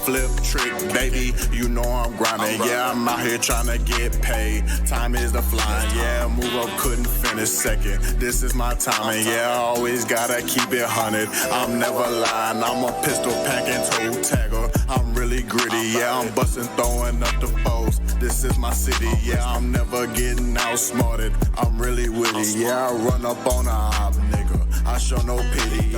flip trick, baby. You know I'm grinding. Yeah, I'm out here trying to get paid. Time is the flying. Yeah, move up, couldn't finish second. This is my timing. Yeah, I always gotta keep it 100. I'm never lying. I'm a pistol packing toe tagger. I'm really gritty. Yeah, I'm busting, throwing up the foes. This is my city. Yeah, I'm never getting outsmarted. I'm really witty. Yeah, I run up on a op, nigga. I show no pity.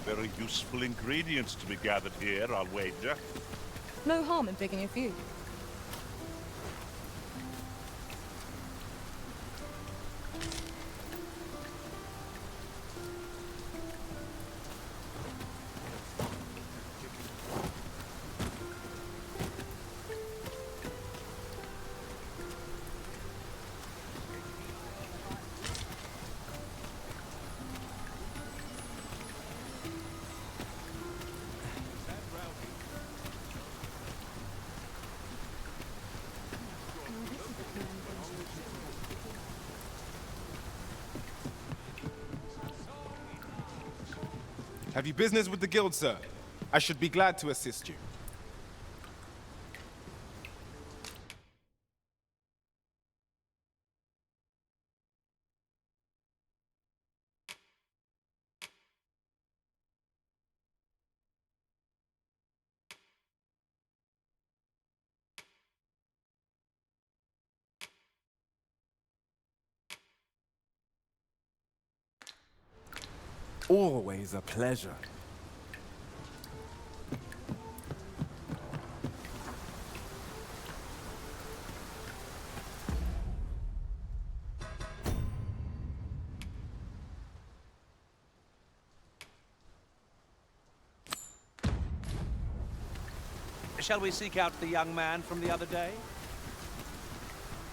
Very useful ingredients to be gathered here, I'll wager. No harm in picking a few. Have you business with the guild, sir? I should be glad to assist you. Always a pleasure. Shall we seek out the young man from the other day?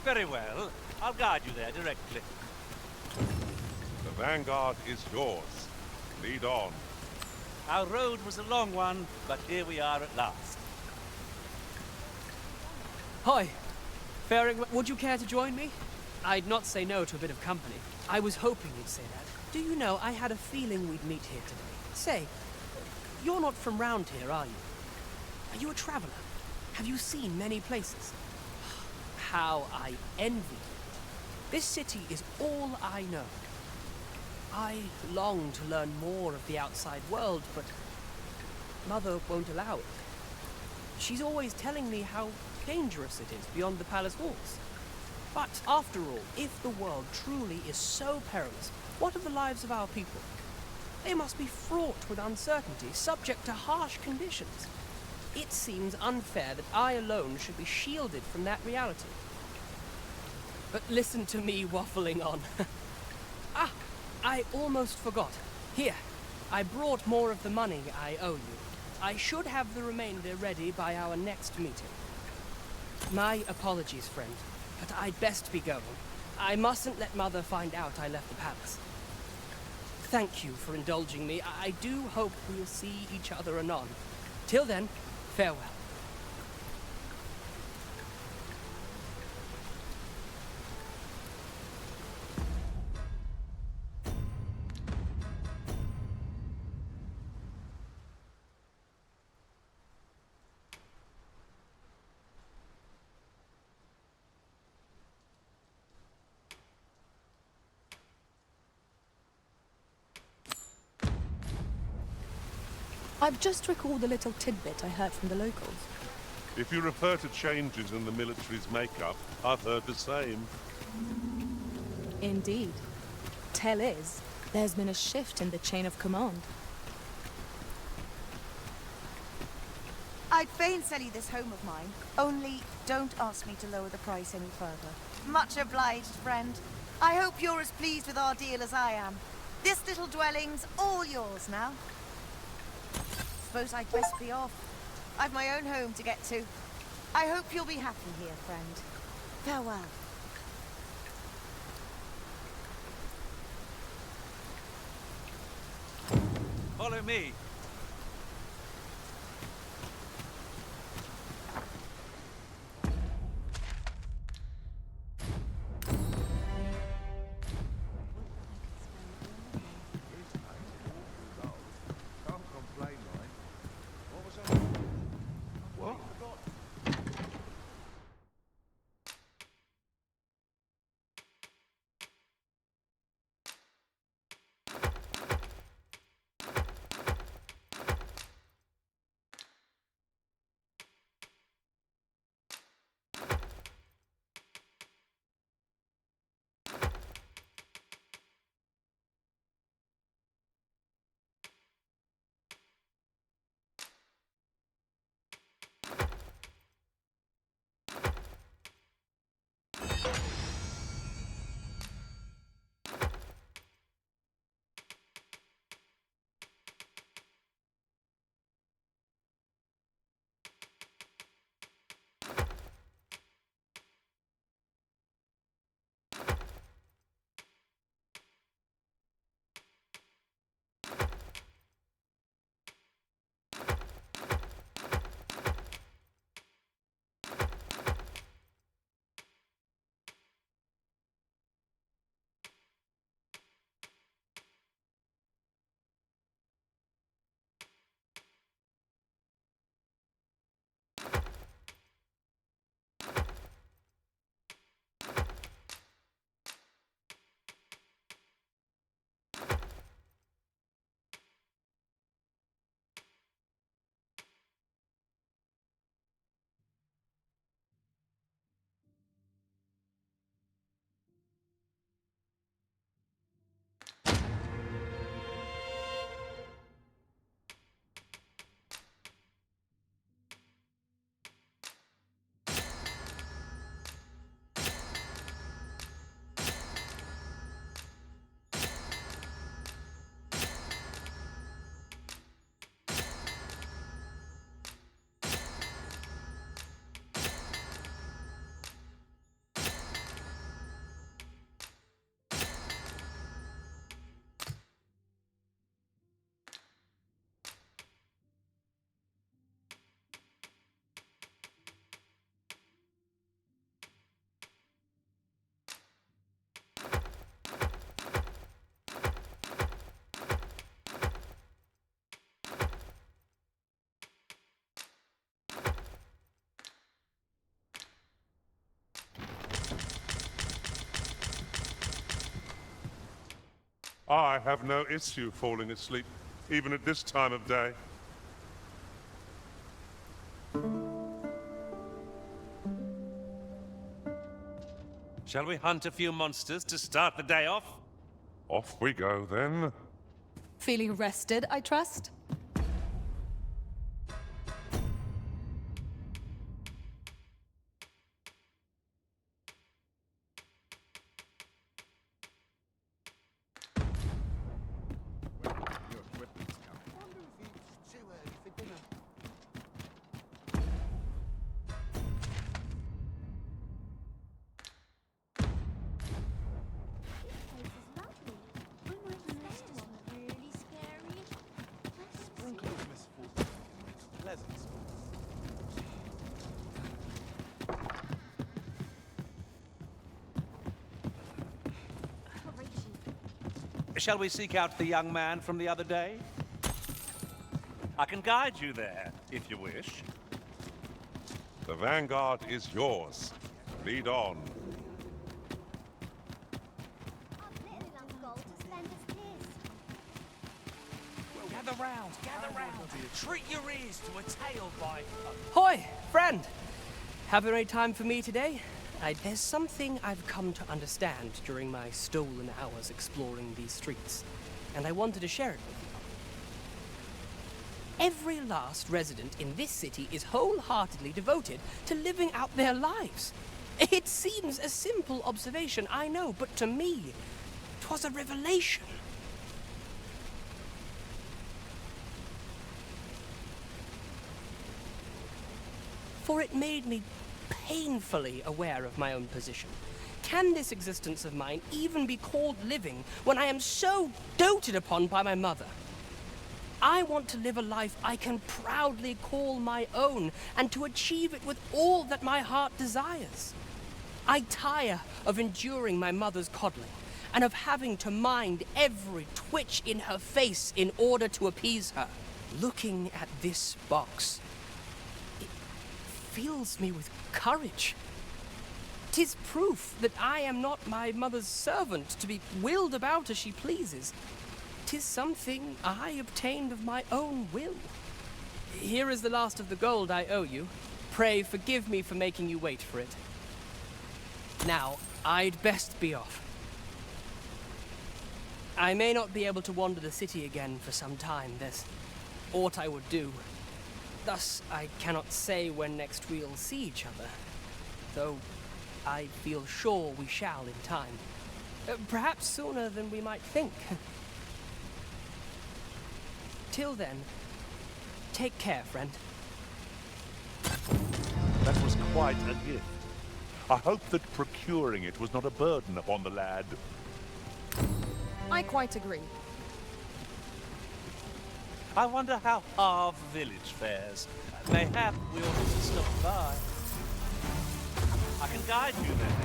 Very well. I'll guide you there directly. The vanguard is yours. Lead on. Our road was a long one, but here we are at last. Hi. Faring, would you care to join me? I'd not say no to a bit of company. I was hoping you'd say that. Do you know, I had a feeling we'd meet here today. Say, you're not from round here, are you? Are you a traveler? Have you seen many places? How I envy you. This city is all I know. I long to learn more of the outside world, but Mother won't allow it. She's always telling me how dangerous it is beyond the palace walls. But after all, if the world truly is so perilous, what of the lives of our people? They must be fraught with uncertainty, subject to harsh conditions. It seems unfair that I alone should be shielded from that reality. But listen to me waffling on. I almost forgot. Here, I brought more of the money I owe you. I should have the remainder ready by our next meeting. My apologies, friend, but I'd best be going. I mustn't let Mother find out I left the palace. Thank you for indulging me. I do hope we'll see each other anon. Till then, farewell. I've just recalled a little tidbit I heard from the locals. If you refer to changes in the military's makeup, I've heard the same. Indeed. Tell is, there's been a shift in the chain of command. I'd fain sell you this home of mine, only don't ask me to lower the price any further. Much obliged, friend. I hope you're as pleased with our deal as I am. This little dwelling's all yours now. Suppose I'd best be off. I've my own home to get to. I hope you'll be happy here, friend. Farewell. Follow me. Can't complain, mate. What was that? What? I have no issue falling asleep, even at this time of day. Shall we hunt a few monsters to start the day off? Off we go, then. Feeling rested, I trust? Shall we seek out the young man from the other day? I can guide you there, if you wish. The vanguard is yours. Lead on. Gather round, gather round. Treat your ears to a tale by... Hoi, friend! Having any time for me today? There's something I've come to understand during my stolen hours exploring these streets, and I wanted to share it with you. Every last resident in this city is wholeheartedly devoted to living out their lives. It seems a simple observation, I know, but to me, 'twas a revelation. For it made me painfully aware of my own position. Can this existence of mine even be called living when I am so doted upon by my mother? I want to live a life I can proudly call my own, and to achieve it with all that my heart desires. I tire of enduring my mother's coddling, and of having to mind every twitch in her face in order to appease her. Looking at this box, it fills me with courage. 'Tis proof that I am not my mother's servant, to be willed about as she pleases. 'Tis something I obtained of my own will. Here is the last of the gold I owe you. Pray forgive me for making you wait for it. Now, I'd best be off. I may not be able to wander the city again for some time. There's aught I would do. Thus, I cannot say when next we'll see each other, though I feel sure we shall in time. Perhaps sooner than we might think. Till then, take care, friend. That was quite a gift. I hope that procuring it was not a burden upon the lad. I quite agree. I wonder how our village fares. Mayhap we ought to stop by. I can guide you there.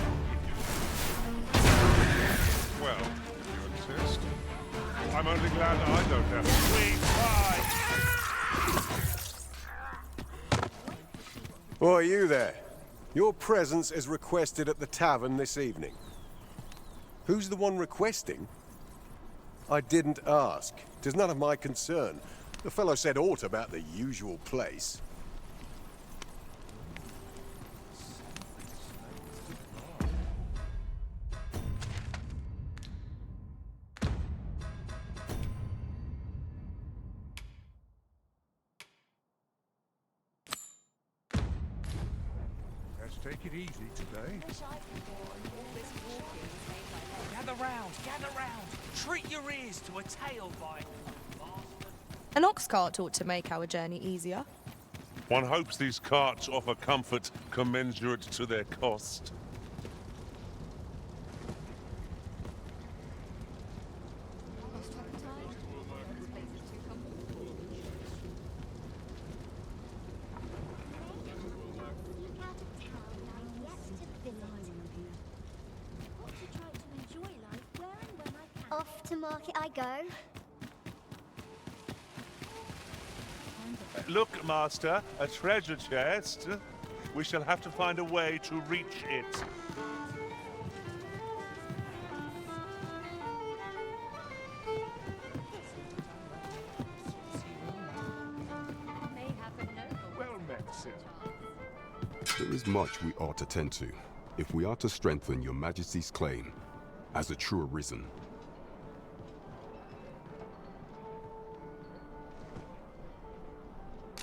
Well, if you insist. I'm only glad I don't have to. Oh, are you there? Your presence is requested at the tavern this evening. Who's the one requesting? I didn't ask. 'Tis none of my concern. The fellow said aught about the usual place. Let's take it easy today. Gather round, gather round. Treat your ears to a tale by... An ox cart ought to make our journey easier. One hopes these carts offer comfort commensurate to their cost. Off to market I go. Look, Master, a treasure chest. We shall have to find a way to reach it. Well met, sir. There is much we ought to tend to, if we are to strengthen your Majesty's claim as a true arisen.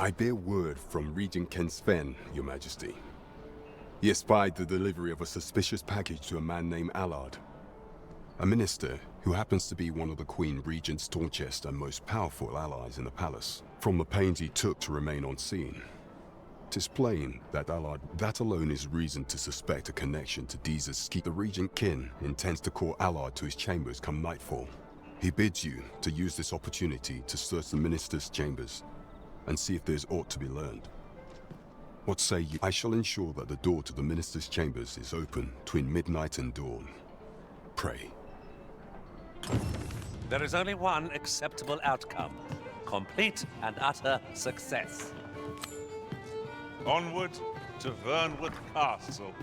I bear word from Regent Ken Sven, your Majesty. He espied the delivery of a suspicious package to a man named Allard, a minister who happens to be one of the Queen Regent's staunchest and most powerful allies in the palace. From the pains he took to remain on scene, 'tis plain that Allard, that alone is reason to suspect a connection to Deeza's scheme. The Regent Kin intends to call Allard to his chambers come nightfall. He bids you to use this opportunity to search the minister's chambers and see if there's aught to be learned. What say you? I shall ensure that the door to the minister's chambers is open between midnight and dawn. Pray. There is only one acceptable outcome. Complete and utter success. Onward to Vernworth Castle.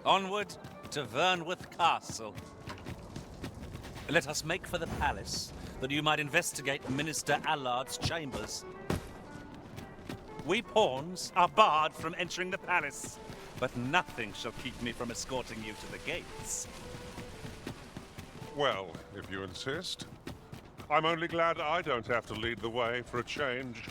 Onward to Vernworth Castle. Let us make for the palace, that you might investigate Minister Allard's chambers. We pawns are barred from entering the palace, but nothing shall keep me from escorting you to the gates. Well, if you insist. I'm only glad I don't have to lead the way for a change.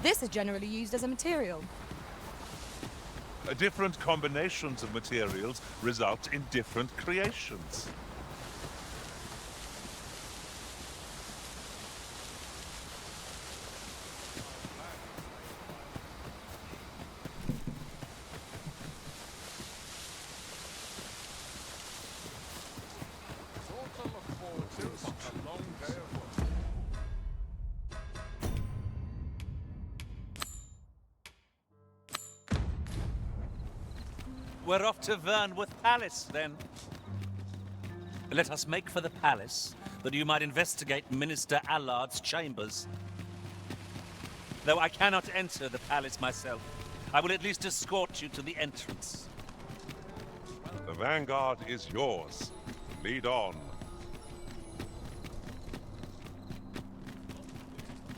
This is generally used as a material. Different combinations of materials result in different creations. We're off to Vernworth Palace, then. Let us make for the palace, that you might investigate Minister Allard's chambers. Though I cannot enter the palace myself, I will at least escort you to the entrance. The vanguard is yours. Lead on.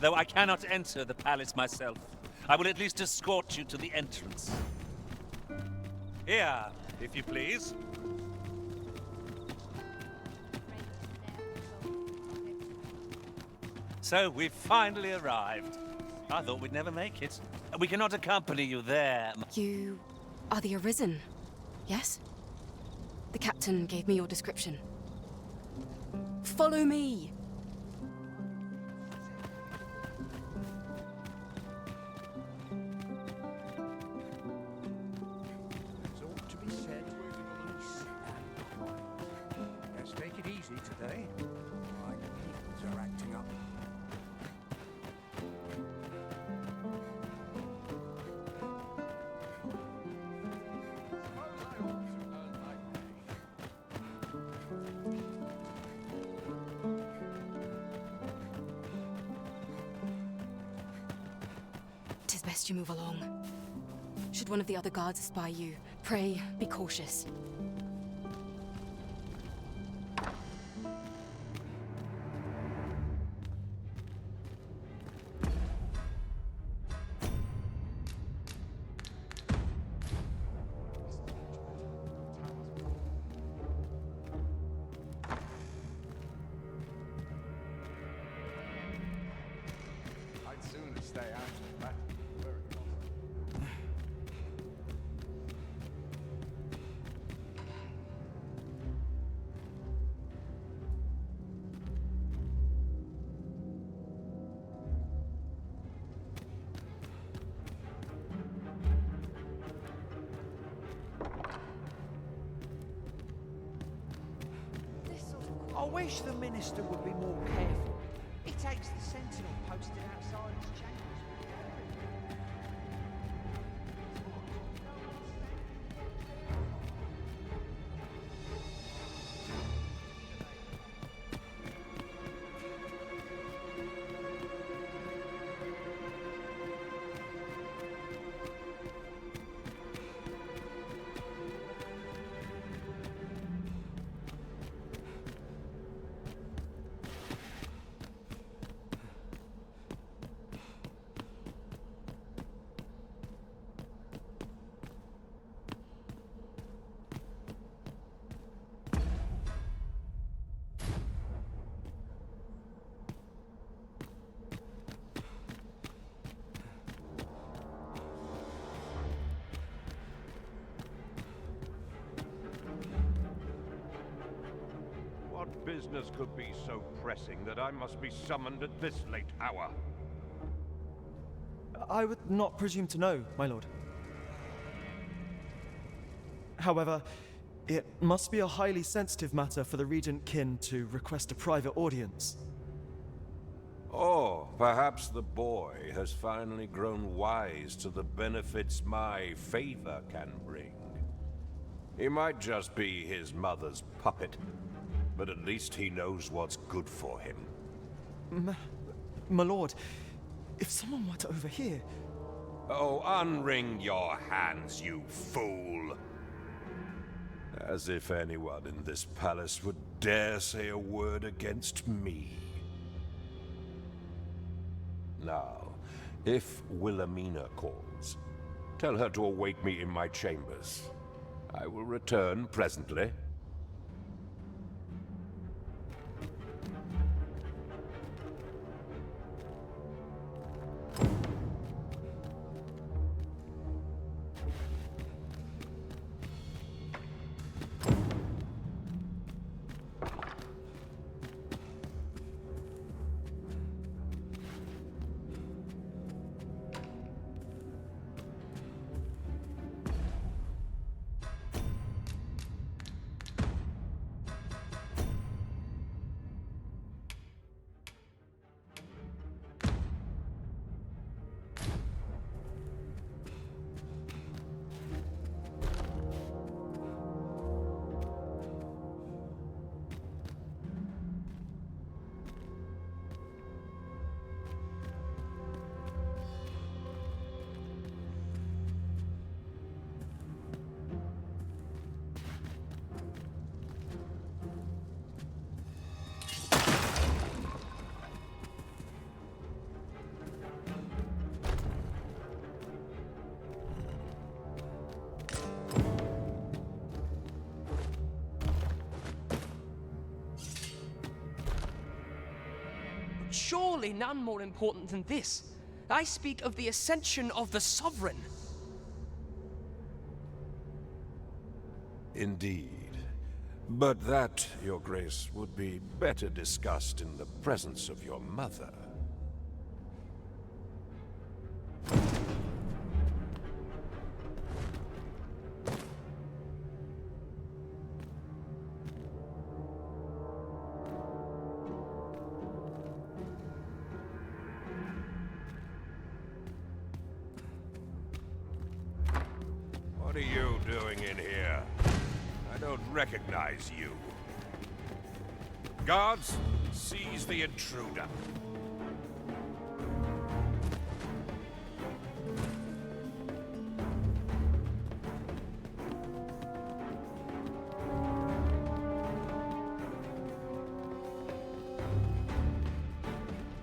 Though I cannot enter the palace myself, I will at least escort you to the entrance. Here, if you please. So we've finally arrived. I thought we'd never make it. We cannot accompany you there. You are the Arisen, yes? The captain gave me your description. Follow me! Let's take it easy today. My peoples are acting up. Tis best you move along. Should one of the other guards espy you, pray be cautious. I'd sooner stay out of that. I wish the minister would be more careful. He takes the sentinel posted outside his chambers. What business could be so pressing that I must be summoned at this late hour? I would not presume to know, my lord. However, it must be a highly sensitive matter for the Regent Kin to request a private audience. Oh, perhaps the boy has finally grown wise to the benefits my favor can bring. He might just be his mother's puppet, but at least he knows what's good for him. My lord, if someone were to overhear... Oh, unwring your hands, you fool! As if anyone in this palace would dare say a word against me. Now, if Wilhelmina calls, tell her to await me in my chambers. I will return presently. surely none more important than this. I speak of the ascension of the Sovereign. Indeed. But that, Your Grace, would be better discussed in the presence of your mother. What are you doing in here? I don't recognize you. Guards, seize the intruder.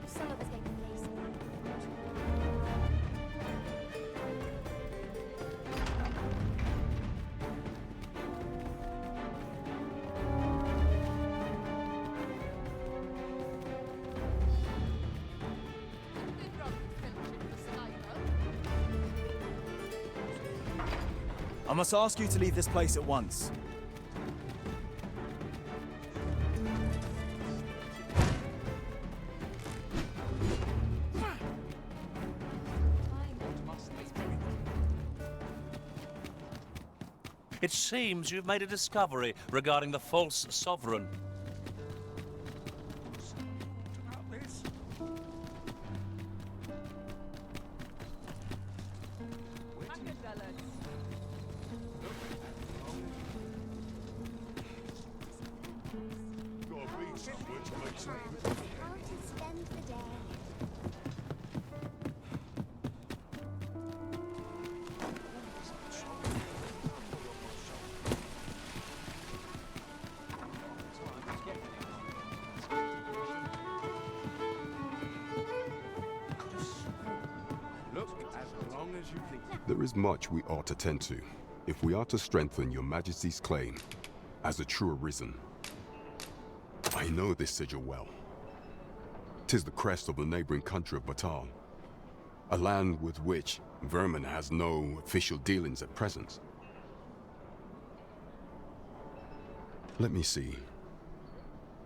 Some of us take the place. I must ask you to leave this place at once. It seems you've made a discovery regarding the false sovereign. How to spend the day. Look as long as you please. There is much we ought to tend to, if we are to strengthen your majesty's claim as a true arisen. I know this sigil well. 'Tis the crest of the neighboring country of Batal, a land with which Vermin has no official dealings at present. Let me see.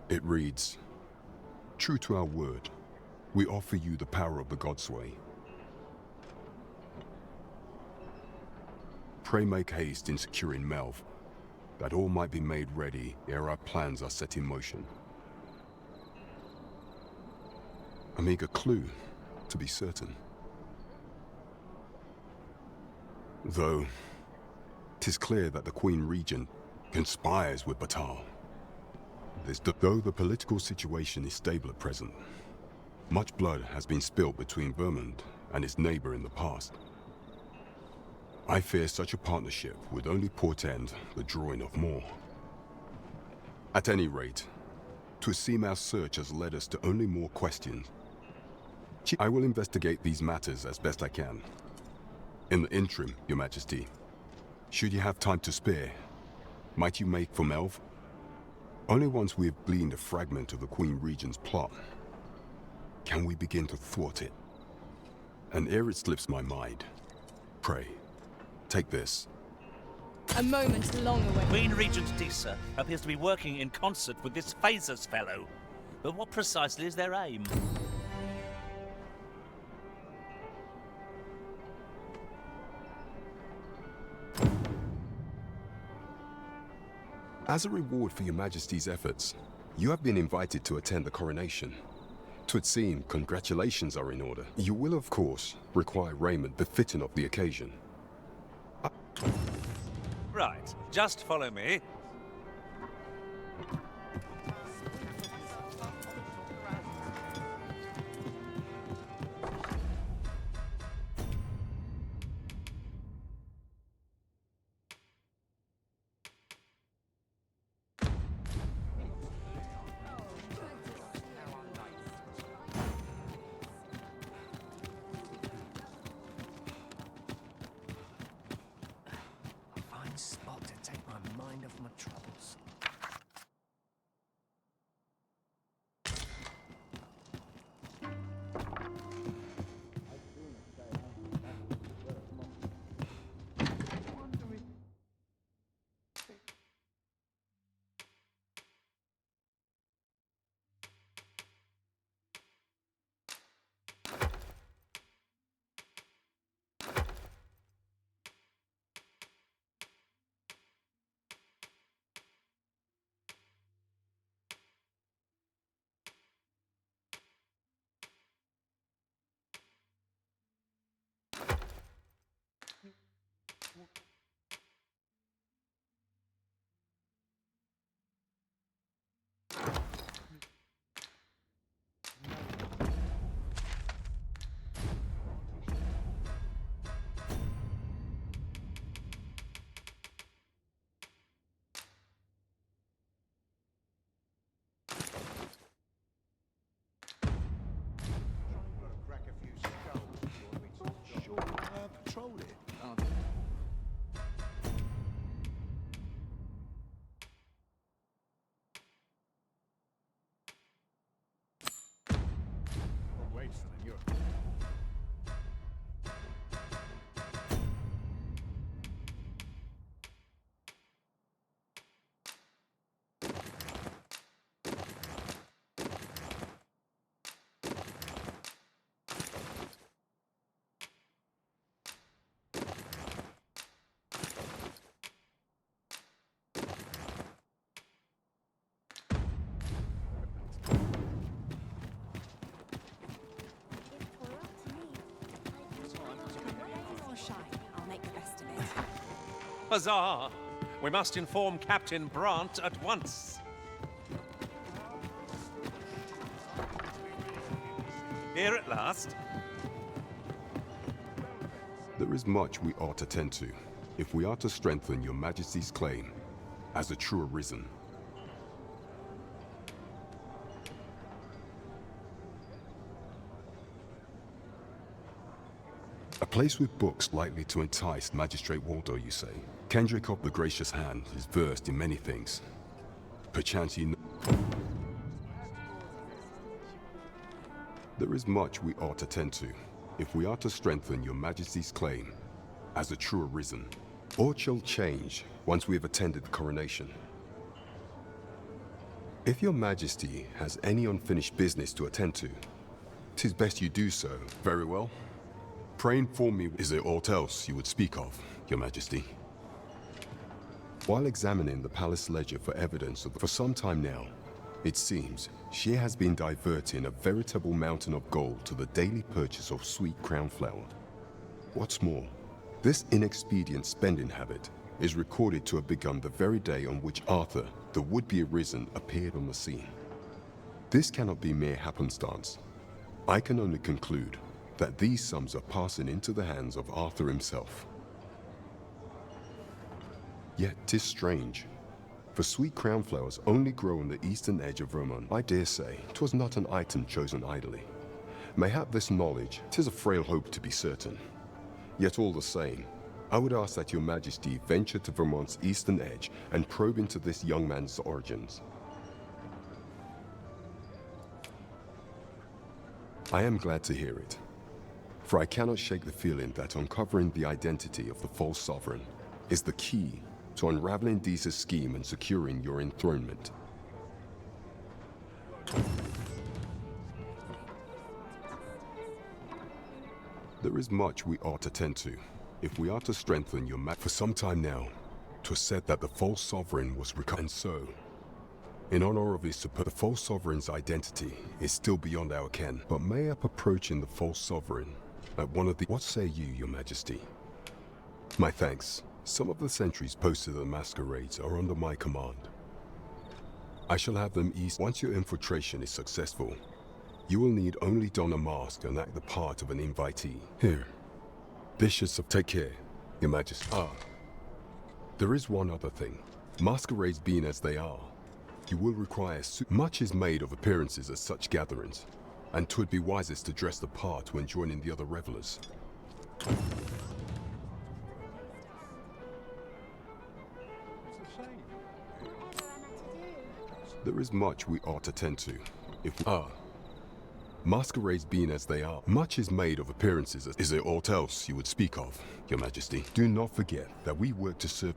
It reads, "True to our word, we offer you the power of the Godsway. Pray make haste in securing Melv, that all might be made ready ere our plans are set in motion." A meager clue, to be certain. Though, 'tis clear that the Queen Regent conspires with Batal. Though the political situation is stable at present, much blood has been spilled between Vermund and its neighbor in the past. I fear such a partnership would only portend the drawing of more. At any rate, 'twould seem our search has led us to only more questions. I will investigate these matters as best I can. In the interim, Your Majesty, should you have time to spare, might you make for Melv? Only once we have gleaned a fragment of the Queen Regent's plot can we begin to thwart it. And ere it slips my mind, pray, take this. A moment long away. Queen Regent Disa appears to be working in concert with this Phasers fellow. But what precisely is their aim? As a reward for Your Majesty's efforts, you have been invited to attend the coronation. 'Twould seem congratulations are in order. You will, of course, require raiment befitting of the occasion. Right, just follow me. Spot to take my mind off my Huzzah! We must inform Captain Brant at once. Here at last. There is much we ought to tend to, if we are to strengthen your Majesty's claim as a true arisen. A place with books likely to entice Magistrate Waldo, you say? Kendrick of the Gracious Hand is versed in many things. Perchance you know. There is much we ought to tend to, if we are to strengthen your Majesty's claim as a true arisen. Aught shall change once we have attended the coronation. If your Majesty has any unfinished business to attend to, 'tis best you do so. Very well. Pray inform me, is there aught else you would speak of, your Majesty? While examining the palace ledger for evidence for some time now, it seems she has been diverting a veritable mountain of gold to the daily purchase of sweet crown flower. What's more, this inexpedient spending habit is recorded to have begun the very day on which Arthur, the would-be arisen, appeared on the scene. This cannot be mere happenstance. I can only conclude that these sums are passing into the hands of Arthur himself. Yet 'tis strange, for sweet crown flowers only grow on the eastern edge of Vermont. I dare say 'twas not an item chosen idly. Mayhap this knowledge, 'tis a frail hope to be certain. Yet all the same, I would ask that your Majesty venture to Vermont's eastern edge and probe into this young man's origins. I am glad to hear it, for I cannot shake the feeling that uncovering the identity of the false sovereign is the key to unraveling Deeza's scheme and securing your enthronement. There is much we ought to tend to, if we are to strengthen your For some time now, 'twas said that the false sovereign was recovered, and so, in honor of his the false sovereign's identity is still beyond our ken, but mayhap approaching the false sovereign at one of the— What say you, your Majesty? My thanks. Some of the sentries posted at the masquerades are under my command. I shall have them east. Once your infiltration is successful, you will need only don a mask and act the part of an invitee. Here. This should take care, your Majesty. There is one other thing. Masquerades being as they are, you will require much is made of appearances at such gatherings, and 'twould be wisest to dress the part when joining the other revelers. There is much we ought to tend to, if masquerades being as they are, much is made of appearances. Is there aught else you would speak of, your Majesty? Do not forget that we work to serve.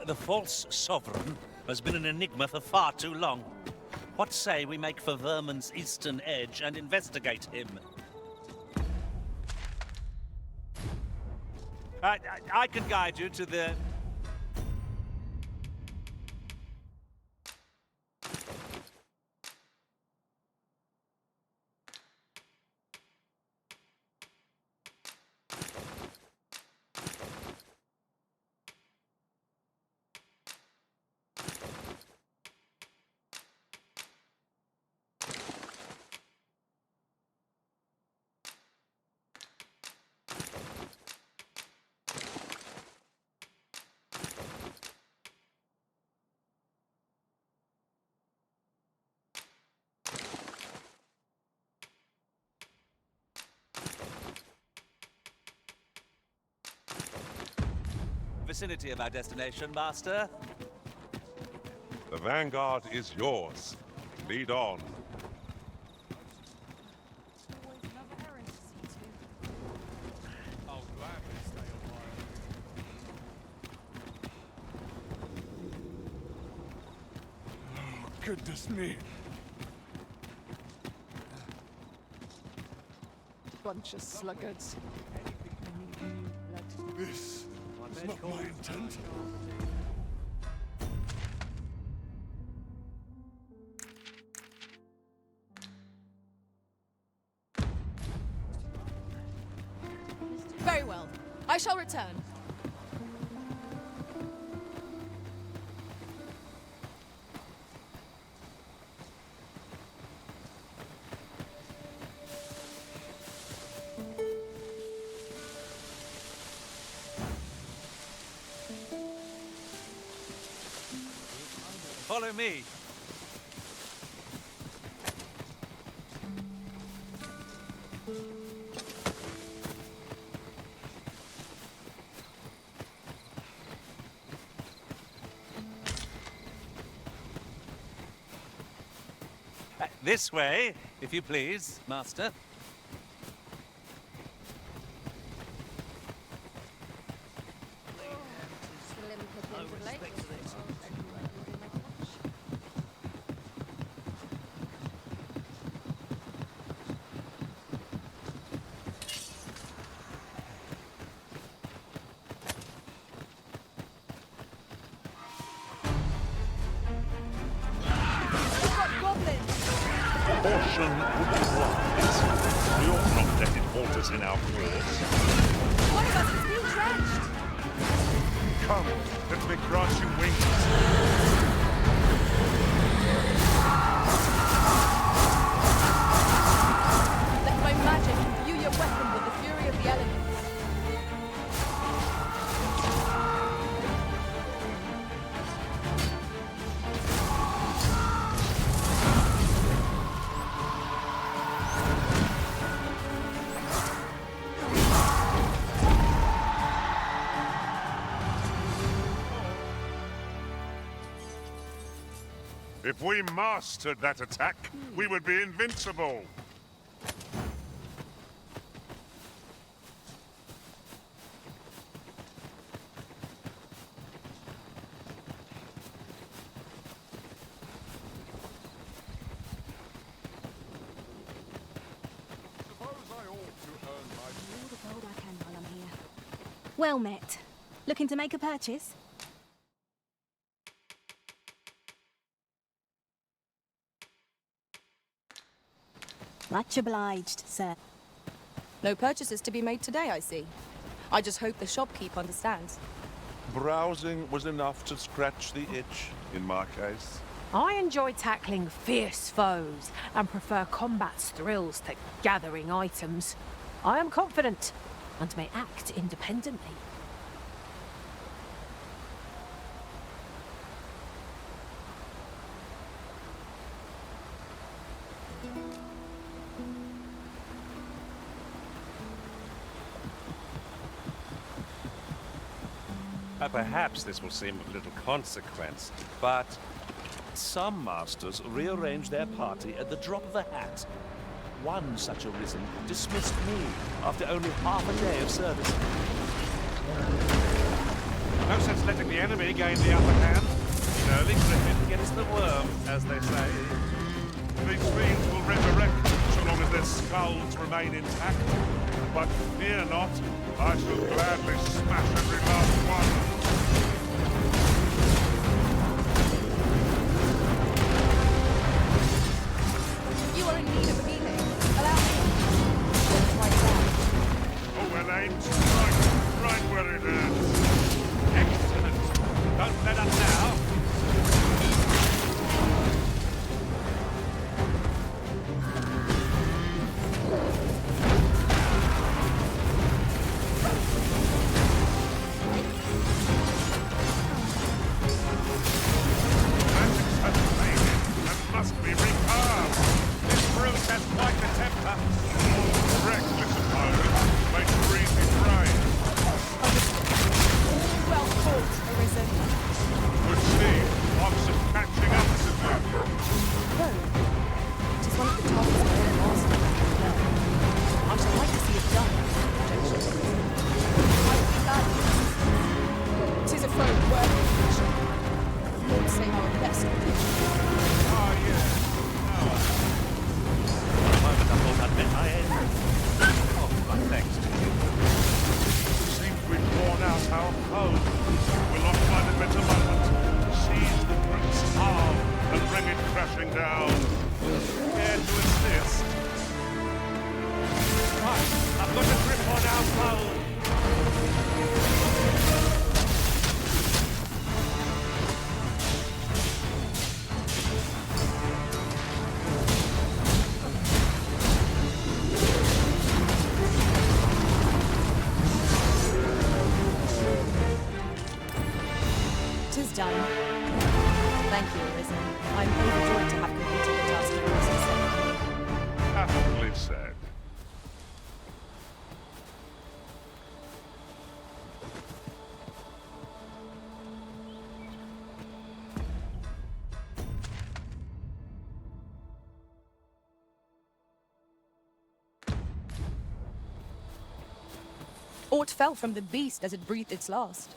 The false sovereign has been an enigma for far too long. What say we make for Vermon's eastern edge and investigate him? I can guide you to the... vicinity of our destination, Master. The vanguard is yours. Lead on. Goodness me. Bunch of sluggards. This is not my intent. Very well. I shall return. Follow me. This way, if you please, Master. Caution would be wise. We ought not let it halt us in our course. One of us is being drenched! Come, let me grant you wings. Let my magic imbue your weapon with the fury of the elements. If we mastered that attack, we would be invincible. Well met. Looking to make a purchase? Much obliged, sir. No purchases to be made today, I see. I just hope the shopkeep understands. Browsing was enough to scratch the itch, in my case. I enjoy tackling fierce foes and prefer combat's thrills to gathering items. I am confident and may act independently. Perhaps this will seem of little consequence, but some masters rearrange their party at the drop of a hat. One such arisen dismissed me after only half a day of service. No sense letting the enemy gain the upper hand. Early griffin gets the worm, as they say. These fiends will resurrect so long as their skulls remain intact. But fear not, I shall gladly smash every last one. You are in need of healing. Allow me. Right there. Oh, well aimed. Right where it is. Excellent. Don't let up now. said. Aught fell from the beast as it breathed its last.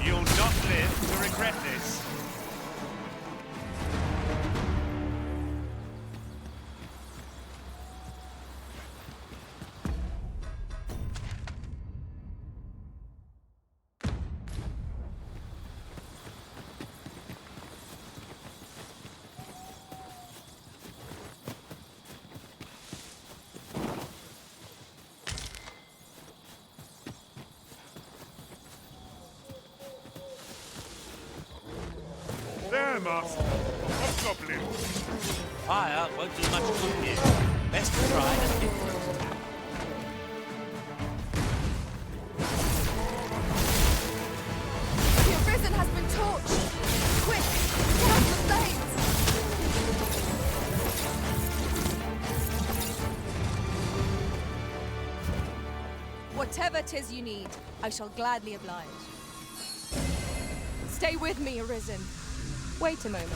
You'll not live to regret this. There, Master. Hobgoblin. Fire won't do much good here. Best to try a different tack. The arisen has been torched! Quick! Get out the flames! Whatever 'tis you need, I shall gladly oblige. Stay with me, Arisen. Wait a moment.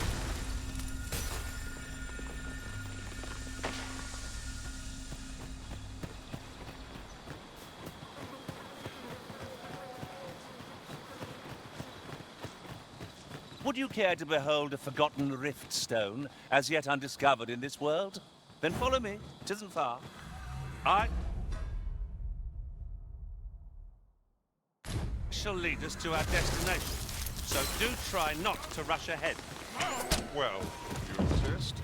Would you care to behold a forgotten rift stone, as yet undiscovered in this world? Then follow me. 'Tisn't far. I shall lead us to our destination, so do try not to rush ahead. Well, if you insist.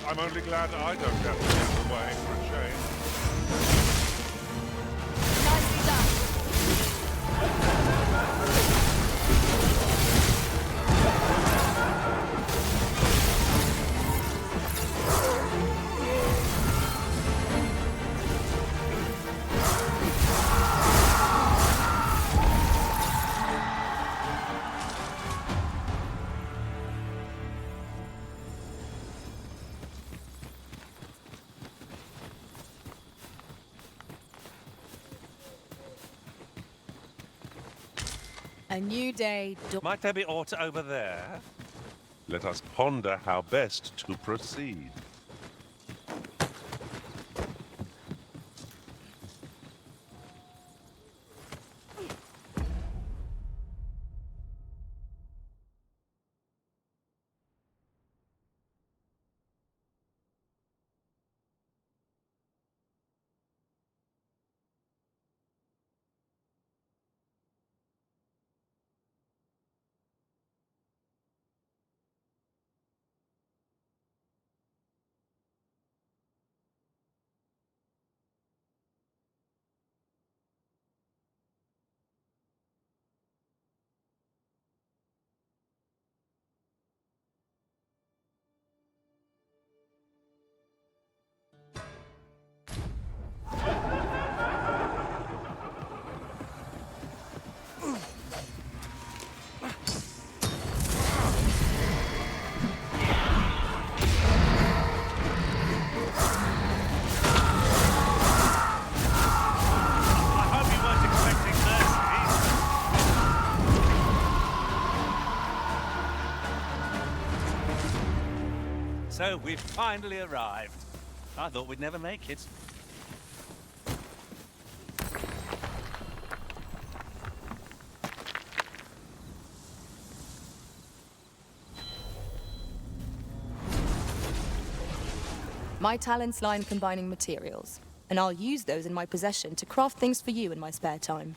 I'm only glad I don't have to get the way for a change. Nicely done. A new day. Might there be aught over there? Let us ponder how best to proceed. So we've finally arrived. I thought we'd never make it. My talents lie in combining materials, and I'll use those in my possession to craft things for you in my spare time.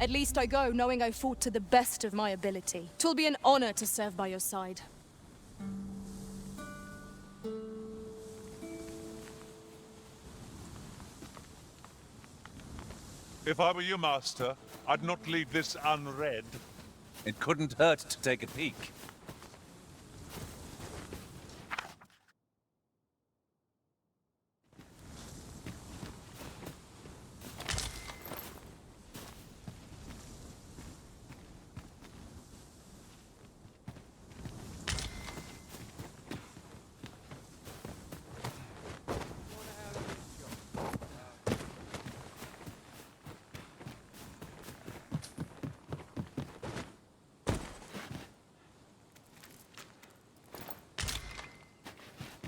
At least I go knowing I fought to the best of my ability. 'Twill be an honor to serve by your side. If I were your master, I'd not leave this unread. It couldn't hurt to take a peek.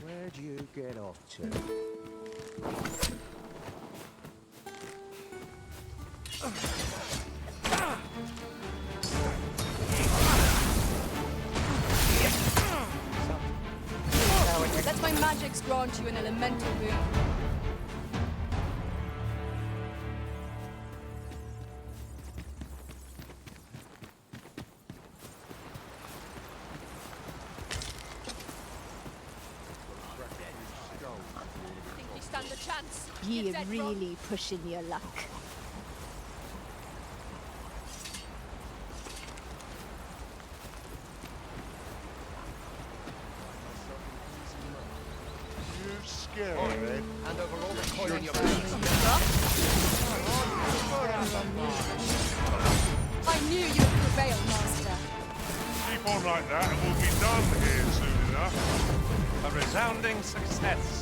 Where'd you get off to? Let my magics grant you an elemental boon. Think you stand a chance? You're really pushing your luck. You scared, eh? Hand over all the coin in your I knew you would prevail, Master. Keep on like that and we'll be done here soon enough. A resounding success.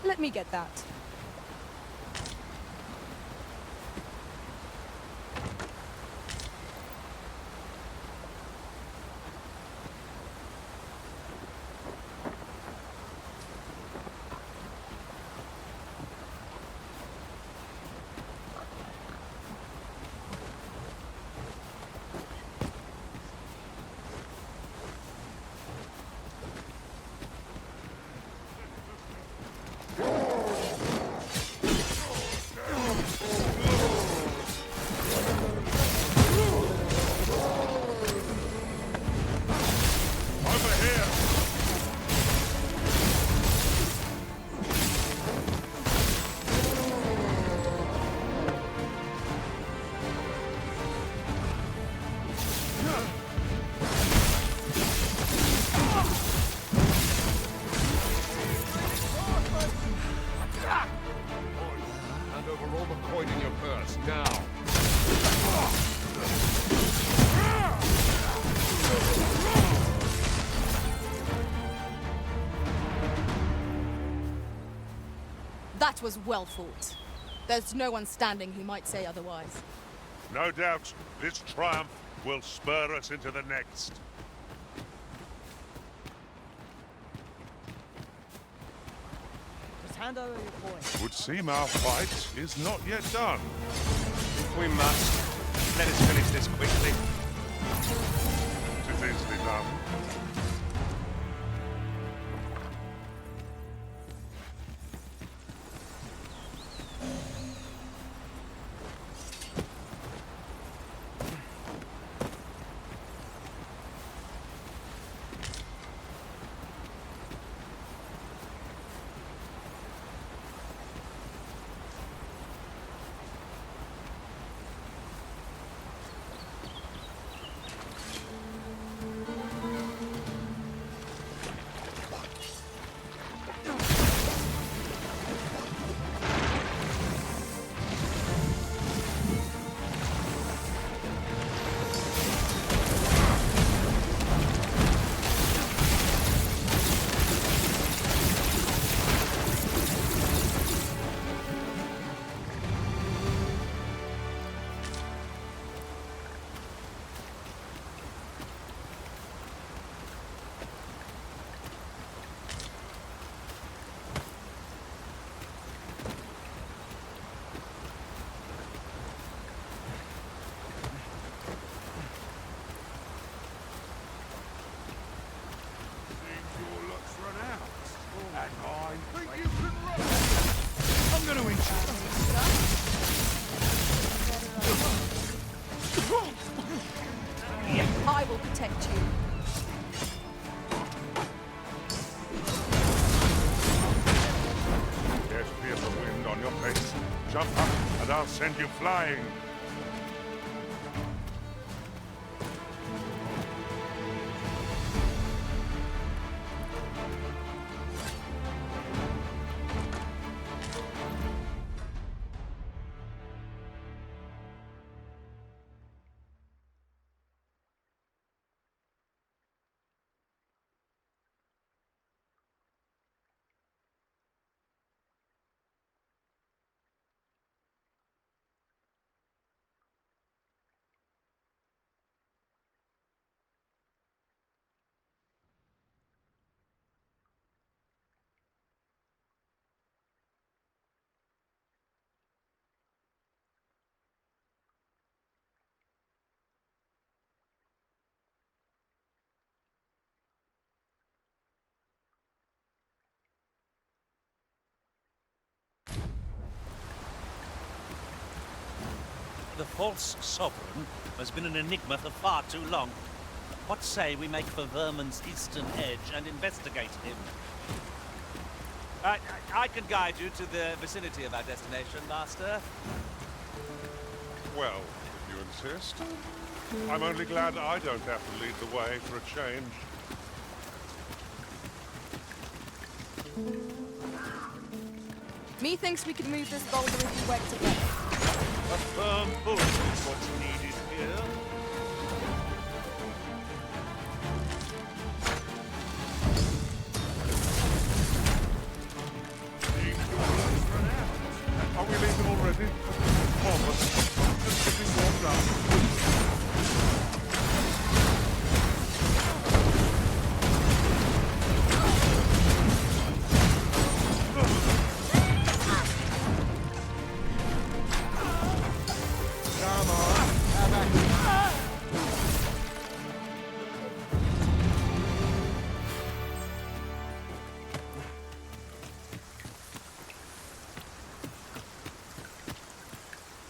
Let me get that. Hand over all the coin in your purse, now. That was well fought. There's no one standing who might say otherwise. No doubt, this triumph will spur us into the next. Just hand over your coin. Would seem our fight is not yet done. We must. Let us finish this quickly. It is easily done. jump up and I'll send you flying. The false sovereign has been an enigma for far too long. What say we make for Vermin's eastern edge and investigate him? I can guide you to the vicinity of our destination, Master. Well, if you insist. I'm only glad I don't have to lead the way for a change. Methinks we could move this boulder if we work together. A firm push is what's needed here. Are we leaving already? Come on, just getting warmed up.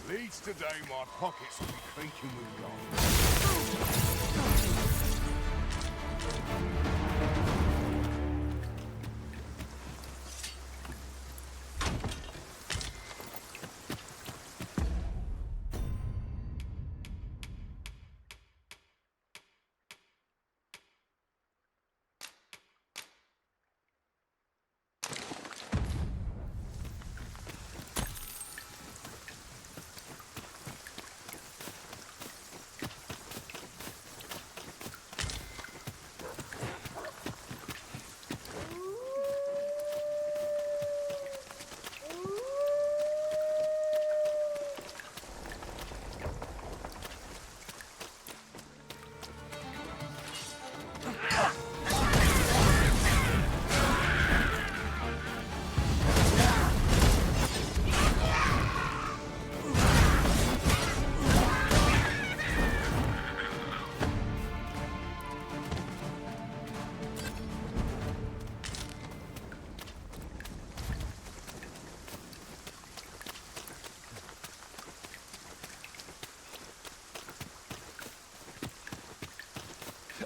Leads today, my pockets will be creaking with gold.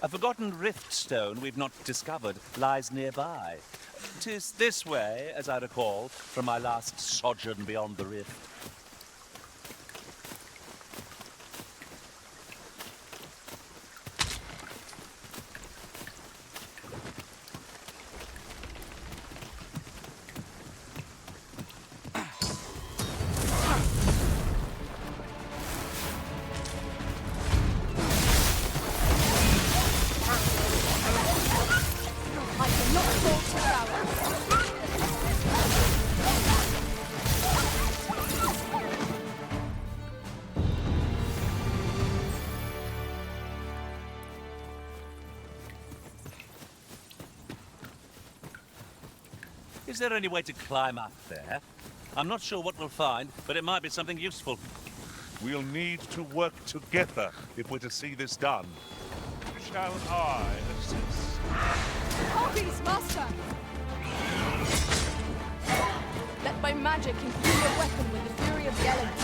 A forgotten rift stone we've not discovered lies nearby. 'Tis this way, as I recall, from my last sojourn beyond the rift. Is there any way to climb up there? I'm not sure what we'll find, but it might be something useful. We'll need to work together if we're to see this done. Shall I assist? Copies, Master! Let my magic imbue your weapon with the fury of the elements.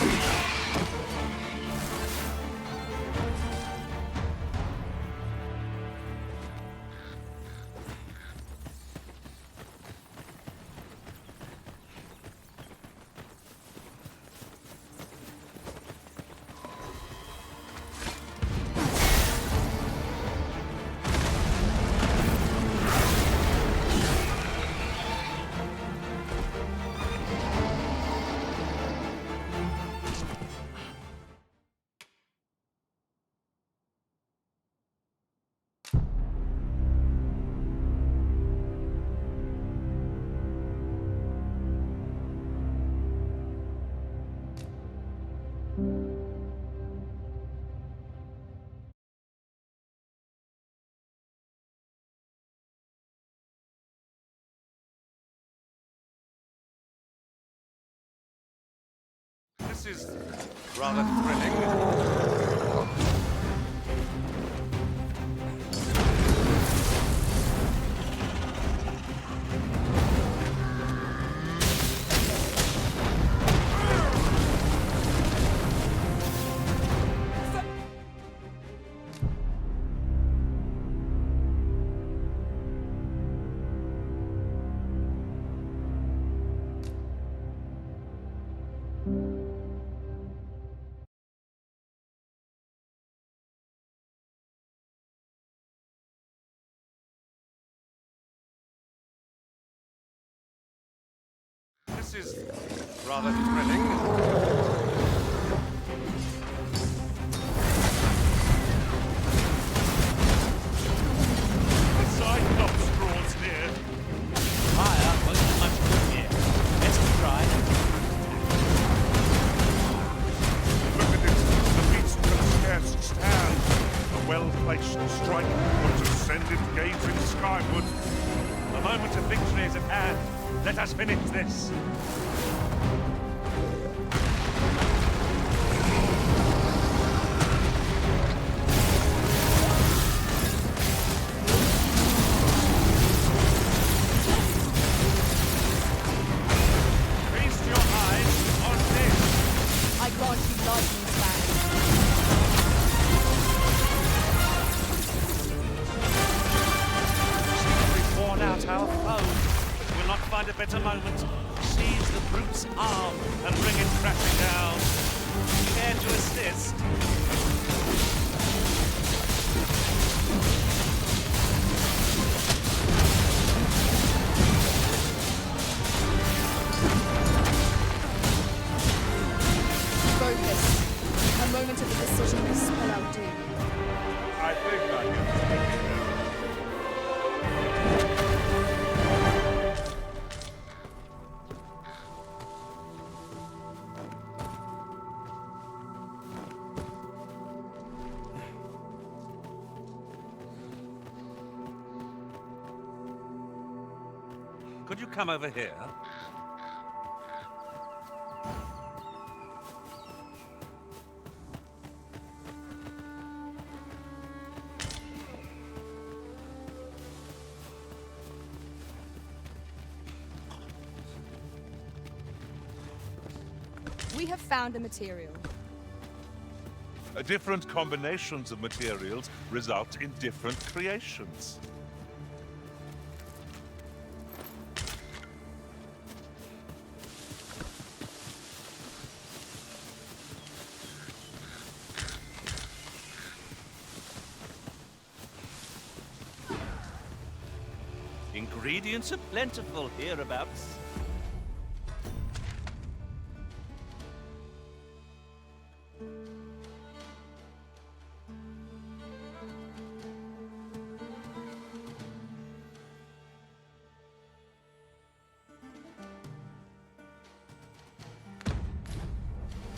is rather thrilling. This is rather thrilling. The Cyclops draws near. Fire won't do much good here. Let's try. Look at it. The beast can scarce stand. A well-placed strike would have sent it gazing skyward. The moment of victory is at hand. Let us finish this. Feast your eyes on this. I grant you lightning span. We've worn out our foe. We'll not find a better moment. Seize the brute's arm and bring it crashing down. Care to assist? Focus. A moment of indecision will spell out doom. I think I can. Could you come over here? We have found a material. Different combinations of materials result in different creations. Ingredients are plentiful hereabouts.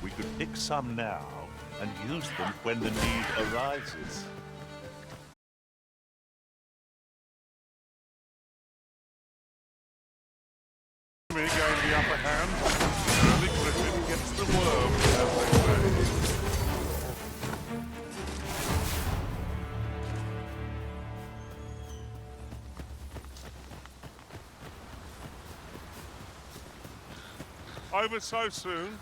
We could pick some now and use them when the need arises. Gain the upper hand. Early Griffin gets the worm, as they say. Over so soon?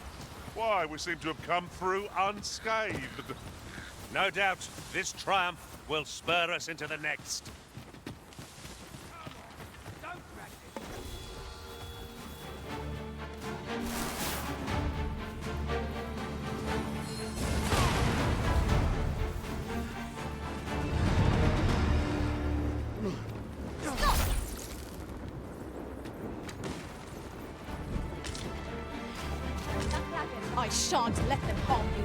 Why, we seem to have come through unscathed. No doubt this triumph will spur us into the next. I shan't let them harm you.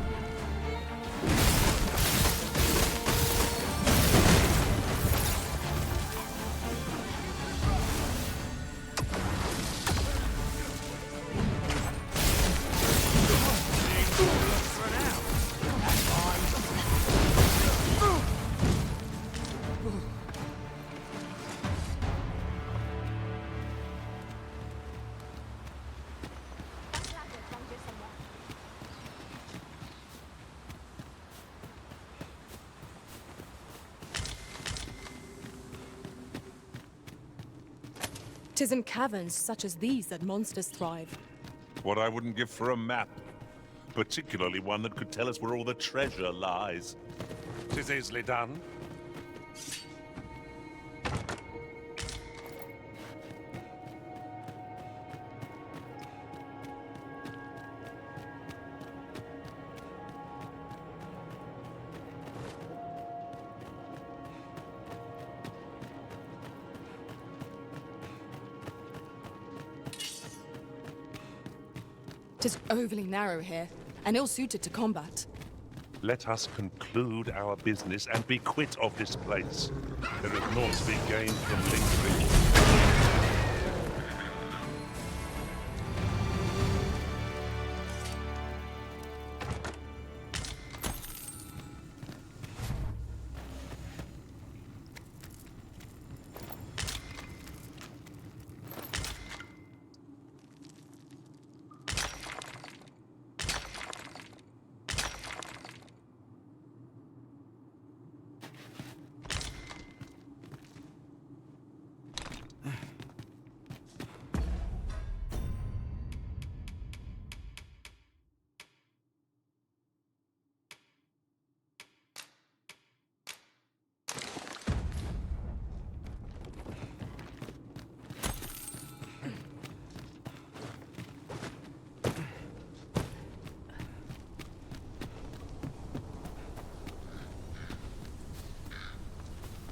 'Tis in caverns such as these that monsters thrive. What I wouldn't give for a map. Particularly one that could tell us where all the treasure lies. 'Tis easily done. Tis overly narrow here, and ill-suited to combat. Let us conclude our business and be quit of this place. There is naught to be gained from lingering.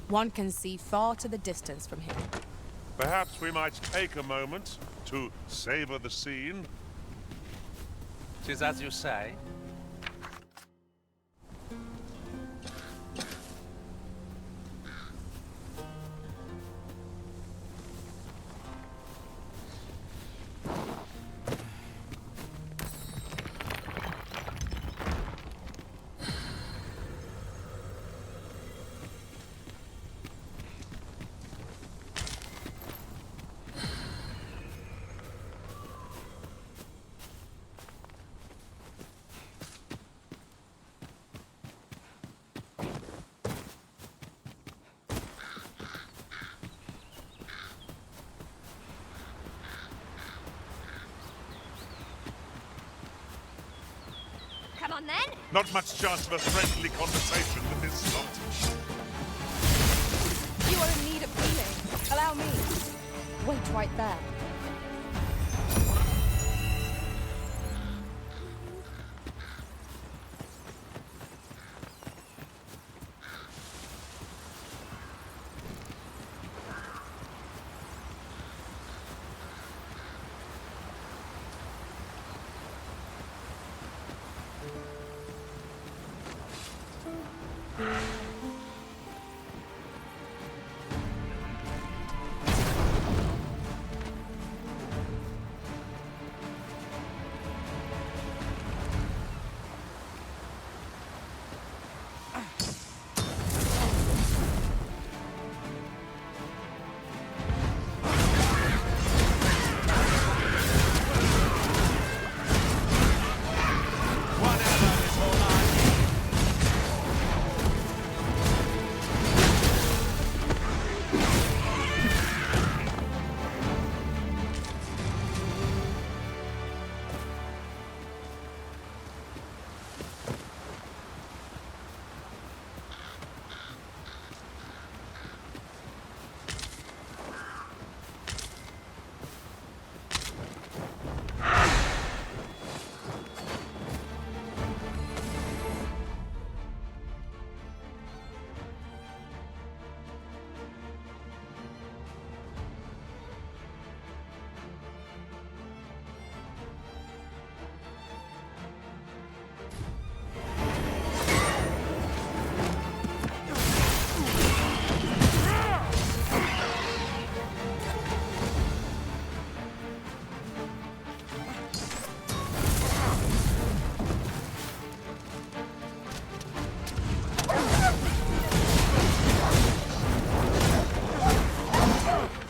One can see far to the distance from here. Perhaps we might take a moment to savor the scene. 'Tis as you say. Come on then. Not much chance of a friendly conversation with this lot. You are in need of healing. Allow me. Wait right there.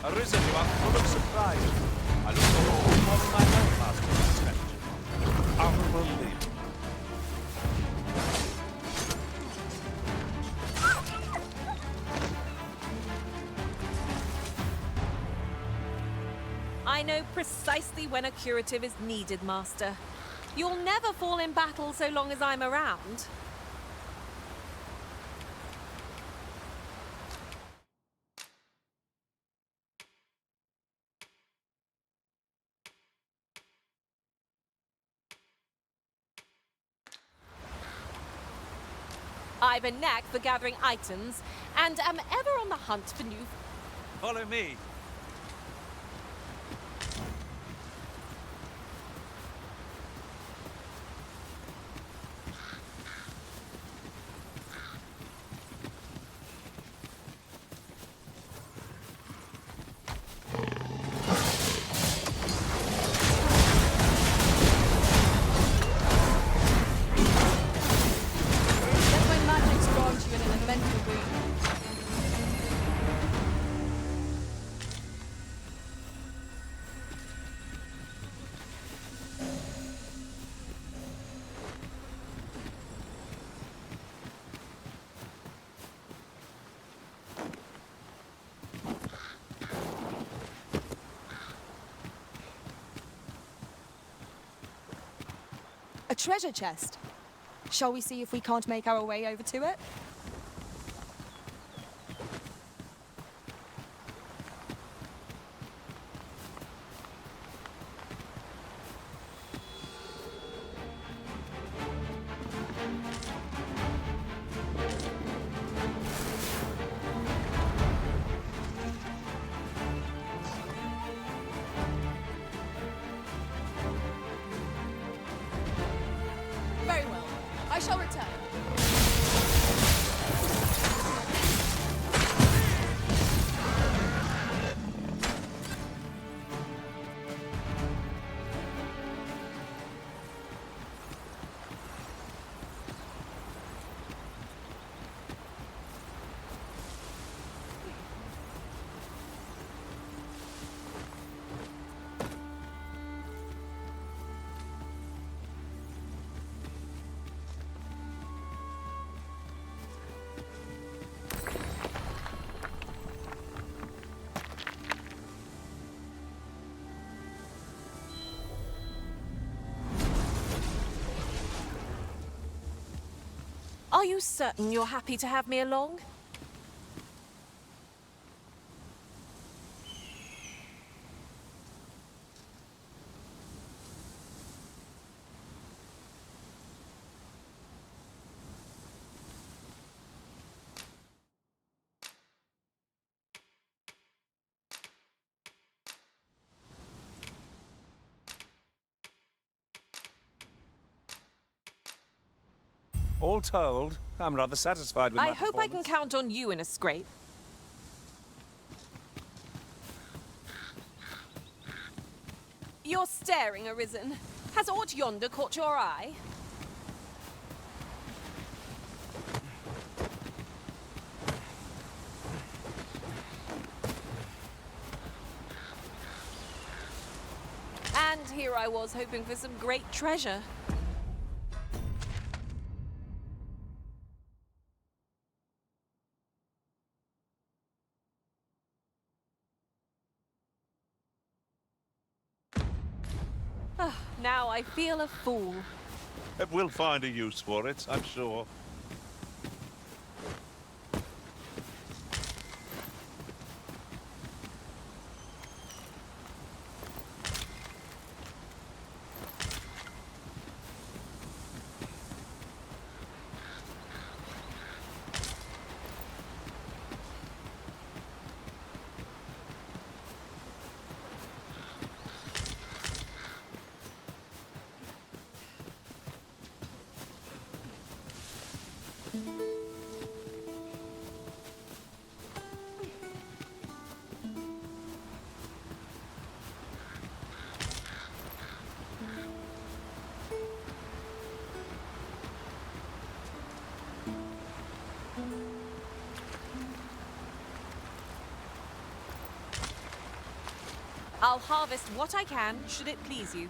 Arisen, you are full of surprise. I look forward to performing my own part of this strategy. Honorable leader. I know precisely when a curative is needed, Master. You'll never fall in battle so long as I'm around. I've a knack for gathering items, and am ever on the hunt for new... Follow me. Let my magic grant you an elemental boon. A treasure chest. Shall we see if we can't make our way over to it? Very well. I shall return. Are you certain you're happy to have me along? All told, I'm rather satisfied with my I hope I can performance. count on you in a scrape. You're staring, Arisen. Has aught yonder caught your eye? And here I was hoping for some great treasure. Now I feel a fool. We'll find a use for it, I'm sure. I'll harvest what I can, should it please you.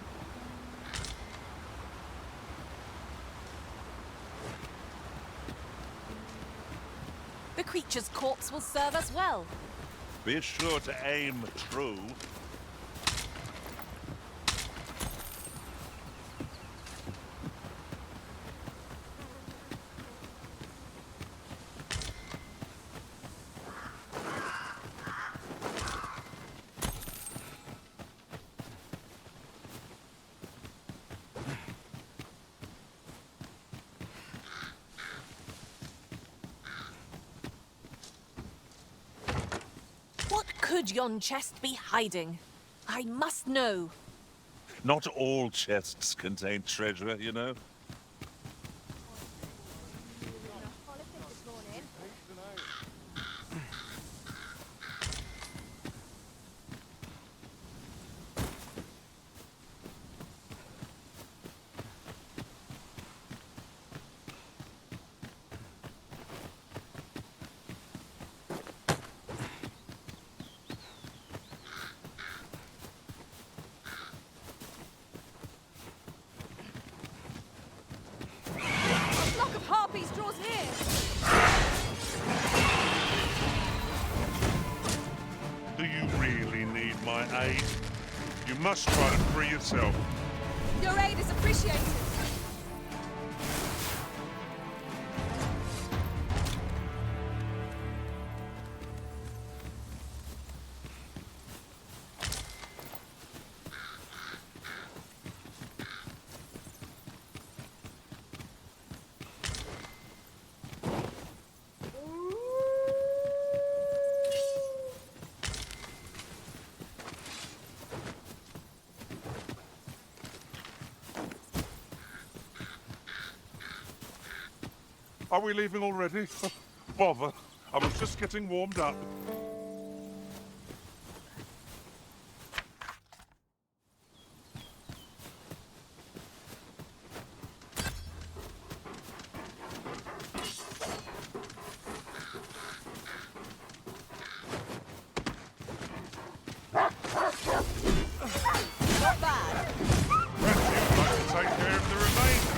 The creature's corpse will serve us well. Be sure to aim true. could yon chest be hiding? I must know. Not all chests contain treasure, you know. Draws near. Do you really need my aid? You must try to free yourself. Your aid is appreciated. Are we leaving already? Bother. I was just getting warmed up. Not bad. You'd like to take care of the remainder.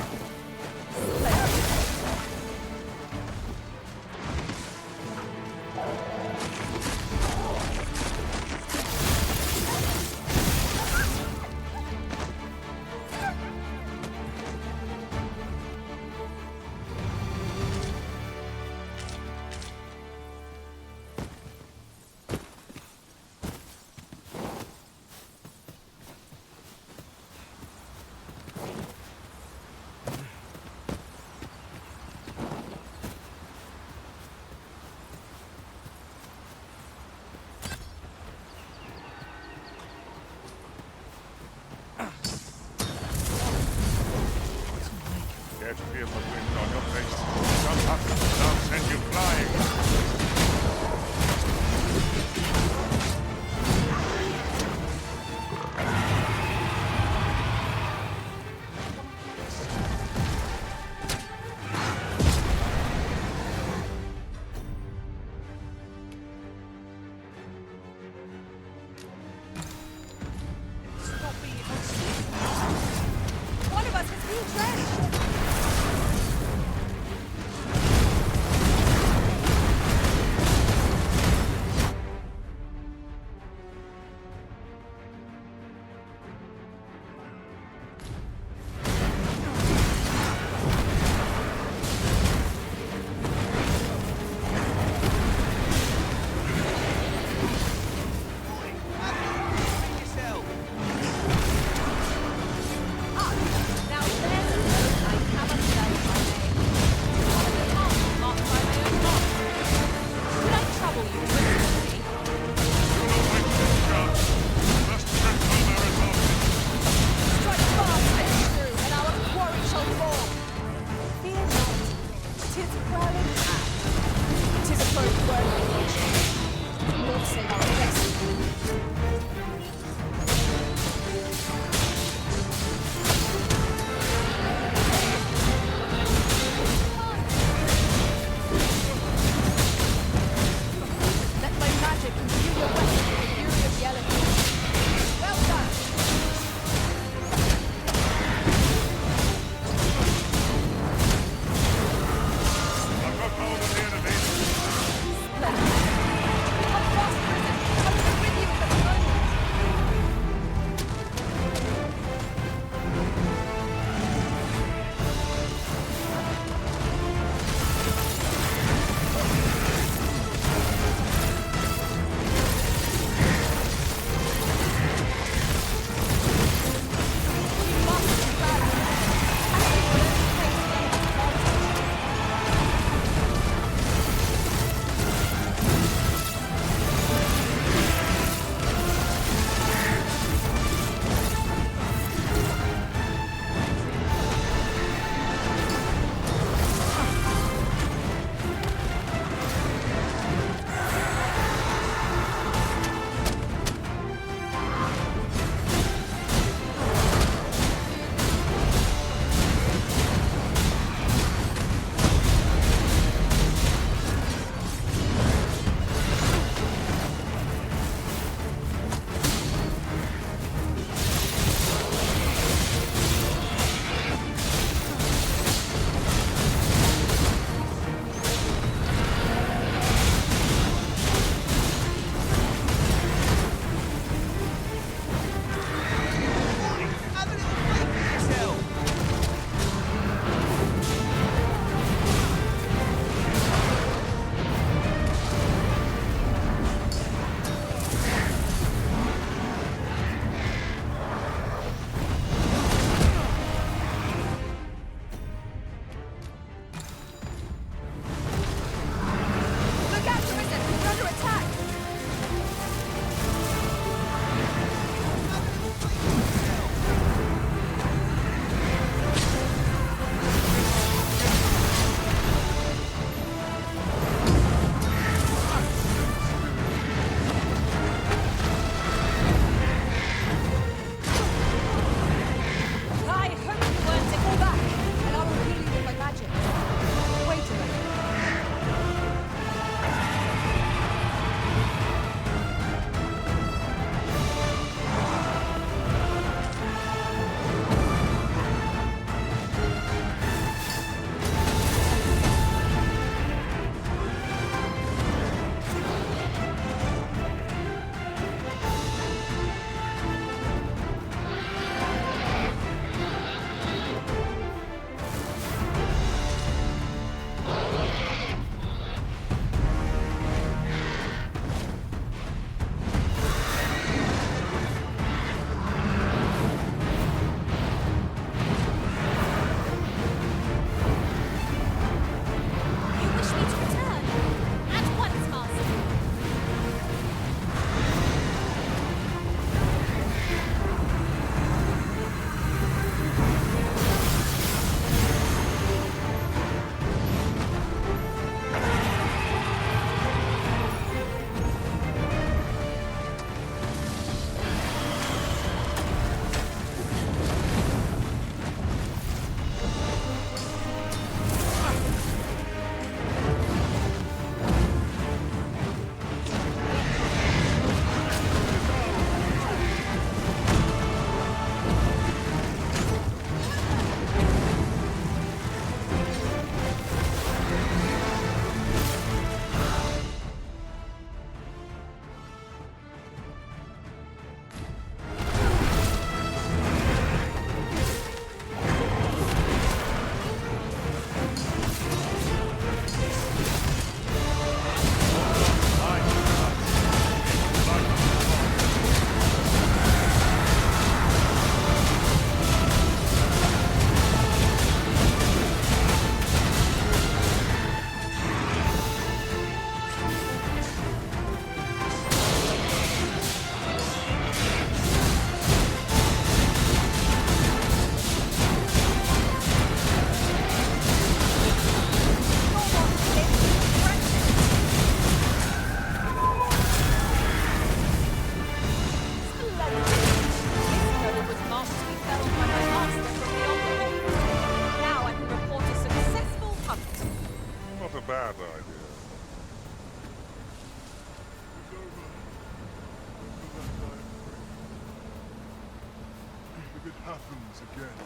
happens again,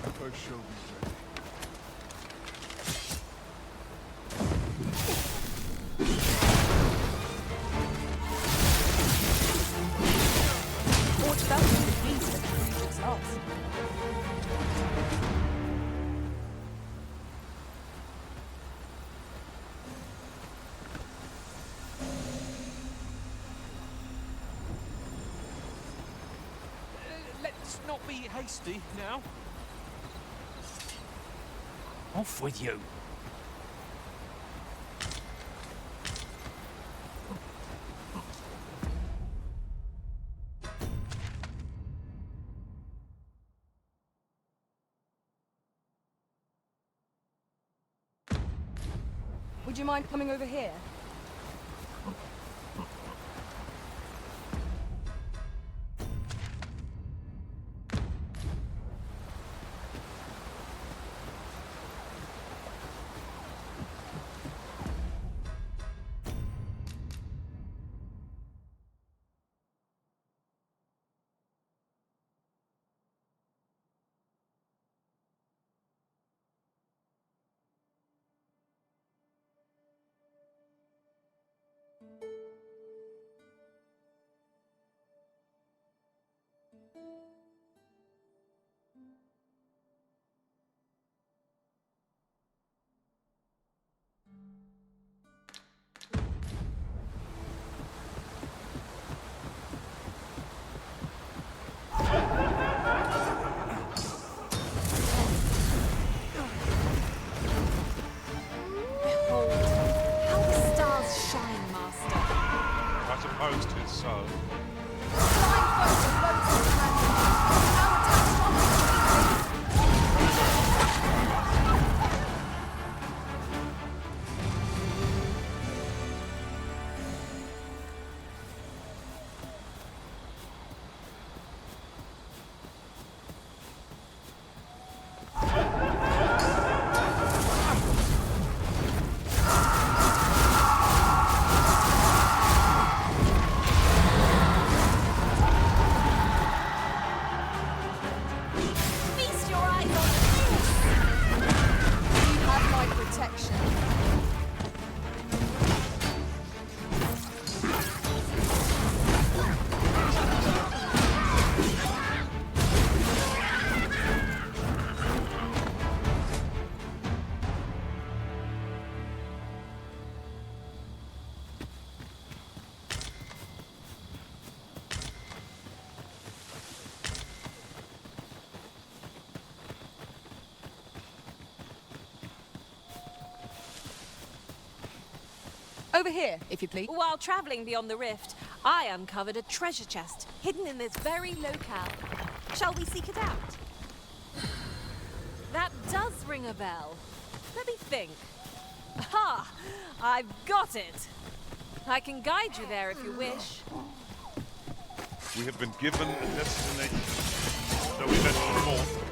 I shall be ready. Forge felt pleased with the results. Let's not be hasty now. Off with you. Would you mind coming over here? Over here, if you please. While traveling beyond the rift, I uncovered a treasure chest hidden in this very locale. Shall we seek it out? That does ring a bell. Let me think. Ha! I've got it! I can guide you there if you wish. We have been given a destination. Shall we venture forth?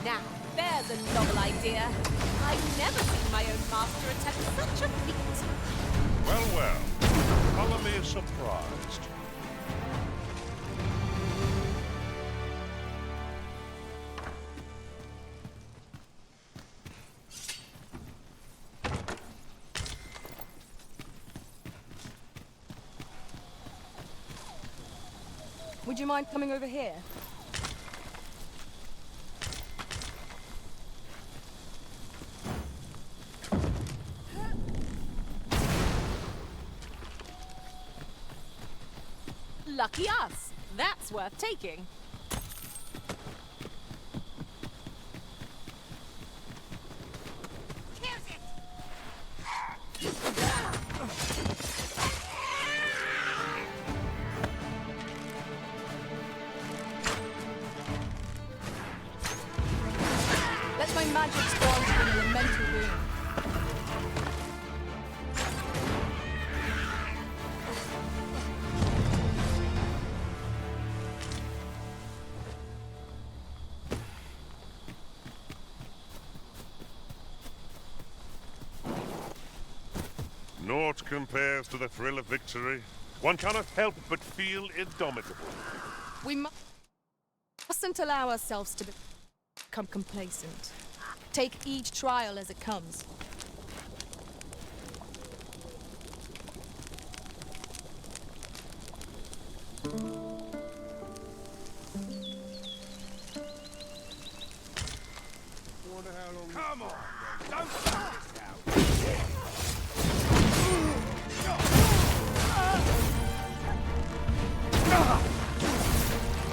Now, there's a novel idea. I've never seen my own master attempt such a feat. Well, well. Colour me surprised. Would you mind coming over here? Lucky us. That's worth taking. Let my magic spawn to an elemental boon. Naught compares to the thrill of victory. One cannot help but feel indomitable. We mustn't allow ourselves to become complacent. Take each trial as it comes. Come on! Don't stop this now!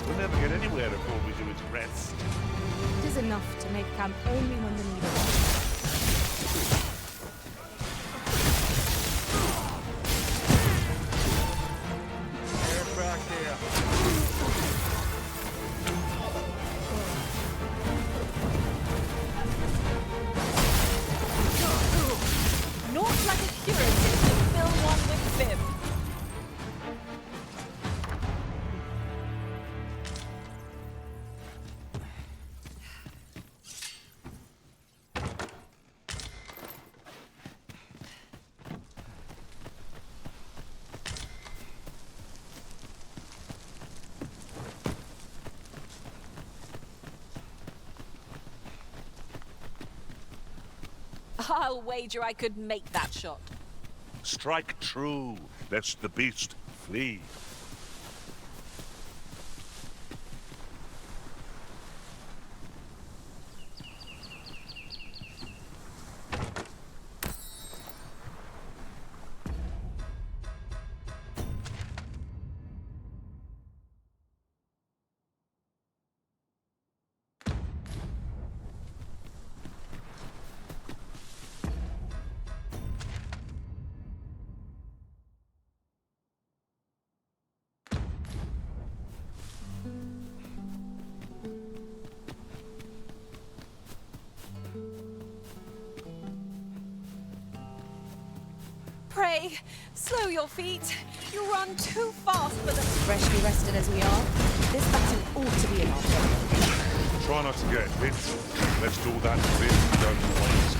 We'll never get anywhere if all we do is rest. It is enough to make camp only when the need arises. Get back here! Naught like a curative to fill one with vim. I'll wager I could make that shot. Strike true, lest the beast flee. Pray, slow your feet. You run too fast for them. Freshly rested as we are, this battle ought to be in our favor. Try not to get hit, lest all that bit go to waste.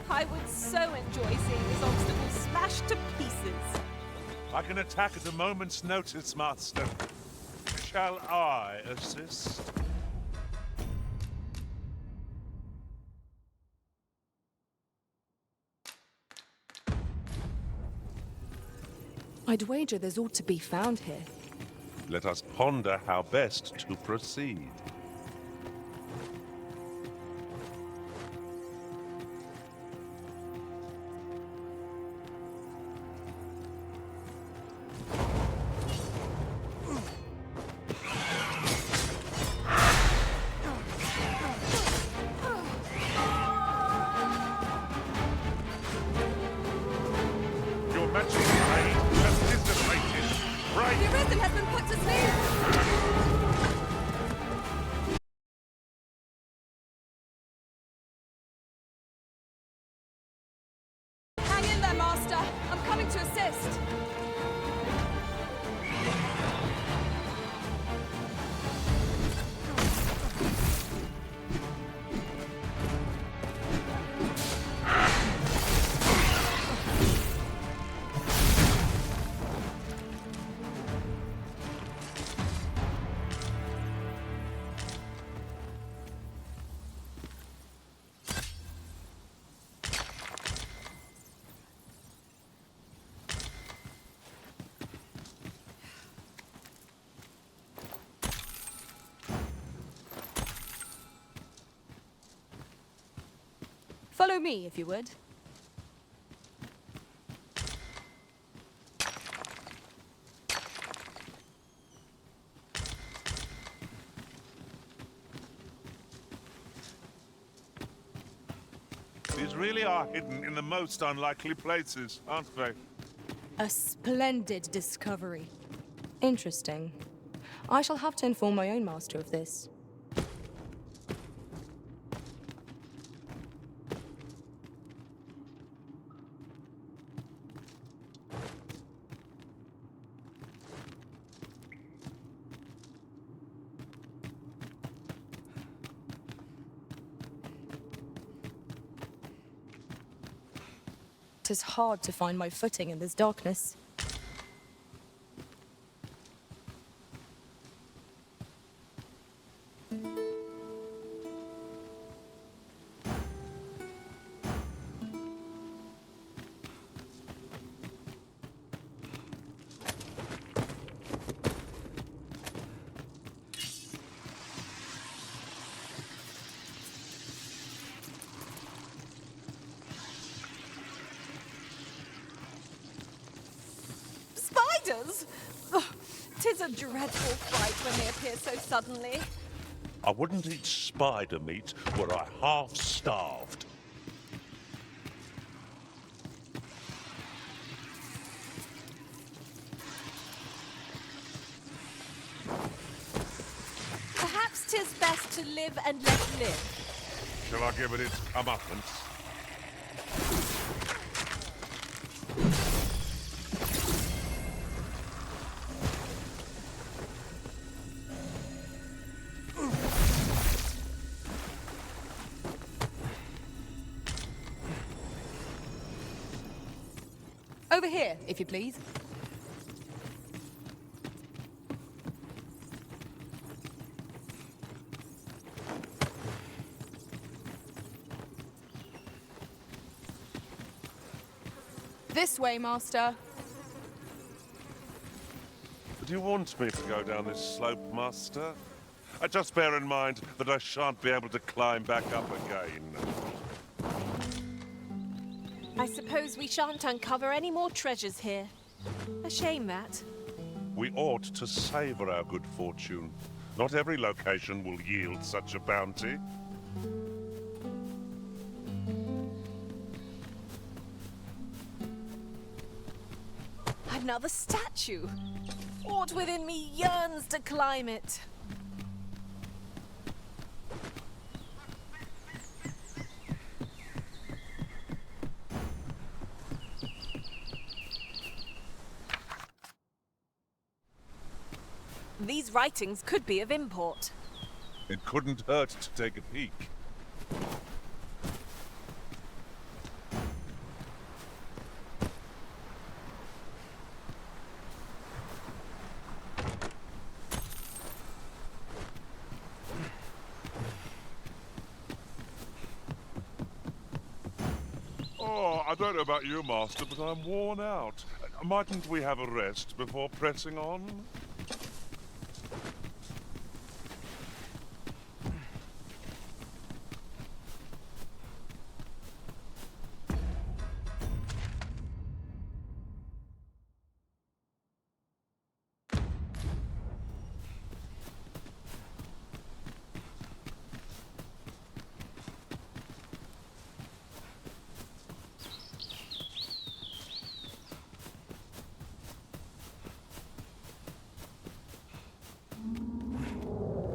I would so enjoy seeing this obstacle smashed to pieces. I can attack at a moment's notice, Master. Shall I assist? I'd wager there's ought to be found here. Let us ponder how best to proceed. Your magic blade has dissipated. Right. The arisen has been put to sleep! Hang in there, Master. I'm coming to assist. Follow me, if you would. These really are hidden in the most unlikely places, aren't they? A splendid discovery. Interesting. I shall have to inform my own master of this. It's hard to find my footing in this darkness. Spiders? Oh, 'tis a dreadful fright when they appear so suddenly. I wouldn't eat spider meat were I half starved. Perhaps 'tis best to live and let live. Shall I give it its comeuppance? Over here, if you please. This way, Master. Do you want me to go down this slope, Master? Just bear in mind that I shan't be able to climb back up again. I suppose we shan't uncover any more treasures here. A shame that. We ought to savor our good fortune. Not every location will yield such a bounty. Another statue. Aught within me yearns to climb it. These writings could be of import. It couldn't hurt to take a peek. Oh, I don't know about you, Master, but I'm worn out. Mightn't we have a rest before pressing on?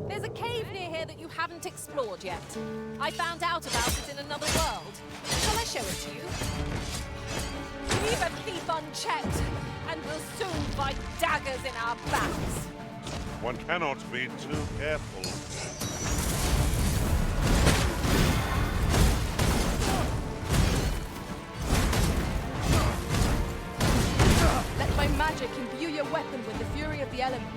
There's a cave near here that you haven't explored yet. I found out about it in another world. Shall I show it to you? Leave a thief unchecked, and we'll soon find daggers in our backs. One cannot be too careful. Let my magic imbue your weapon with the fury of the elements.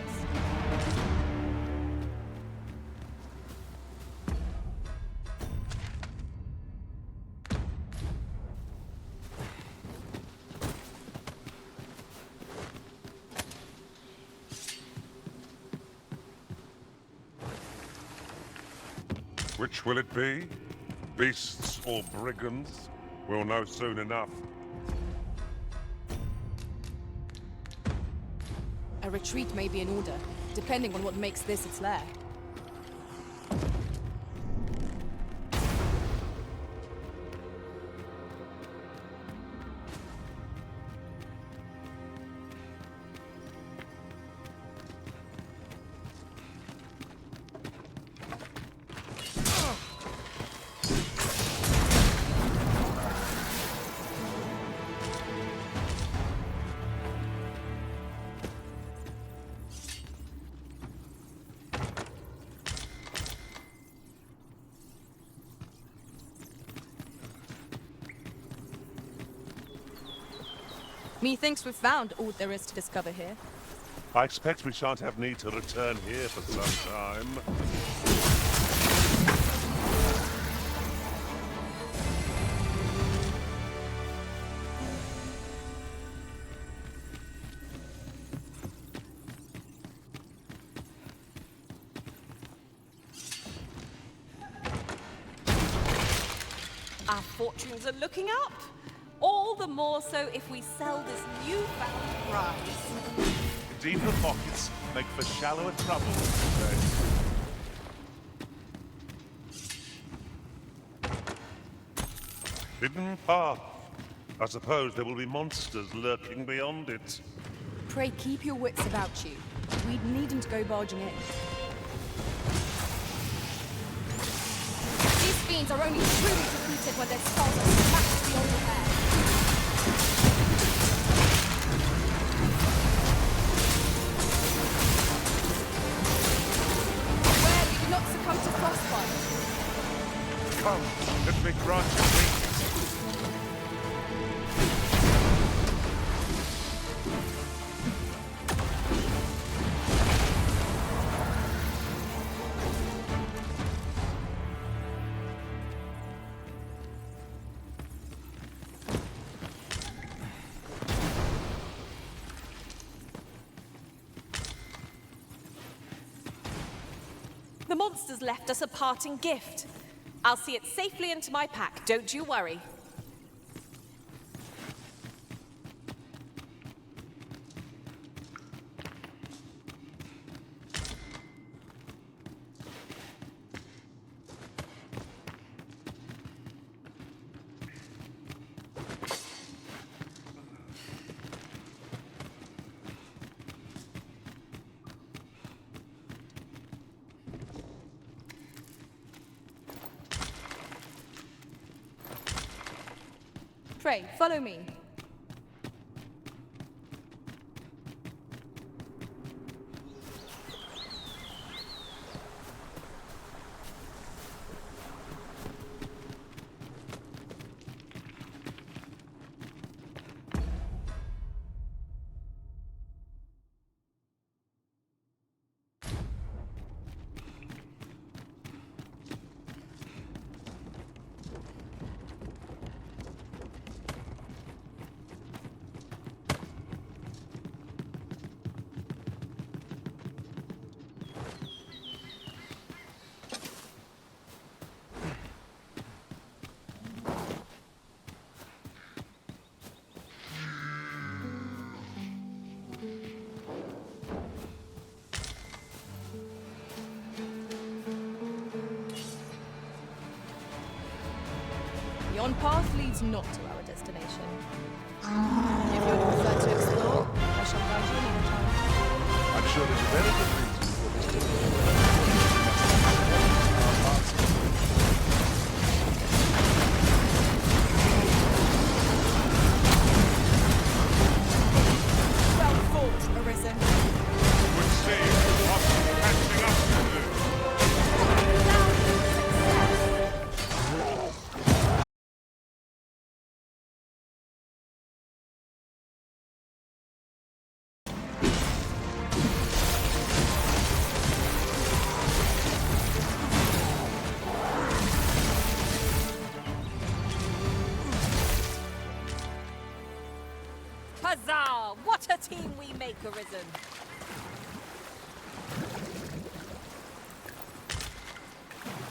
Which will it be? Beasts or brigands? We'll know soon enough. A retreat may be in order, depending on what makes this its lair. Methinks we've found all there is to discover here. I expect we shan't have need to return here for some time. Our fortunes are looking up. All the more so if we sell this newfound prize. Deeper pockets make for shallower trouble, they say. Hidden path. I suppose there will be monsters lurking beyond it. Pray keep your wits about you. We needn't go barging in. These fiends are only truly defeated when their skulls are smashed beyond repair. Beware you do not succumb to frostbite. Come, let me grant you wings. The monsters left us a parting gift. I'll see it safely into my pack, don't you worry. Pray, follow me. Yon path leads not to our destination. If you would prefer to explore, I shall guide you another time. I'm sure there's a very good reason for this. Well fought, Arisen. Would see what catching up to do. Huzzah! What a team we make, Arisen.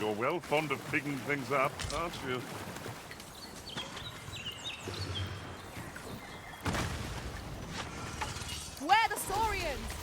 You're well fond of picking things up. aren't you? Where the Saurians?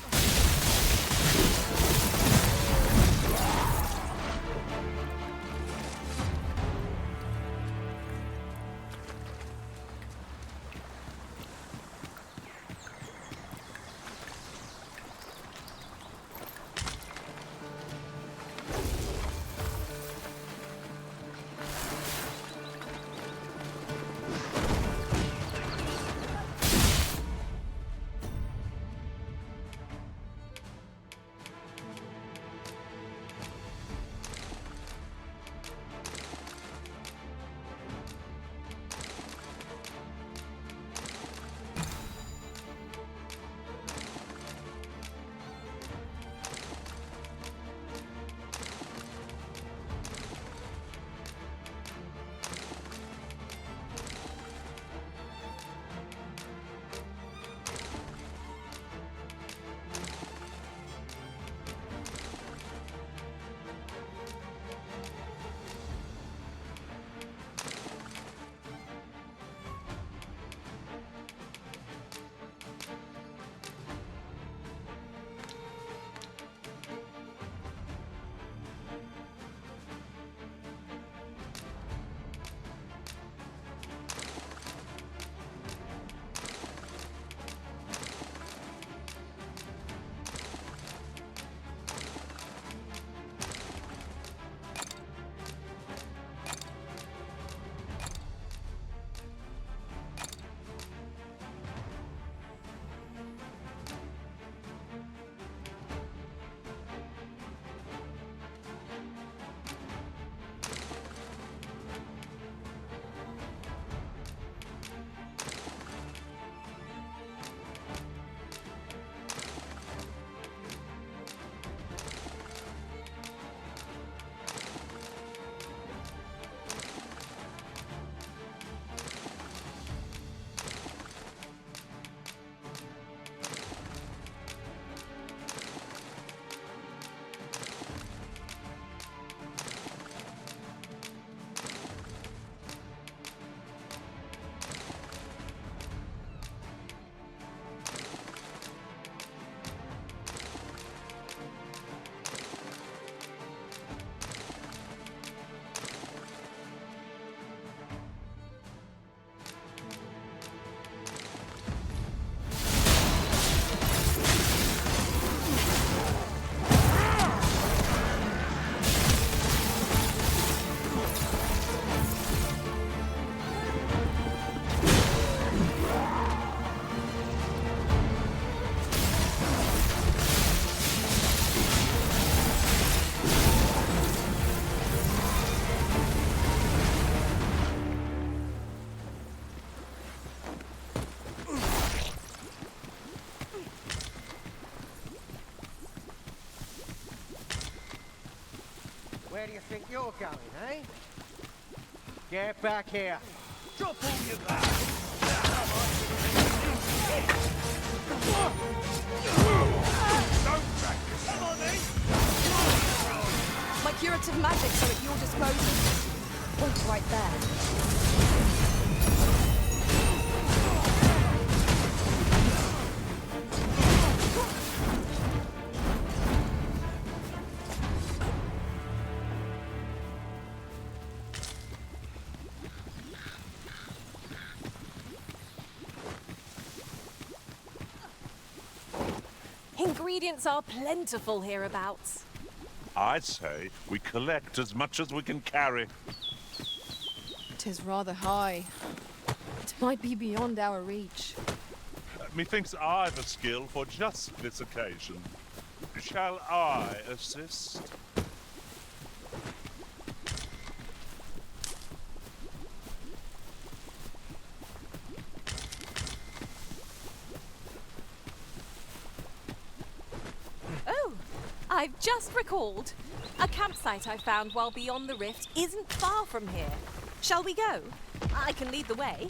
Where do you think you're going, eh? Get back here. Drop all your guns. Don't practice. Come on, then. My curative magics are at your disposal. Point right there. Ingredients are plentiful hereabouts. I'd say we collect as much as we can carry. 'Tis rather high. It might be beyond our reach. Methinks I've a skill for just this occasion. Shall I assist? Oh, I've just recalled. A campsite I found while beyond the rift isn't far from here. Shall we go? I can lead the way.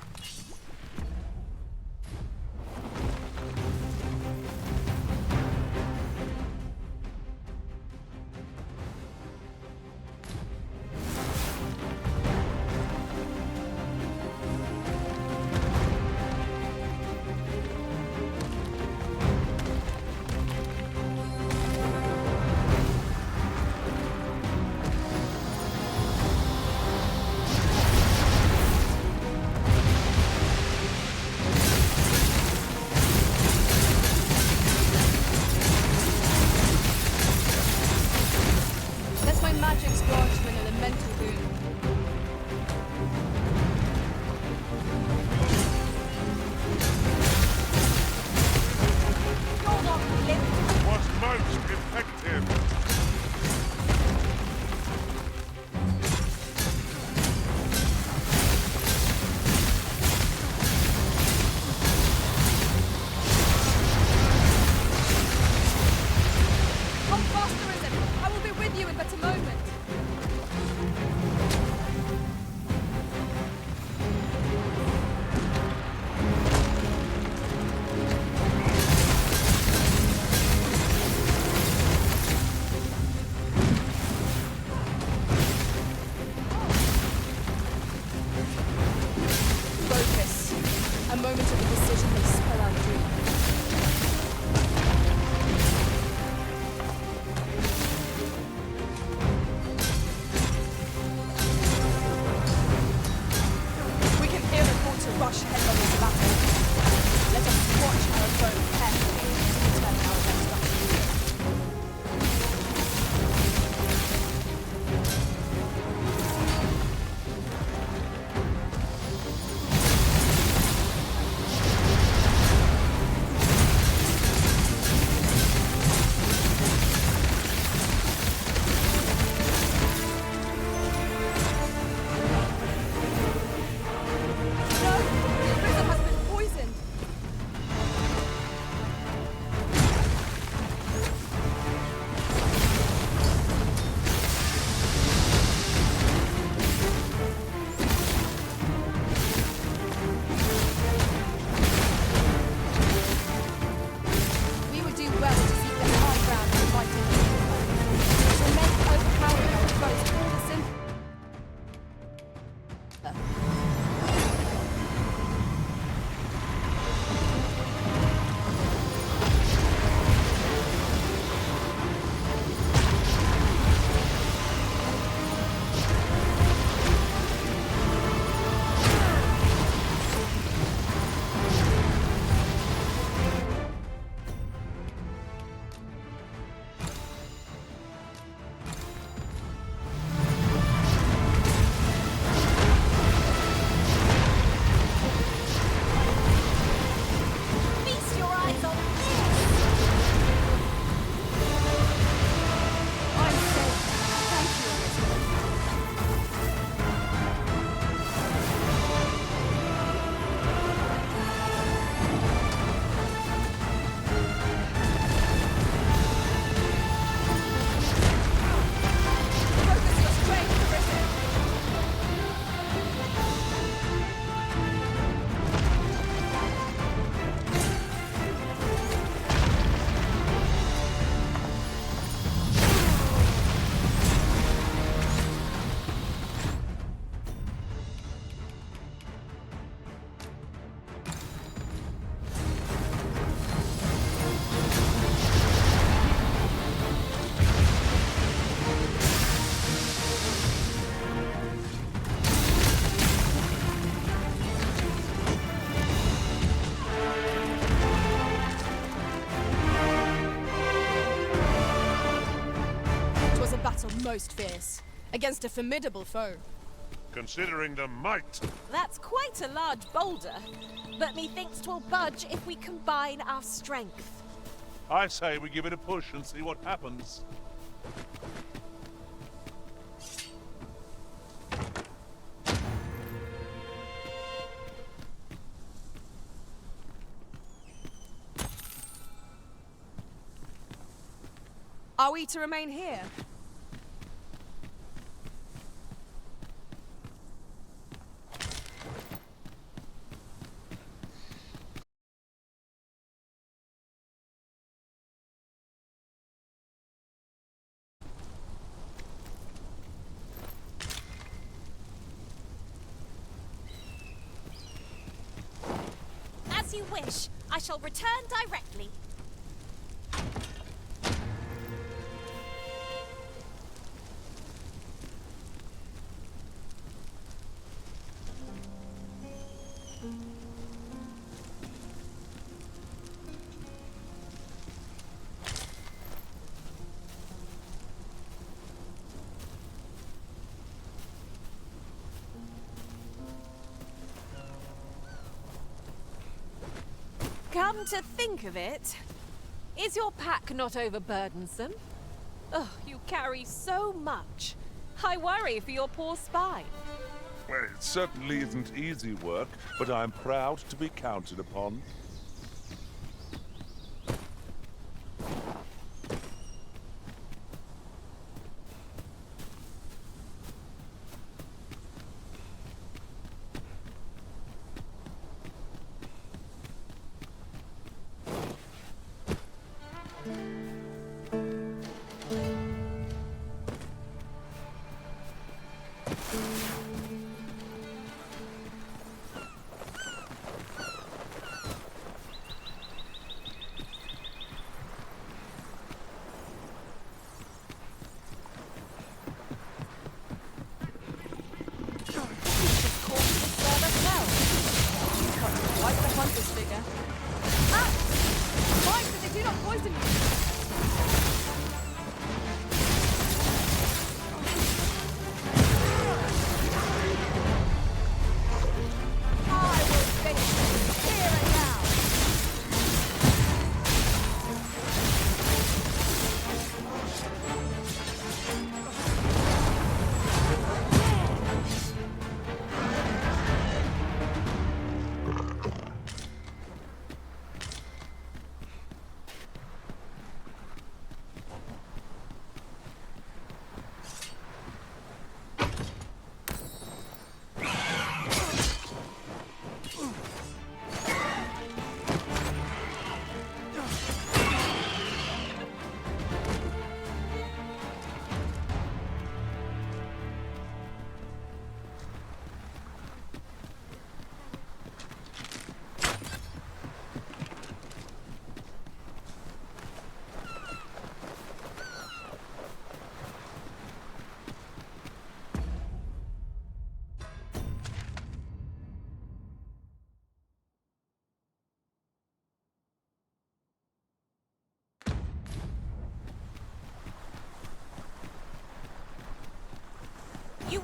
moment of the decision may spell out doom. We can ill afford to rush headlong into battle. Let us watch our foe carefully to determine our next action. Most fierce, against a formidable foe. Considering the might. That's quite a large boulder, but methinks 'twill budge if we combine our strength. I say we give it a push and see what happens. Are we to remain here? As you wish. I shall return directly. Come to think of it, is your pack not overburdensome? Oh, you carry so much. I worry for your poor spine. Well, it certainly isn't easy work, but I'm proud to be counted upon.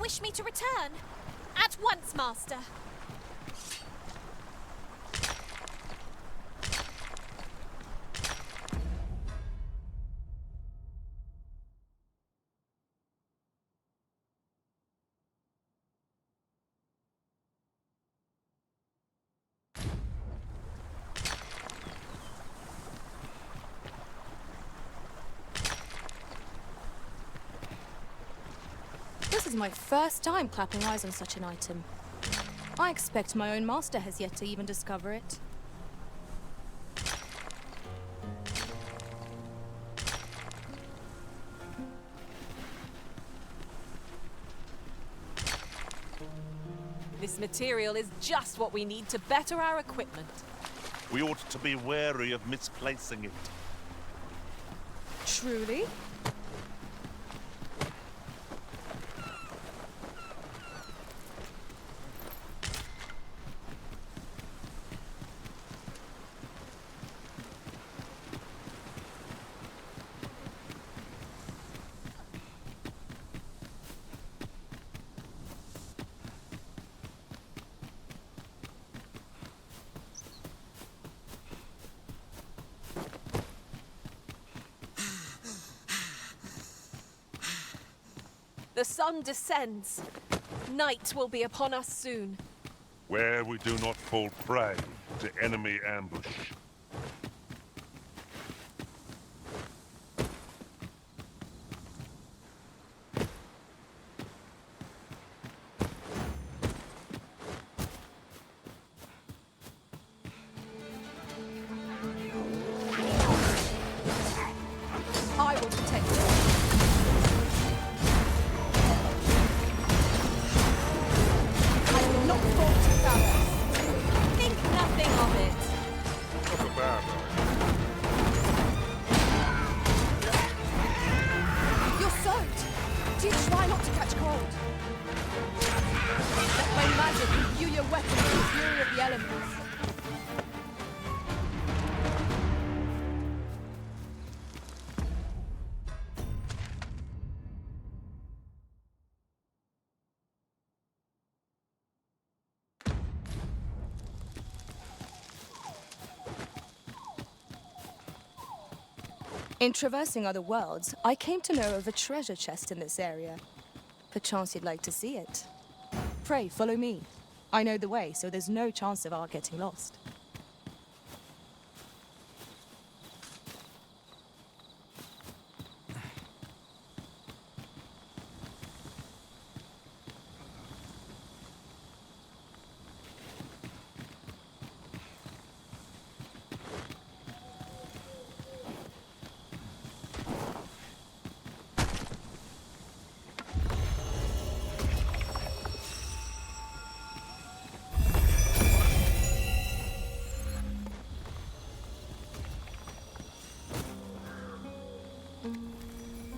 wish me to return? At once, Master. This is my first time clapping eyes on such an item. I expect my own master has yet to even discover it. This material is just what we need to better our equipment. We ought to be wary of misplacing it. Truly? The sun descends. Night will be upon us soon. Where we do not fall prey to enemy ambush. I will protect you. I will not fall to Pharaoh. Think nothing of it. Not a bad You're soaked. Do you try not to catch cold? Let my magic imbue your weapon with the fury of the elements. In traversing other worlds, I came to know of a treasure chest in this area. Perchance you'd like to see it. Pray, follow me. I know the way, so there's no chance of our getting lost.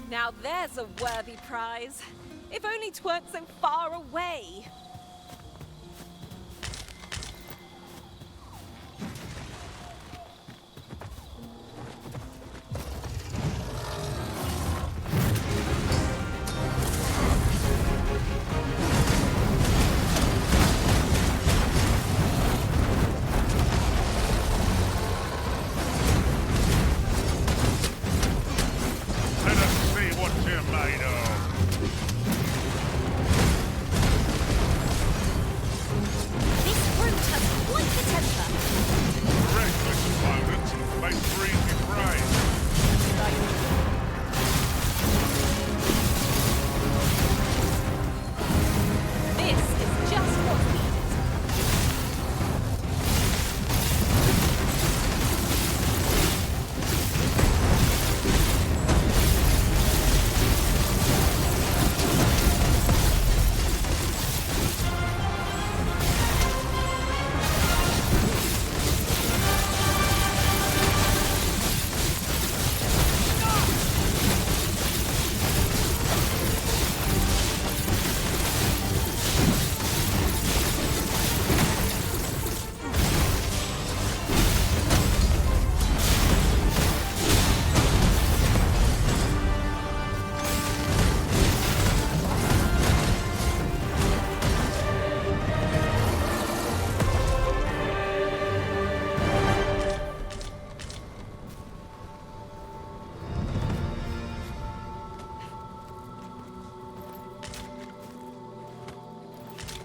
Now there's a worthy prize. If only 'tweren't so far away. Let us see what you're made of.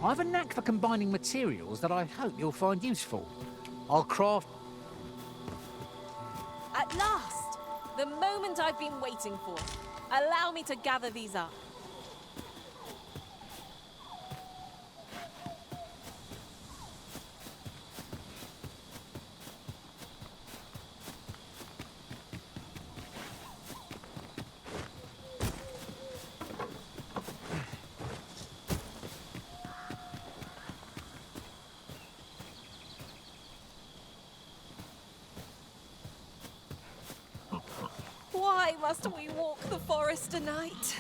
I've a knack for combining materials that I hope you'll find useful. I'll craft... At last! The moment I've been waiting for. Allow me to gather these up. Why must we walk the forest tonight?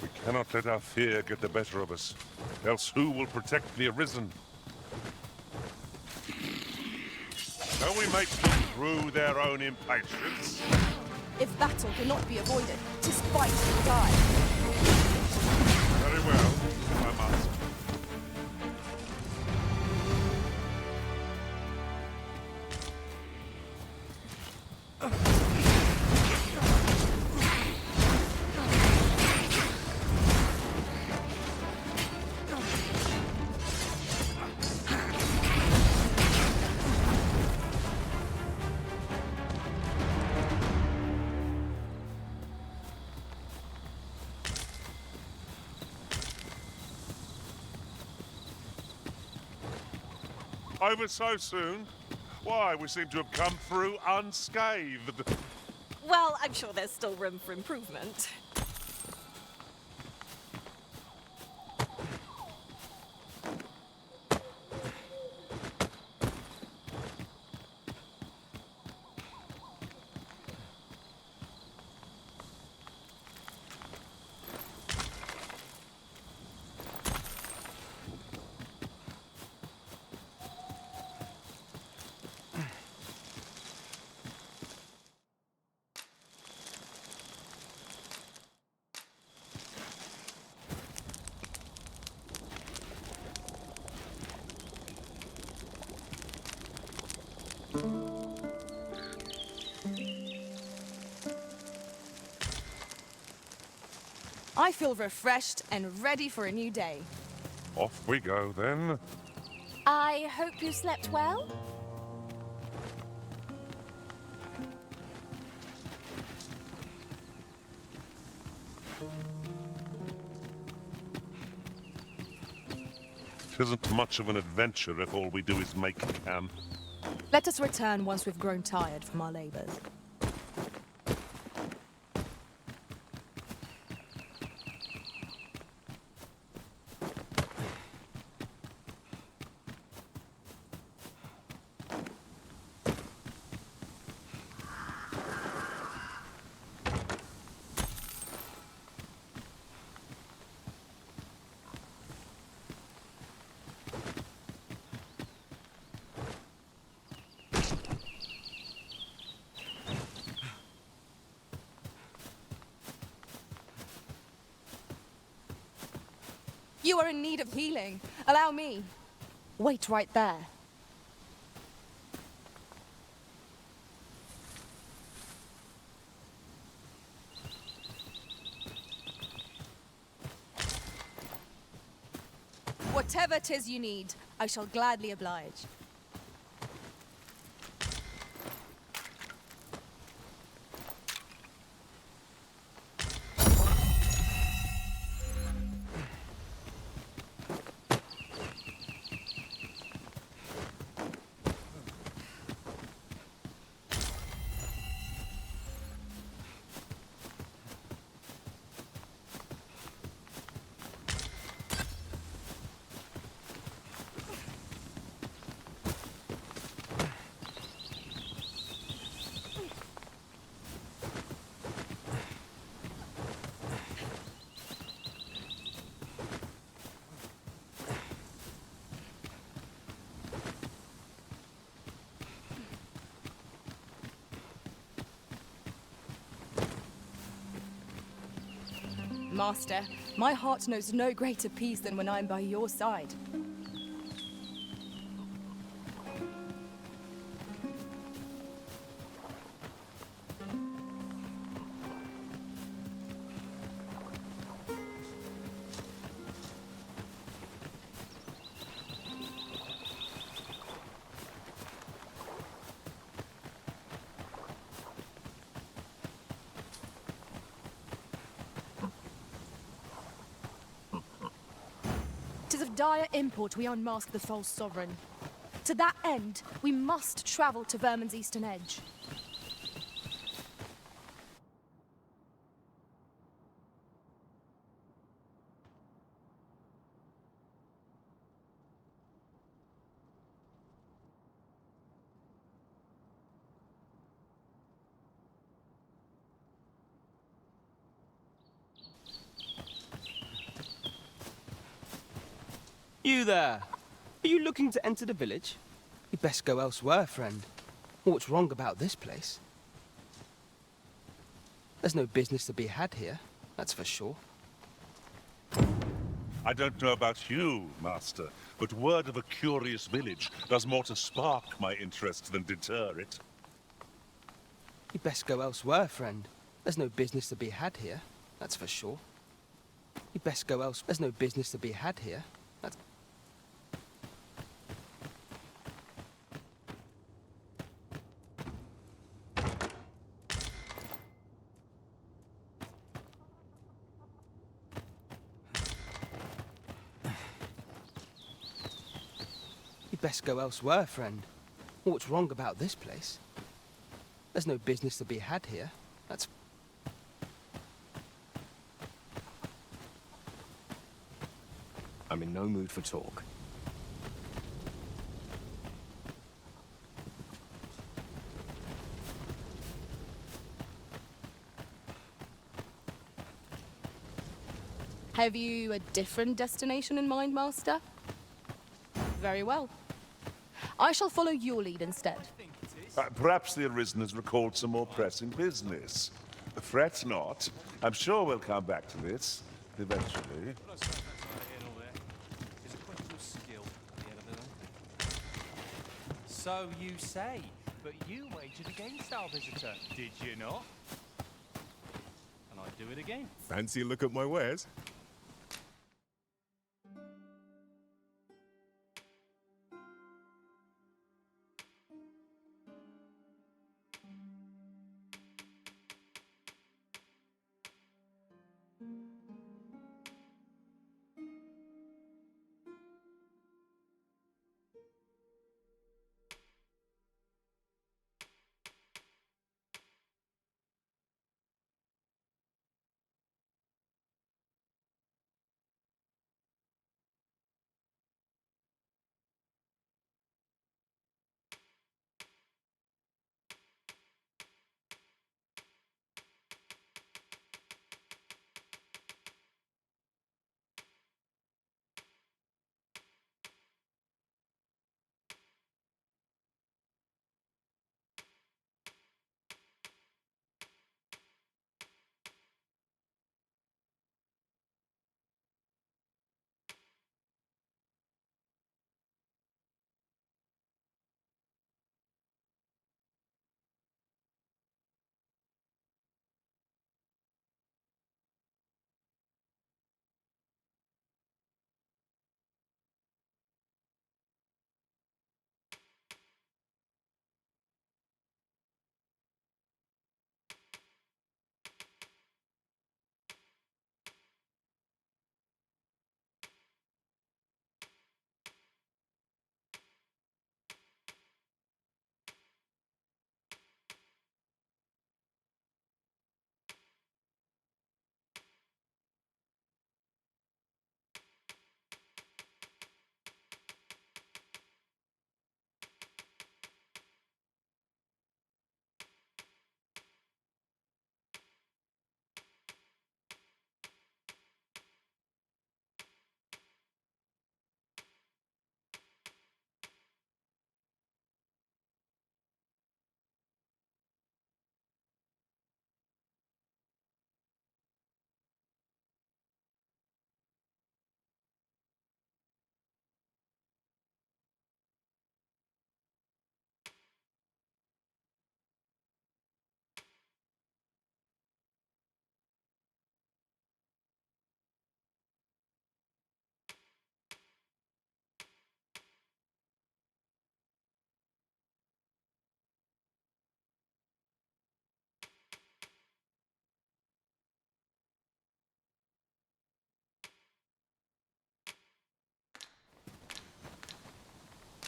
We cannot let our fear get the better of us. Else who will protect the Arisen? Shall we make them through their own impatience? If battle cannot be avoided, 'tis fight or die. Very well, if I must. Over so soon? Why, we seem to have come through unscathed. Well, I'm sure there's still room for improvement. I feel refreshed and ready for a new day. Off we go, then. I hope you slept well? It isn't much of an adventure if all we do is make camp. Let us return once we've grown tired from our labors. You are in need of healing. Allow me. Wait right there. Whatever 'tis you need, I shall gladly oblige. Master, my heart knows no greater peace than when I am by your side. dire import, we unmask the false sovereign. To that end, we must travel to Vermin's eastern edge. You there! Are you looking to enter the village? You'd best go elsewhere, friend. What's wrong about this place? There's no business to be had here, that's for sure. I don't know about you, Master, but word of a curious village does more to spark my interest than deter it. You'd best go elsewhere, friend. There's no business to be had here, that's for sure. You'd best go elsewhere. There's no business to be had here. That's... You'd best go elsewhere, friend. What's wrong about this place? There's no business to be had here. That's... I'm in no mood for talk. Have you a different destination in mind, Master? Very well. I shall follow your lead instead. Perhaps the Arisen has recalled some more pressing business. Fret not. I'm sure we'll come back to this eventually. So you say, but you wagered against our visitor, did you not? And I'd do it again. Fancy a look at my wares?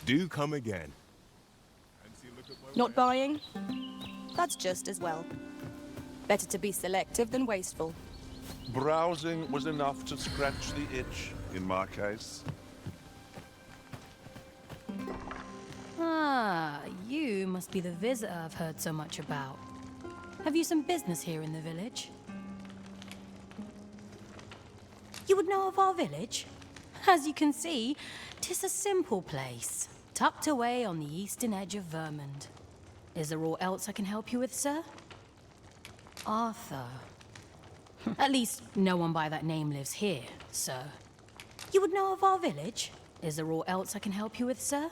Do come again. Not buying? That's just as well. Better to be selective than wasteful. Browsing was enough to scratch the itch, in my case. Ah, you must be the visitor I've heard so much about. Have you some business here in the village? You would know of our village? As you can see, 'tis a simple place, tucked away on the eastern edge of Vermund. Is there aught else I can help you with, sir? Arthur. At least, no one by that name lives here, sir. You would know of our village? Is there aught else I can help you with, sir?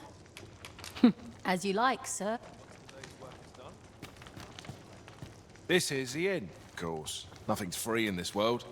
As you like, sir. This is the inn, of course. Nothing's free in this world.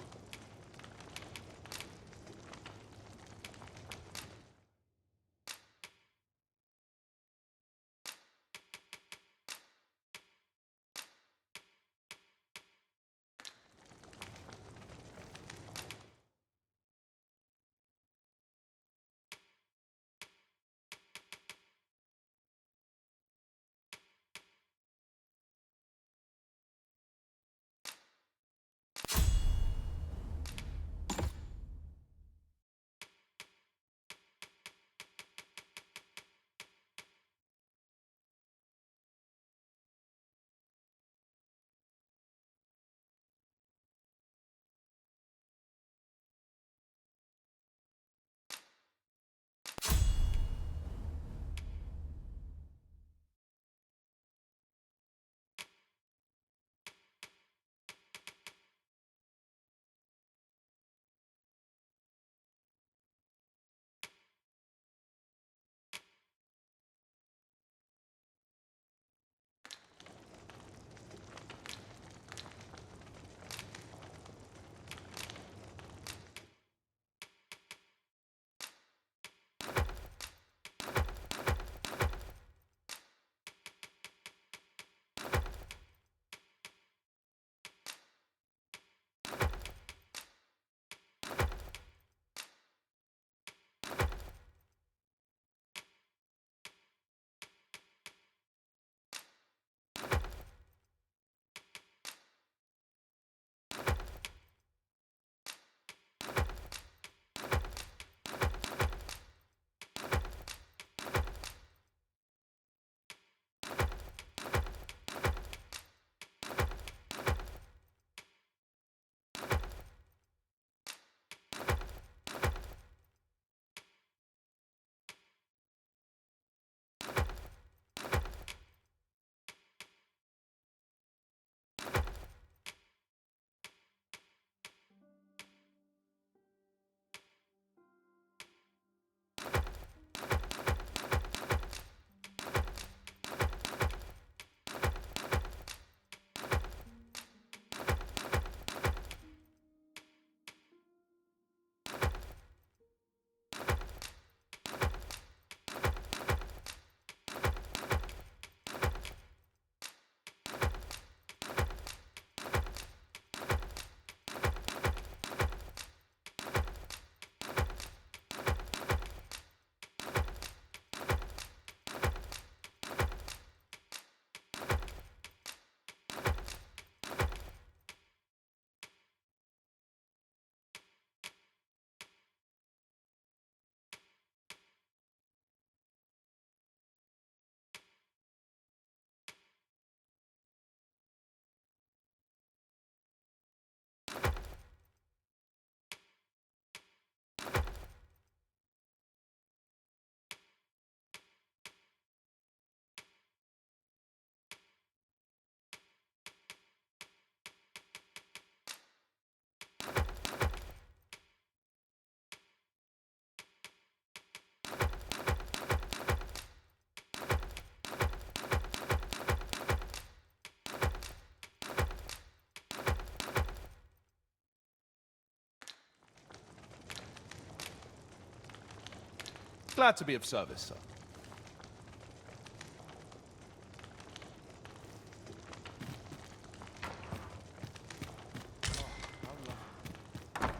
Glad to be of service, sir.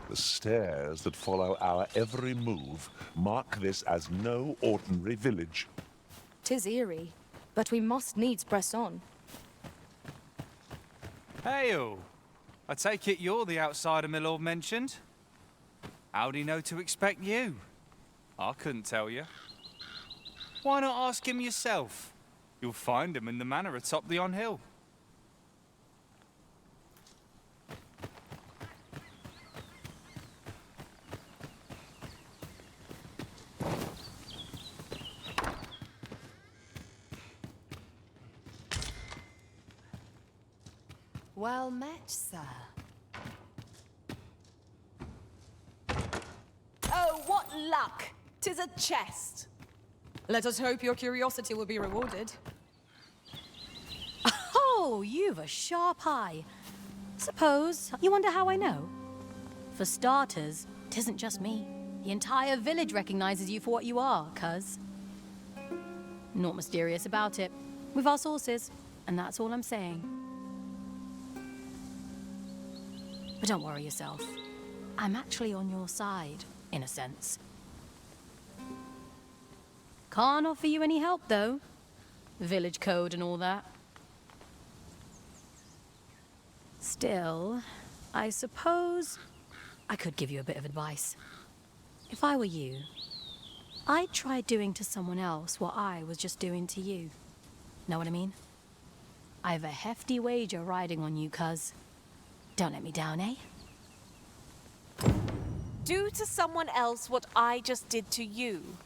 The stairs that follow our every move mark this as no ordinary village. 'Tis eerie, but we must needs press on. Hey-o! I take it you're the outsider my lord mentioned? How'd he know to expect you? I couldn't tell you. Why not ask him yourself? You'll find him in the manor atop the on-hill. Well met, sir. Oh, what luck! 'Tis a chest. Let us hope your curiosity will be rewarded. Oh, you've a sharp eye. Suppose you wonder how I know? For starters, 'tisn't just me. The entire village recognizes you for what you are, cuz. Not mysterious about it. We've our sources, and that's all I'm saying. But don't worry yourself. I'm actually on your side, in a sense. Can't offer you any help, though. Village code and all that. Still, I suppose I could give you a bit of advice. If I were you, I'd try doing to someone else what I was just doing to you. Know what I mean? I've a hefty wager riding on you, cuz. Don't let me down, eh? Do to someone else what I just did to you.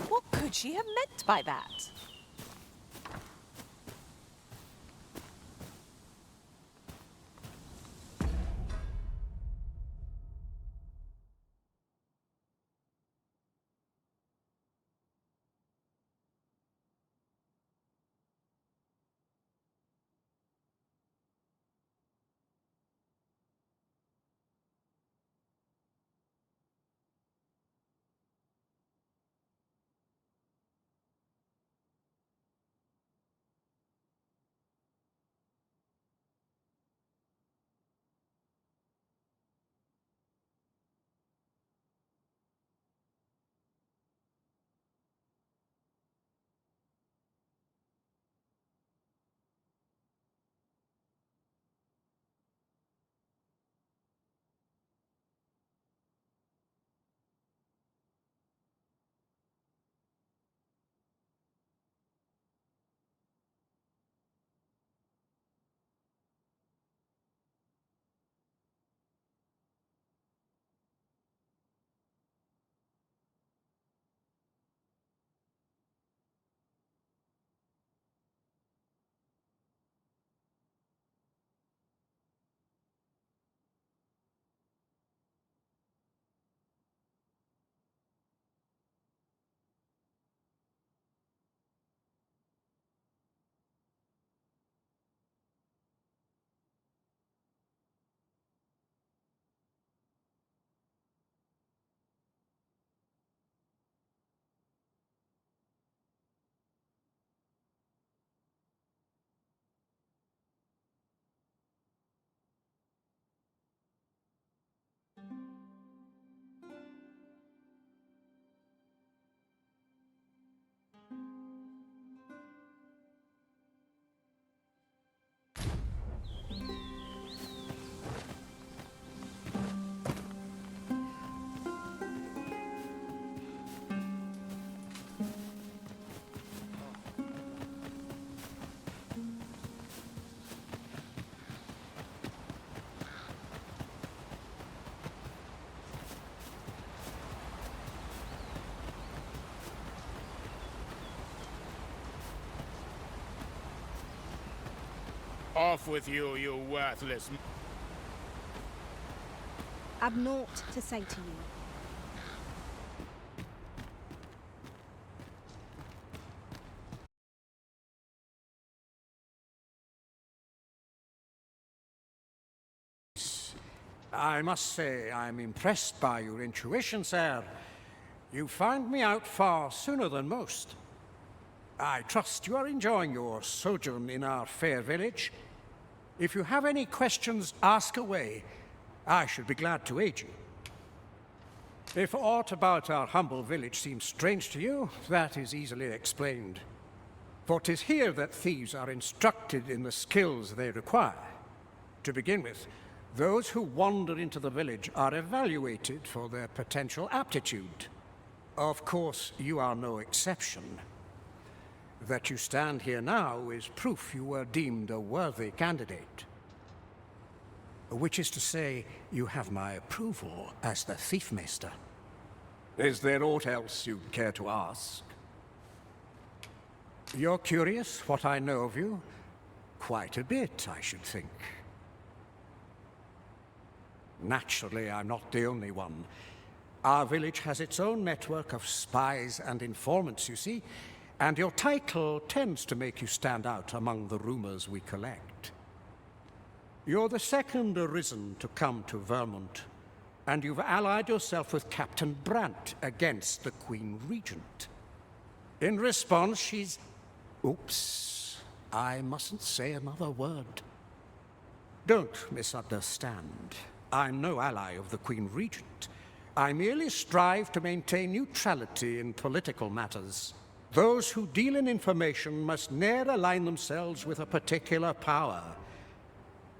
What could she have meant by that? Off with you, you worthless... I've naught to say to you. I must say I'm impressed by your intuition, sir. You found me out far sooner than most. I trust you are enjoying your sojourn in our fair village. If you have any questions, ask away. I should be glad to aid you. If aught about our humble village seems strange to you, that is easily explained. For 'tis here that thieves are instructed in the skills they require. To begin with, those who wander into the village are evaluated for their potential aptitude. Of course, you are no exception. That you stand here now is proof you were deemed a worthy candidate. Which is to say, you have my approval as the Thiefmaster. Is there aught else you'd care to ask? You're curious what I know of you? Quite a bit, I should think. Naturally, I'm not the only one. Our village has its own network of spies and informants, you see, and your title tends to make you stand out among the rumors we collect. You're the second arisen to come to Vermont, and you've allied yourself with Captain Brandt against the Queen Regent. In response, she's... Oops, I mustn't say another word. Don't misunderstand. I'm no ally of the Queen Regent. I merely strive to maintain neutrality in political matters. Those who deal in information must ne'er align themselves with a particular power.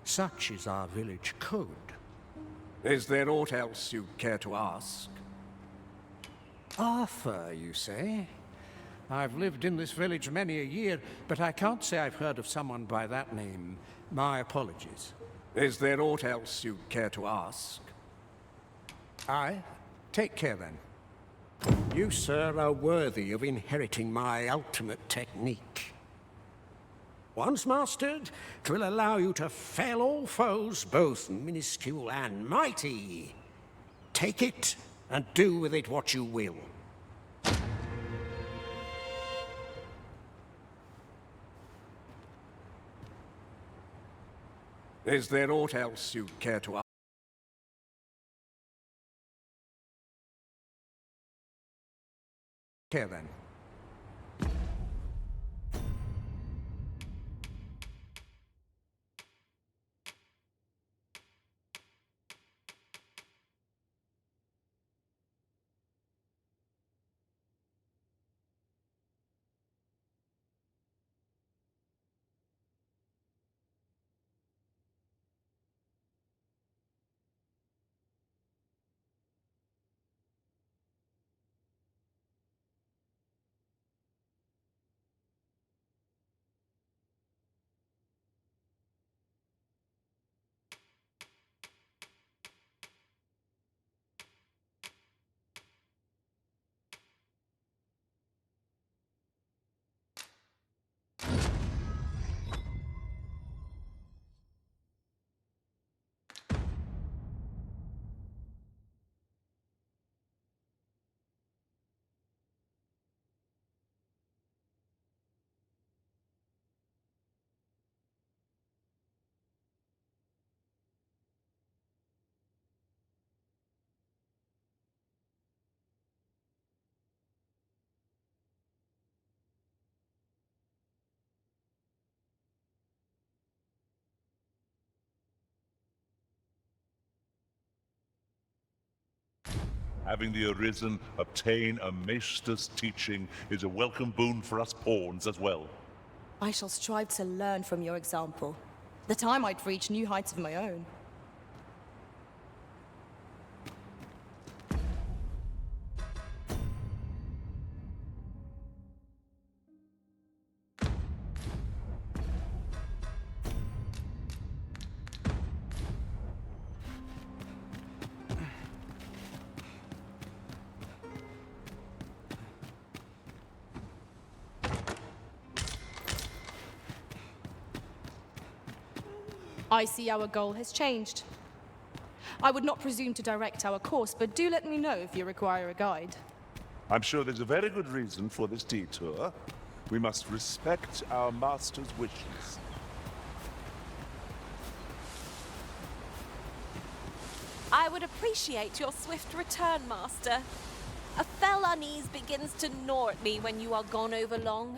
Such is our village code. Is there aught else you care to ask? Arthur, you say? I've lived in this village many a year, but I can't say I've heard of someone by that name. My apologies. Is there aught else you care to ask? Aye. Take care, then. You, sir, are worthy of inheriting my ultimate technique. Once mastered, 'twill allow you to fell all foes, both minuscule and mighty. Take it, and do with it what you will. Is there aught else you care to ask? Here, then. Having the Arisen obtain a Maester's teaching is a welcome boon for us pawns as well. I shall strive to learn from your example, that I might reach new heights of my own. I see our goal has changed. I would not presume to direct our course, but do let me know if you require a guide. I'm sure there's a very good reason for this detour. We must respect our master's wishes. I would appreciate your swift return, Master. A fell unease begins to gnaw at me when you are gone over long.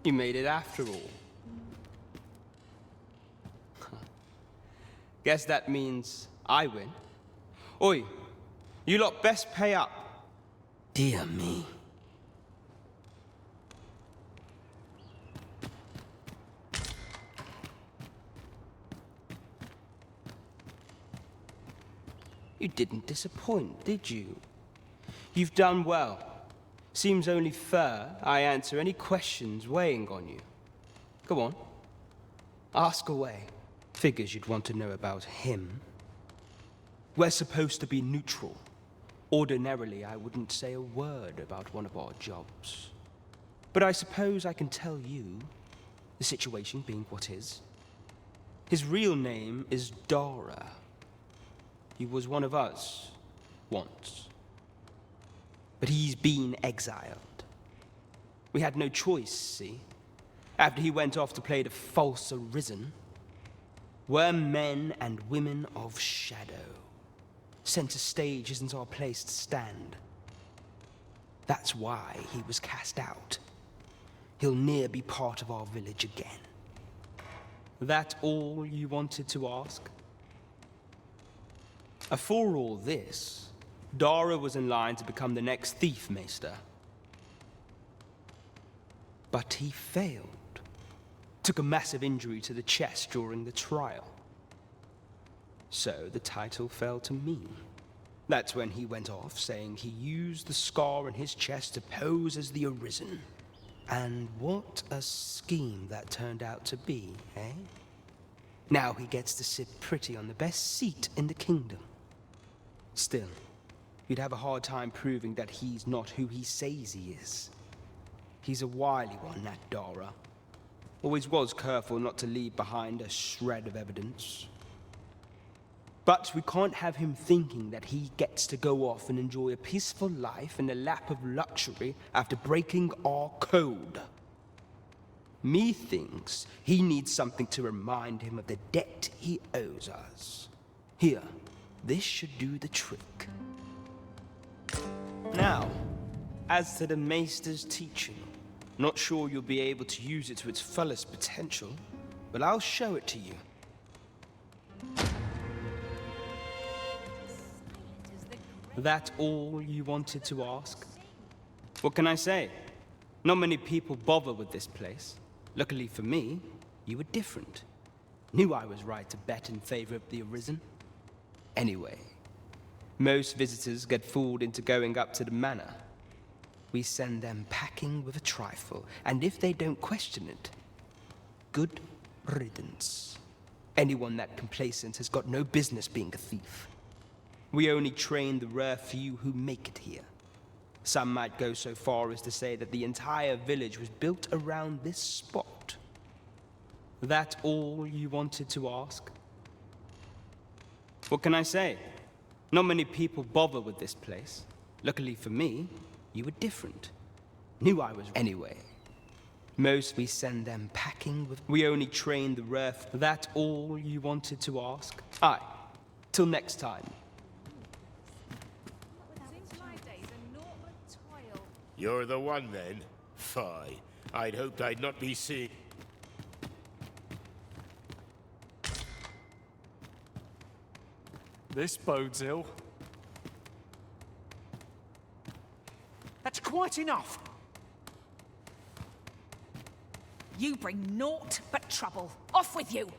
You made it after all. Guess that means I win. Oi, you lot best pay up. Dear me. You didn't disappoint, did you? You've done well. Seems only fair I answer any questions weighing on you. Go on. Ask away. Figures you'd want to know about him. We're supposed to be neutral. Ordinarily, I wouldn't say a word about one of our jobs. But I suppose I can tell you, the situation being what is. His real name is Dara. He was one of us, once. But he's been exiled. We had no choice, see? After he went off to play the false arisen, we're men and women of shadow. Center stage isn't our place to stand. That's why he was cast out. He'll ne'er be part of our village again. That all you wanted to ask? For all this, Dara was in line to become the next thief maester. But he failed. Took a massive injury to the chest during the trial. So the title fell to me. That's when he went off, saying he used the scar on his chest to pose as the Arisen. And what a scheme that turned out to be, eh? Now he gets to sit pretty on the best seat in the kingdom. Still, you'd have a hard time proving that he's not who he says he is. He's a wily one, that Dara. Always was careful not to leave behind a shred of evidence. But we can't have him thinking that he gets to go off and enjoy a peaceful life in the lap of luxury after breaking our code. Methinks he needs something to remind him of the debt he owes us. Here, this should do the trick. Now, as to the Maester's teaching, not sure you'll be able to use it to its fullest potential, but I'll show it to you. That all you wanted to ask? What can I say? Not many people bother with this place. Luckily for me, you were different. Knew I was right to bet in favor of the Arisen. Anyway, most visitors get fooled into going up to the manor. We send them packing with a trifle, and if they don't question it, good riddance. Anyone that complacent has got no business being a thief. We only train the rare few who make it here. Some might go so far as to say that the entire village was built around this spot. That all you wanted to ask? What can I say? Not many people bother with this place. Luckily for me, you were different. Knew I was anyway. Most we send them packing with. We only train the rare. That all you wanted to ask? Aye. Till next time. You're the one, then? Fie. I'd hoped I'd not be seen. This bodes ill. That's quite enough. You bring naught but trouble. Off with you!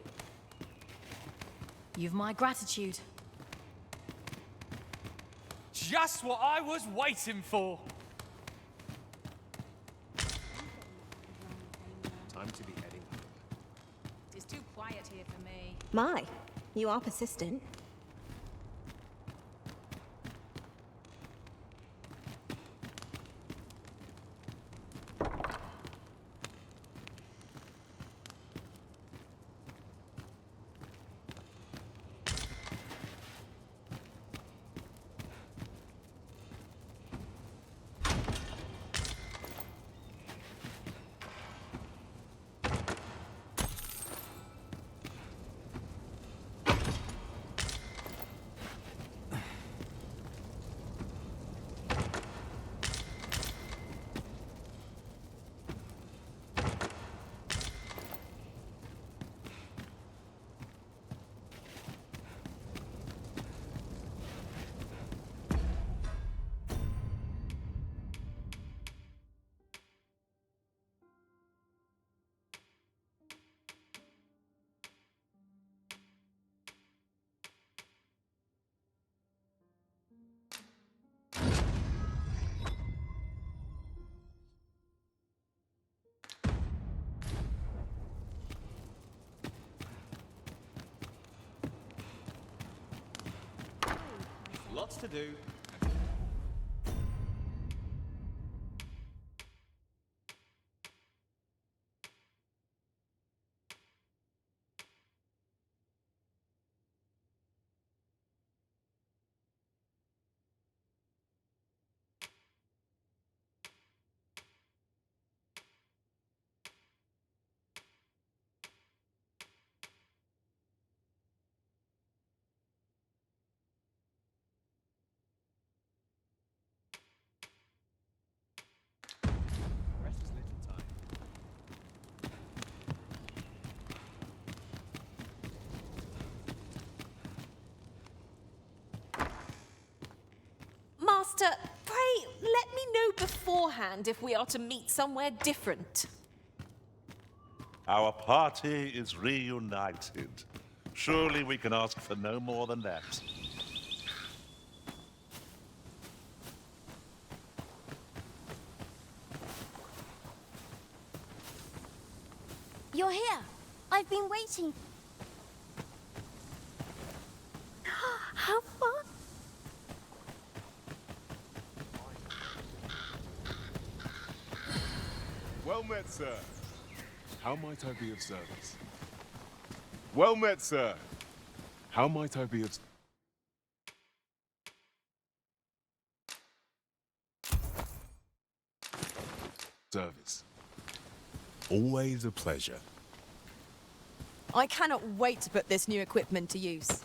You've my gratitude. Just what I was waiting for. Time to be heading. It's too quiet here for me. My, you are persistent. Lots to do. Master, pray let me know beforehand if we are to meet somewhere different. Our party is reunited. Surely we can ask for no more than that. You're here. I've been waiting. How far? Well met, sir. How might I be of service? Well met, sir. How might I be of service? Always a pleasure. I cannot wait to put this new equipment to use.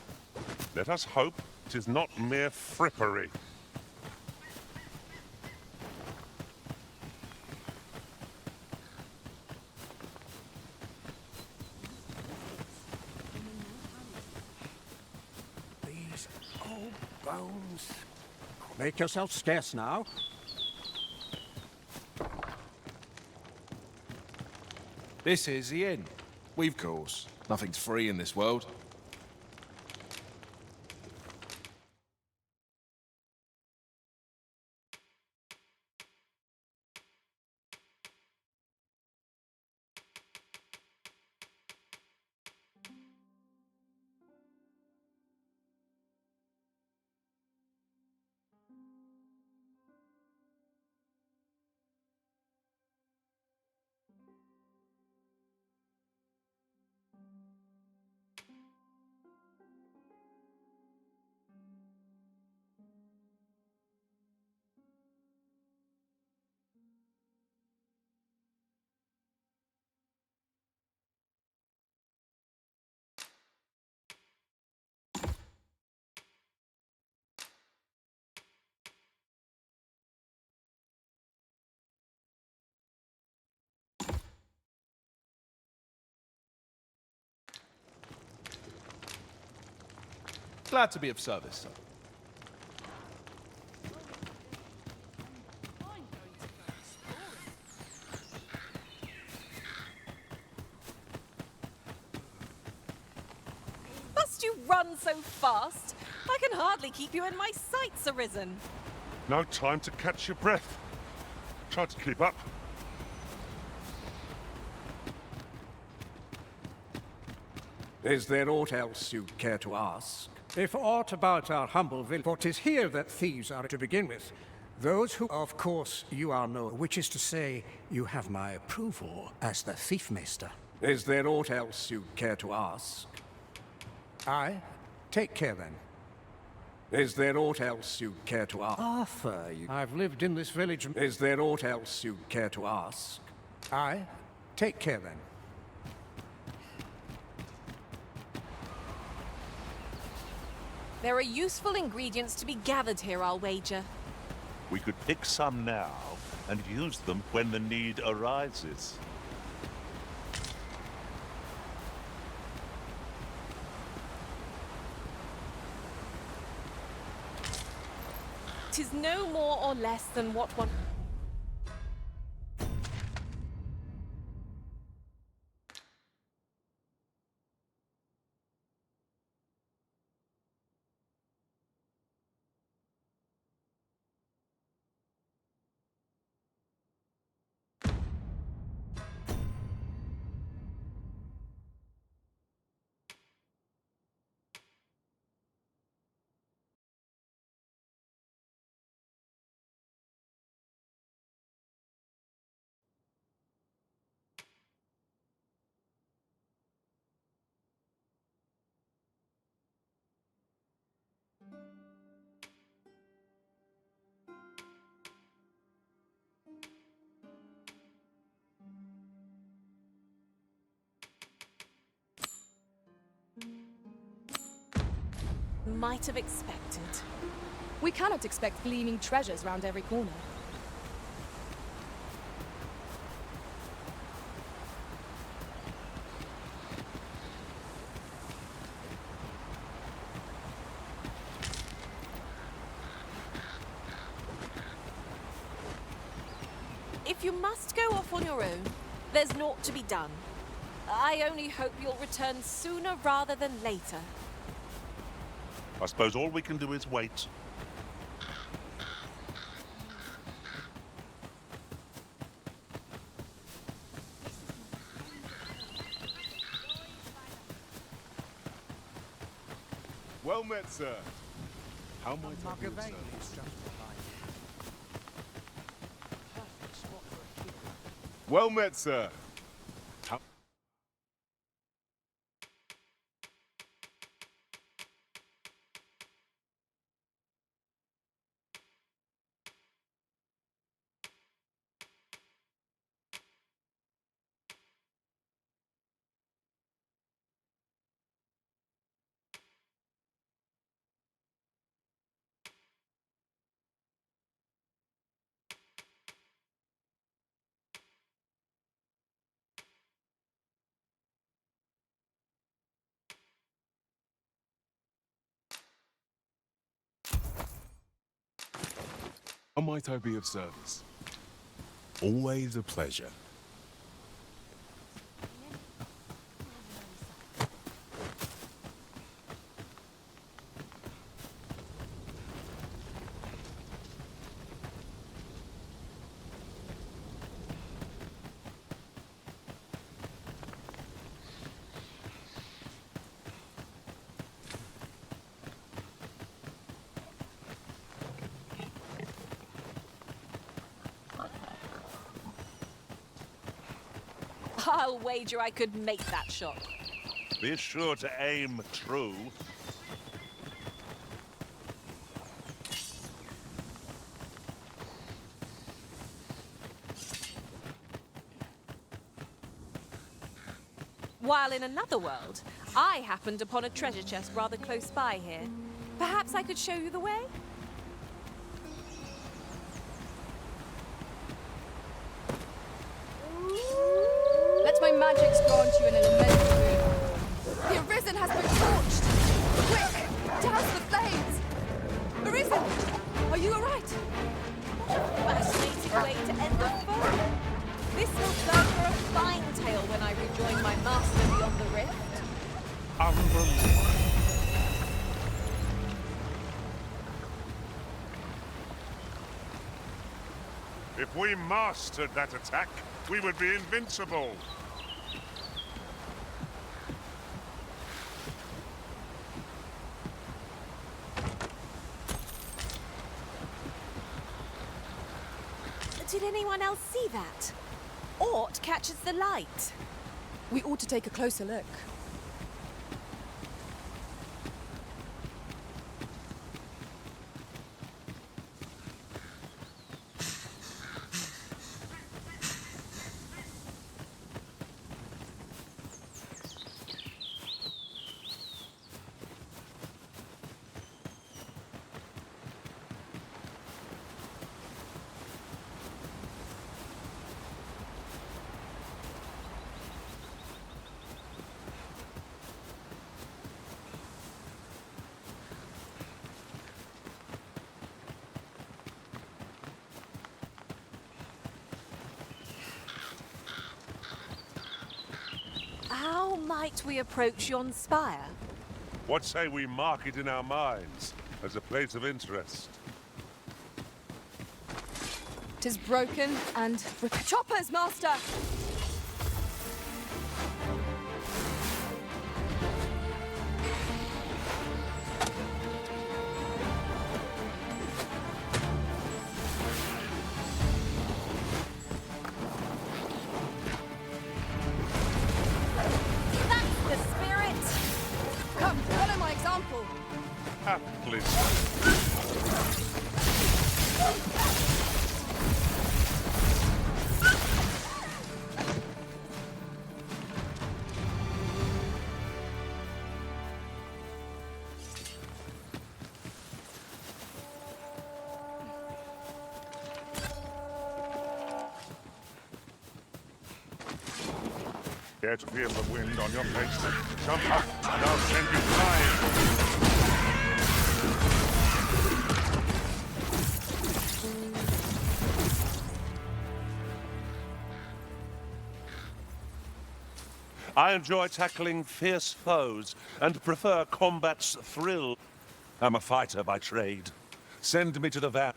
Let us hope 'tis not mere frippery. These old bones. Make yourself scarce now. This is the inn. Of course. Nothing's free in this world. Glad to be of service, sir. Must you run so fast? I can hardly keep you in my sights, Arisen. No time to catch your breath. Try to keep up. Is there aught else you'd care to ask? If aught about our humble village, for 'tis here that thieves are to begin with. Those who, of course, you are no, which is to say, you have my approval as the thief master. Is there aught else you'd care to ask? Aye? Take care then. Is there aught else you'd care to ask? Arthur, I've lived in this village. Is there aught else you'd care to ask? Aye? Take care then. There are useful ingredients to be gathered here, I'll wager. We could pick some now and use them when the need arises. 'Tis no more or less than what one... might have expected. We cannot expect gleaming treasures round every corner. If you must go off on your own, there's naught to be done. I only hope you'll return sooner rather than later. I suppose all we can do is wait. Well met, sir. How might I be of Machiavelli service? is just what I need. Perfect spot for a kid. Well met, sir. How might I be of service? Always a pleasure. I'll wager I could make that shot. Be sure to aim true. While in another world, I happened upon a treasure chest rather close by here. Perhaps I could show you the way? Let my magics grant you an elemental boon. The Arisen has been torched! Quick! Douse the flames! Arisen! Are you alright? Fascinating way to end the foe. This will serve for a fine tale when I rejoin my master beyond the rift. If we mastered that attack, we would be invincible. Did anyone else see that? Aught catches the light. We ought to take a closer look. How might we approach yon spire? What say we mark it in our minds as a place of interest? 'Tis broken and... Choppers, master! That's the spirit! Come, follow my example! Please. Care to feel the wind on your face? Jump up and I'll send you flying. I enjoy tackling fierce foes and prefer combat's thrill. I'm a fighter by trade. Send me to the van.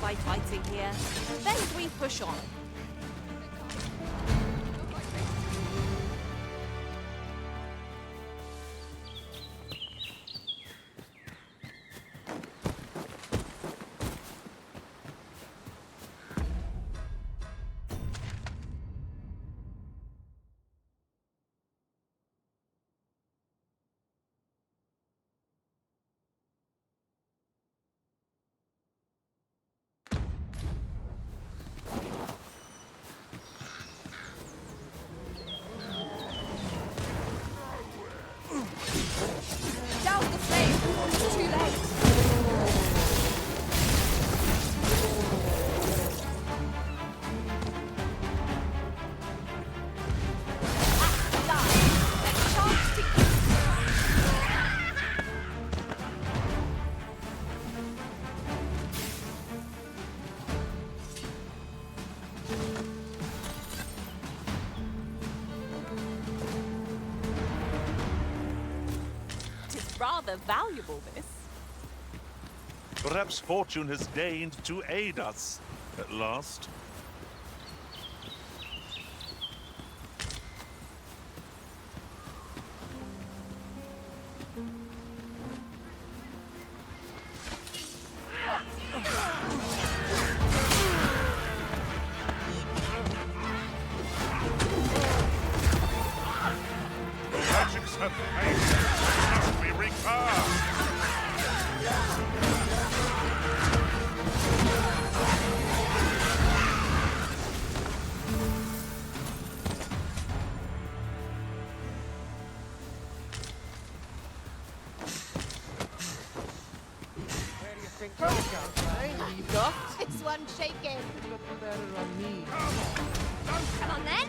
By fighting here, then we push on. Down the flame before it's too late. Rather valuable, this. Perhaps fortune has deigned to aid us at last. Magic's have must be recast. You got this one shaking. Look better on me. Come on then.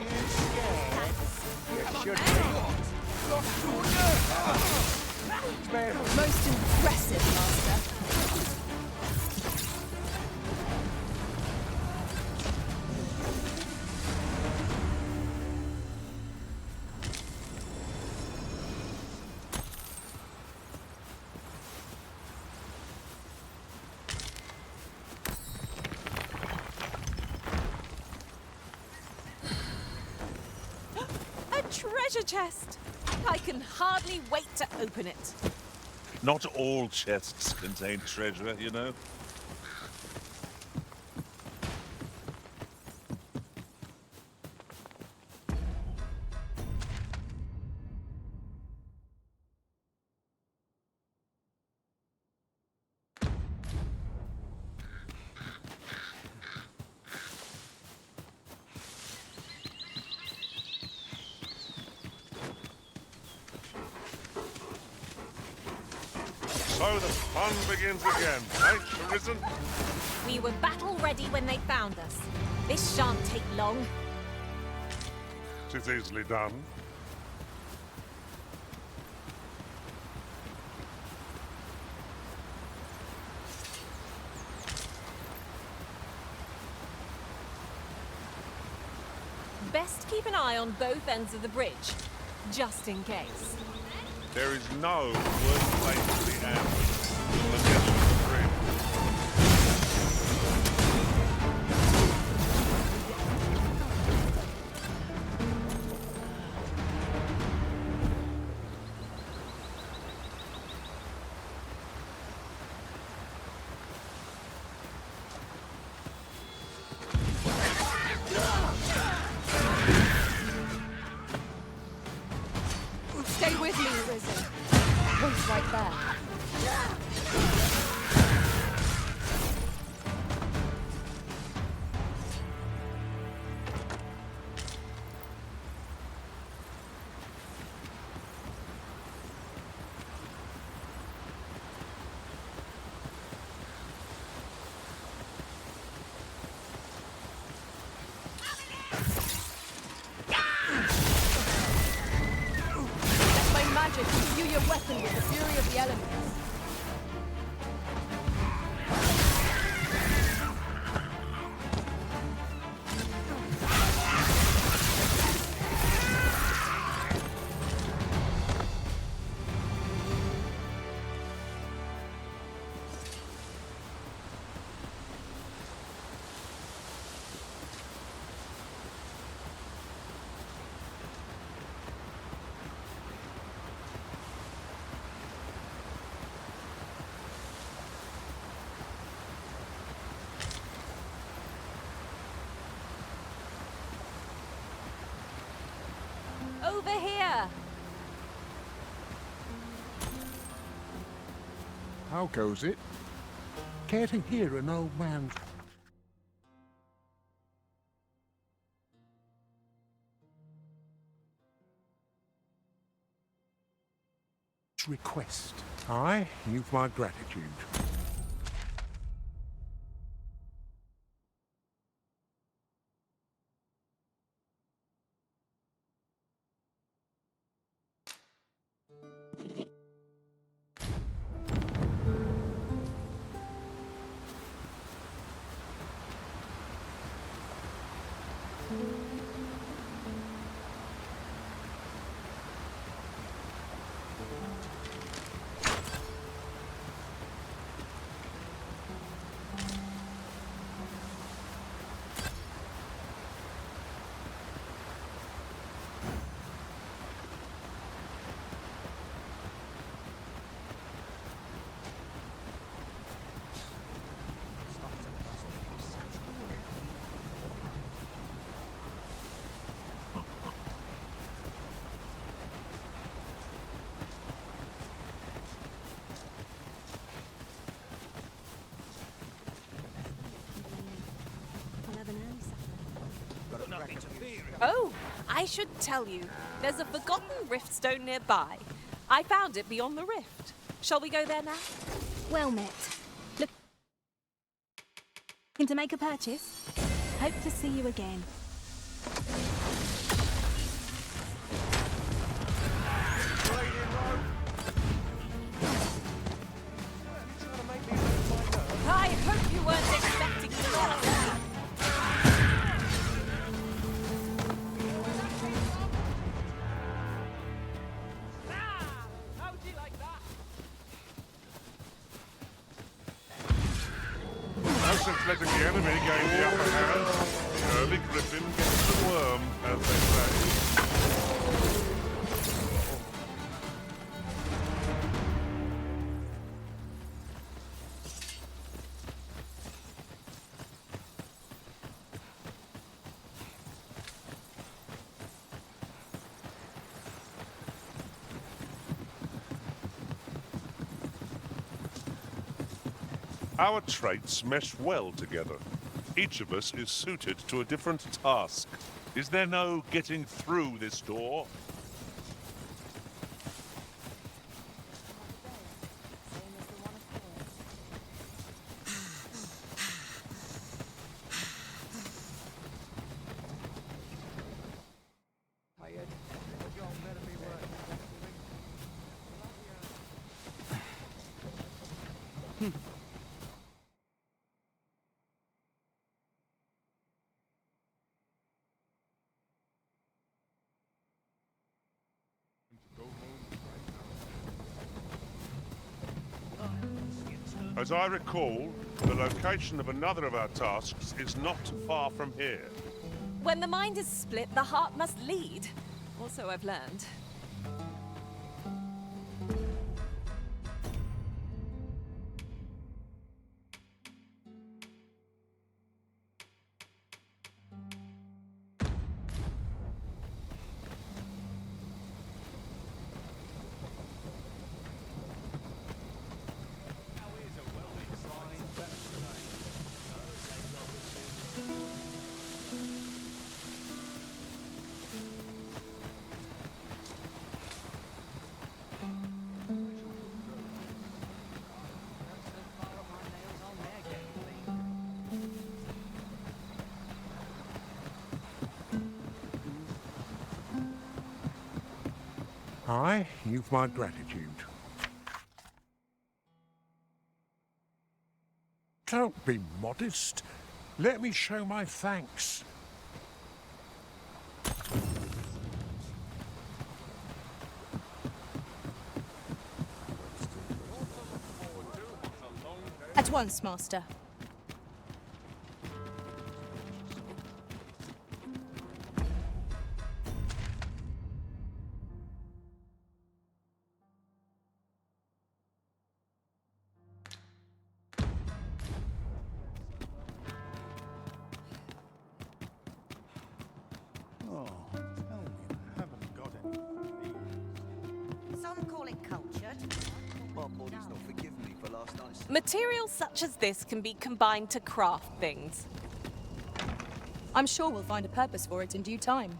Yes, you're Most impressive, Master. A treasure chest! I can hardly wait to open it. Not all chests contain treasure, you know. So the fun begins again, eh, Arisen? We were battle ready when they found us. This shan't take long. 'Tis easily done. Best keep an eye on both ends of the bridge, just in case. There is no worse place to be ambushed than the middle of the bridge. Stay with me, Risen. One's right there. Magic, imbue your weapon with the fury of the elements. Over here! How goes it? Care to hear an old man's request? Aye, you've my gratitude. Oh, I should tell you. There's a forgotten rift stone nearby. I found it beyond the rift. Shall we go there now? Well met. Looking to make a purchase? Hope to see you again. I hope you weren't expecting that. Since letting the enemy gain the upper hand, the early griffin gets the worm, as they say. Our traits mesh well together. Each of us is suited to a different task. Is there no getting through this door? As I recall, the location of another of our tasks is not far from here. When the mind is split, the heart must lead. Also, I've learned. Aye, you've my gratitude. Don't be modest. Let me show my thanks. At once, Master. Oh, tell me I haven't got any. Some call it cultured. My body's not forgiven me for last night's... Materials such as this can be combined to craft things. I'm sure we'll find a purpose for it in due time.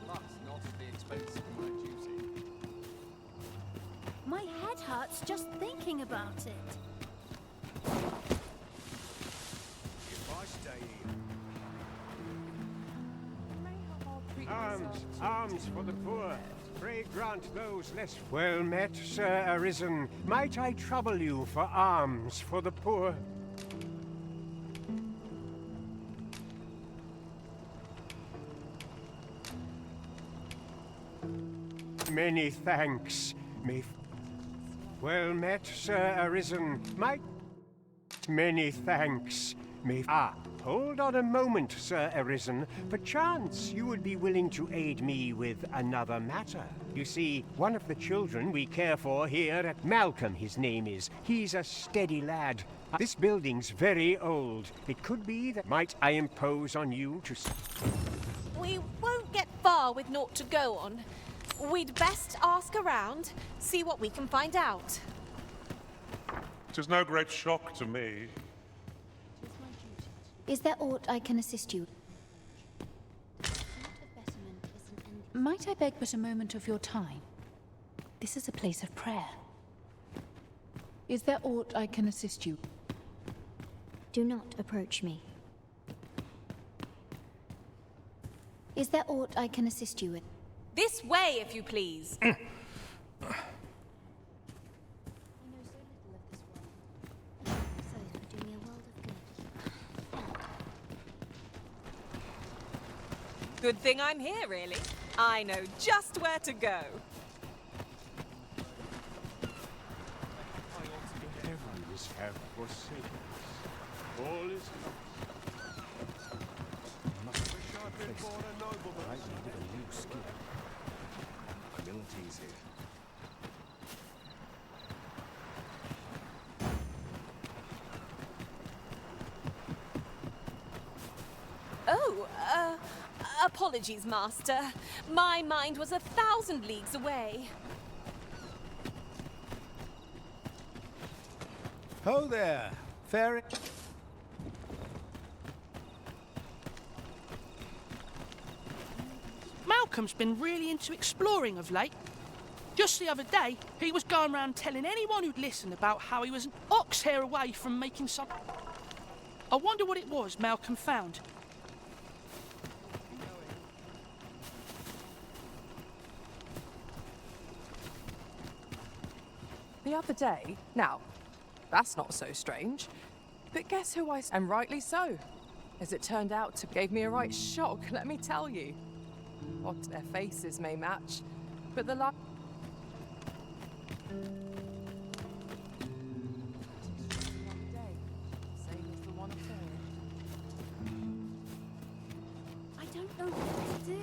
Must not at the expense of my duty. My head hurts just thinking about it. If I stay here... Arms for the poor. Pray grant those less well met, Sir Arisen. Might I trouble you for alms for the poor? Many thanks. Well met, Sir Arisen. Many thanks. Hold on a moment, Sir Arisen. Perchance you would be willing to aid me with another matter. You see, one of the children we care for here at Malcolm, his name is. He's a steady lad. This building's very old. It could be that might I impose on you to... We won't get far with naught to go on. We'd best ask around, see what we can find out. It is no great shock to me. Is there aught I can assist you? Might I beg but a moment of your time? This is a place of prayer. Is there aught I can assist you? Do not approach me. Is there aught I can assist you with? This way, if you please. Good thing I'm here, really. I know just where to go. Heavens have forsaken us. All is lost. Must wish I'd been born a nobleman. I needed a new skin. Humility's here. Oh, apologies, Master. My mind was 1,000 leagues away. Ho there, fairy. Malcolm's been really into exploring of late. Just the other day, he was going around telling anyone who'd listen about how he was an ox hair away from making some... I wonder what it was Malcolm found. The other day, now, that's not so strange, but guess who and rightly so. As it turned out, it gave me a right shock, let me tell you. What their faces may match, but the I don't know what to do.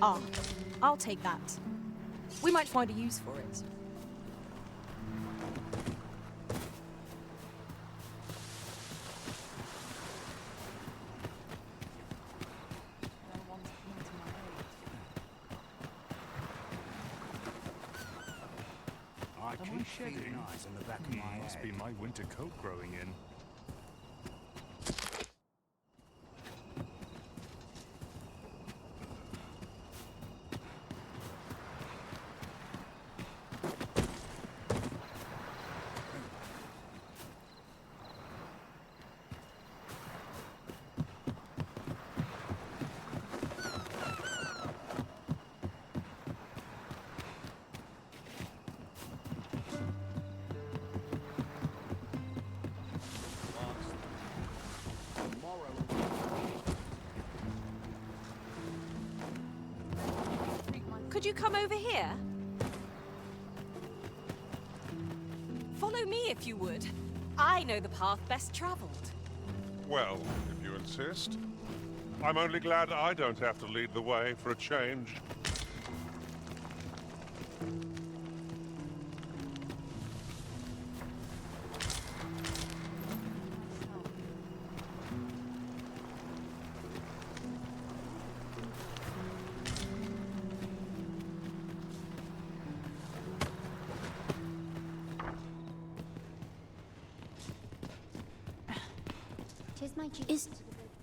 Ah, I'll take that. We might find a use for it. I keep shedding. In the back of my must be my winter coat growing in. Could you come over here? Follow me if you would. I know the path best traveled. Well, if you insist. I'm only glad I don't have to lead the way for a change.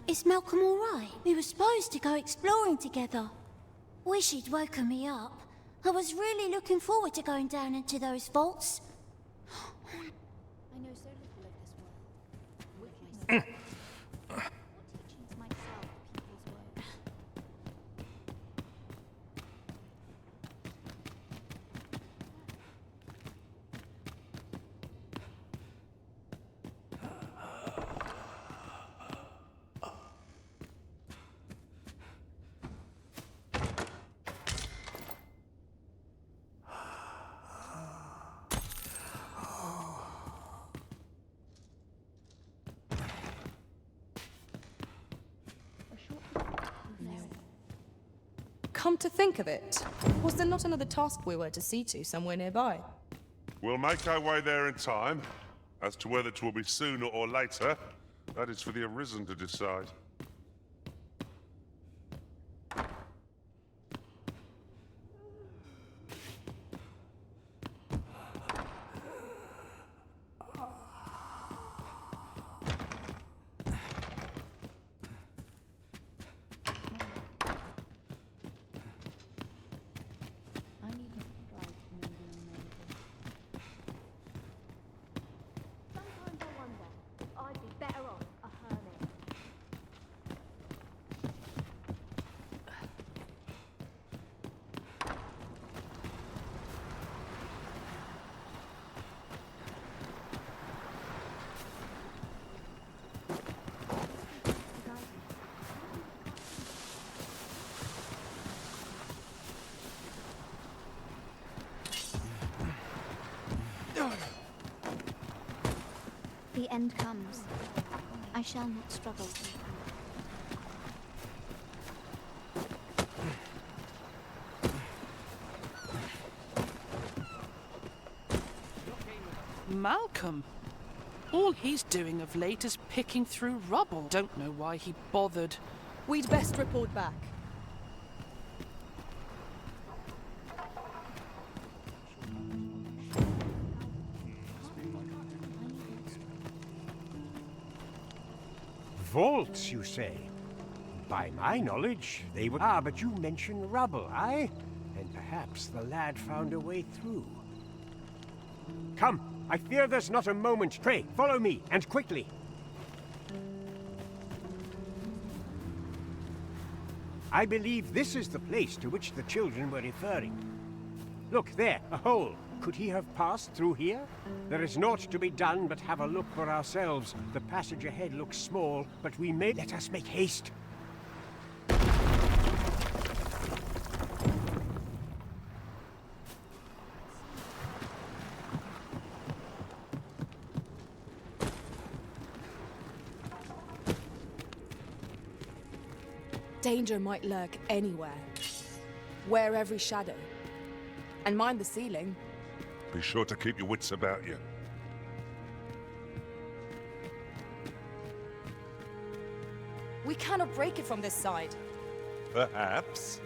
Is Malcolm all right? We were supposed to go exploring together. Wish he'd woken me up. I was really looking forward to going down into those vaults. I know so little of this world. What teachings might solve people's woes? Come to think of it, was there not another task we were to see to somewhere nearby? We'll make our way there in time. As to whether it will be sooner or later, that is for the Arisen to decide. Sometimes I wonder if I'd be better off a hermit. The end comes. I shall not struggle. Malcolm? All he's doing of late is picking through rubble. Don't know why he bothered. We'd best report back. Vaults, you say? By my knowledge, they were... Ah, but you mentioned rubble, aye? And perhaps the lad found a way through. Come, I fear there's not a moment. Pray, follow me, and quickly. I believe this is the place to which the children were referring. Look, there, a hole. Could he have passed through here? There is naught to be done but have a look for ourselves. The passage ahead looks small, but we may... Let us make haste. Danger might lurk anywhere. Wear every shadow. And mind the ceiling. Be sure to keep your wits about you. We cannot break it from this side. Perhaps.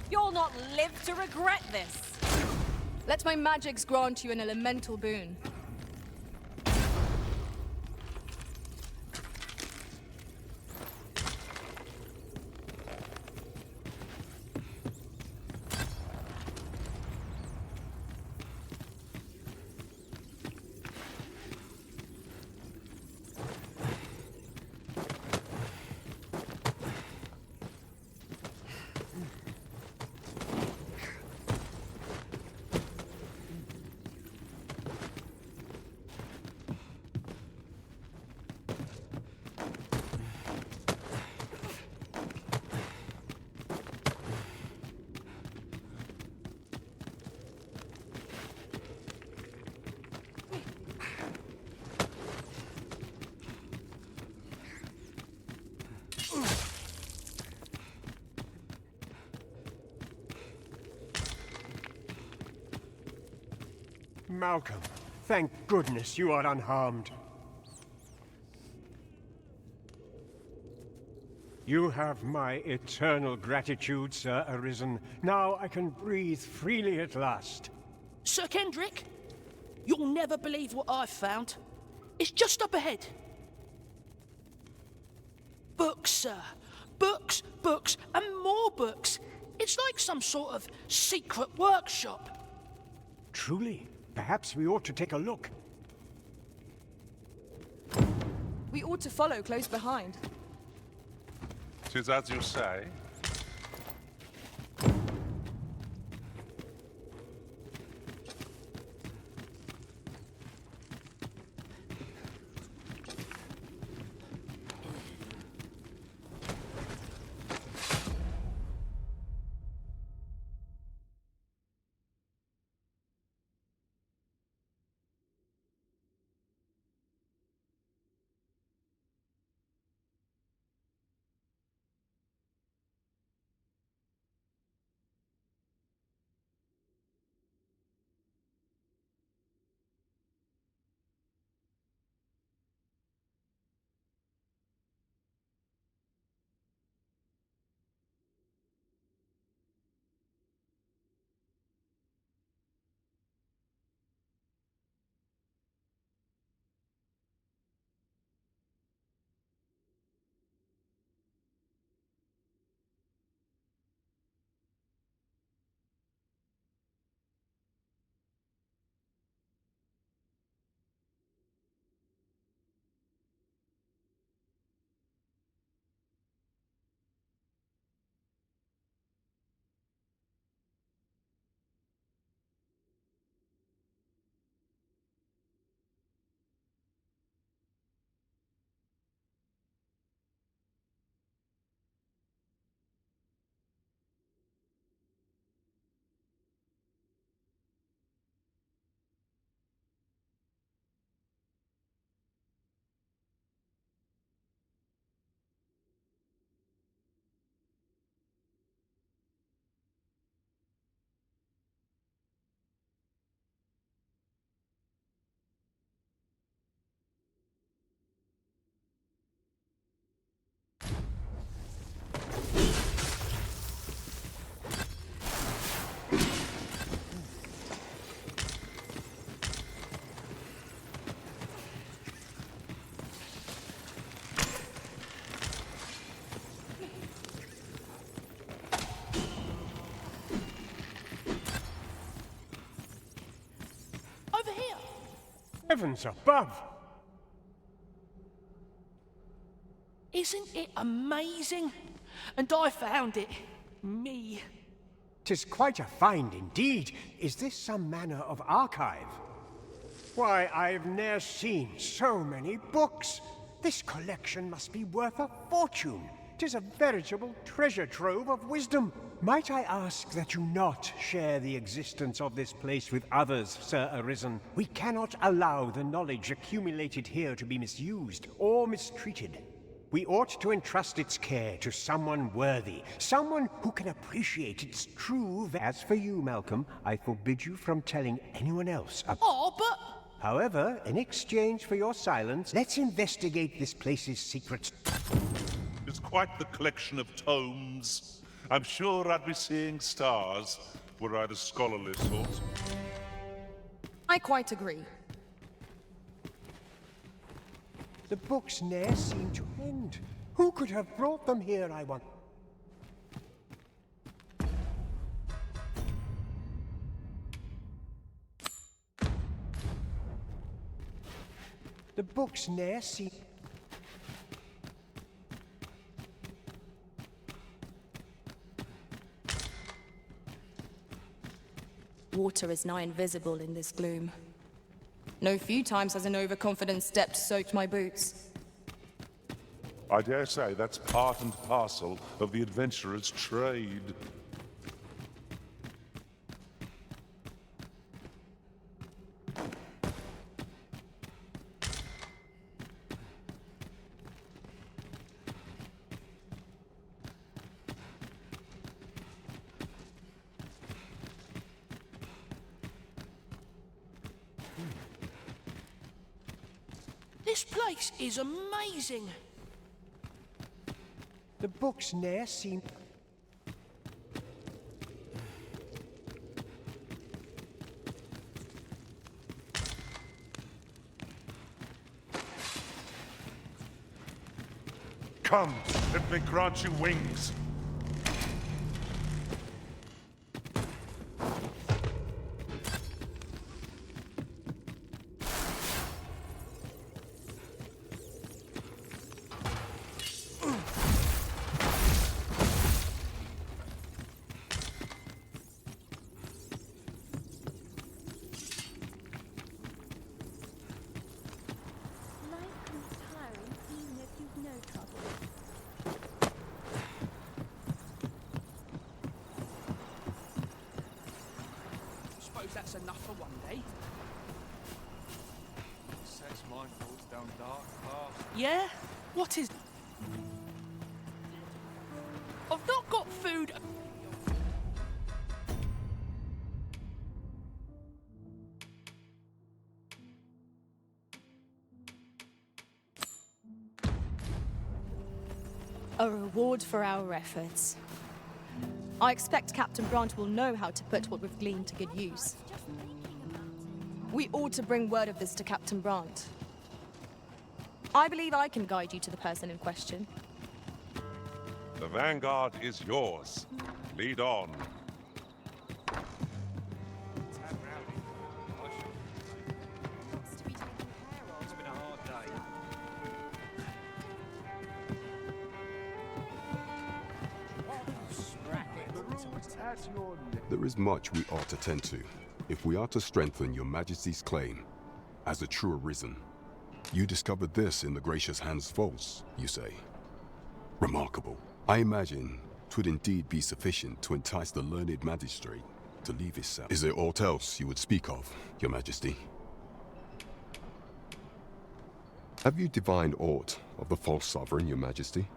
You'll not live to regret this. Let my magics grant you an elemental boon. Malcolm, thank goodness you are unharmed. You have my eternal gratitude, Sir Arisen. Now I can breathe freely at last. Sir Kendrick, you'll never believe what I've found. It's just up ahead. Books, sir. Books, books, and more books. It's like some sort of secret workshop. Truly? Perhaps we ought to take a look. We ought to follow close behind. 'Tis as you say. Heavens above! Isn't it amazing? And I found it. Me. 'Tis quite a find indeed. Is this some manner of archive? Why, I've ne'er seen so many books. This collection must be worth a fortune. 'Tis a veritable treasure trove of wisdom. Might I ask that you not share the existence of this place with others, Sir Arisen? We cannot allow the knowledge accumulated here to be misused or mistreated. We ought to entrust its care to someone worthy, someone who can appreciate its true value. As for you, Malcolm, I forbid you from telling anyone else about... Oh, but... However, in exchange for your silence, let's investigate this place's secrets. It's quite the collection of tomes. I'm sure I'd be seeing stars were I the scholarly sort. I quite agree. The books ne'er seem to end. Who could have brought them here, I wonder? The books ne'er seem... Water is nigh invisible in this gloom. No few times has an overconfident step soaked my boots. I dare say that's part and parcel of the adventurer's trade. This place is amazing. The books ne'er seem... Come, let me grant you wings. Suppose that's enough for one day. Sets my thoughts down dark paths. Yeah? What is... I've not got food. A reward for our efforts. I expect Captain Brant will know how to put what we've gleaned to good use. We ought to bring word of this to Captain Brant. I believe I can guide you to the person in question. The vanguard is yours. Lead on. It's been a hard day. There is much we ought to tend to, if we are to strengthen your Majesty's claim as a true Arisen. You discovered this in the Gracious Hand's vaults, you say? Remarkable. I imagine 'twould indeed be sufficient to entice the learned magistrate to leave his cell. Is there aught else you would speak of, your Majesty? Have you divined aught of the false sovereign, your Majesty?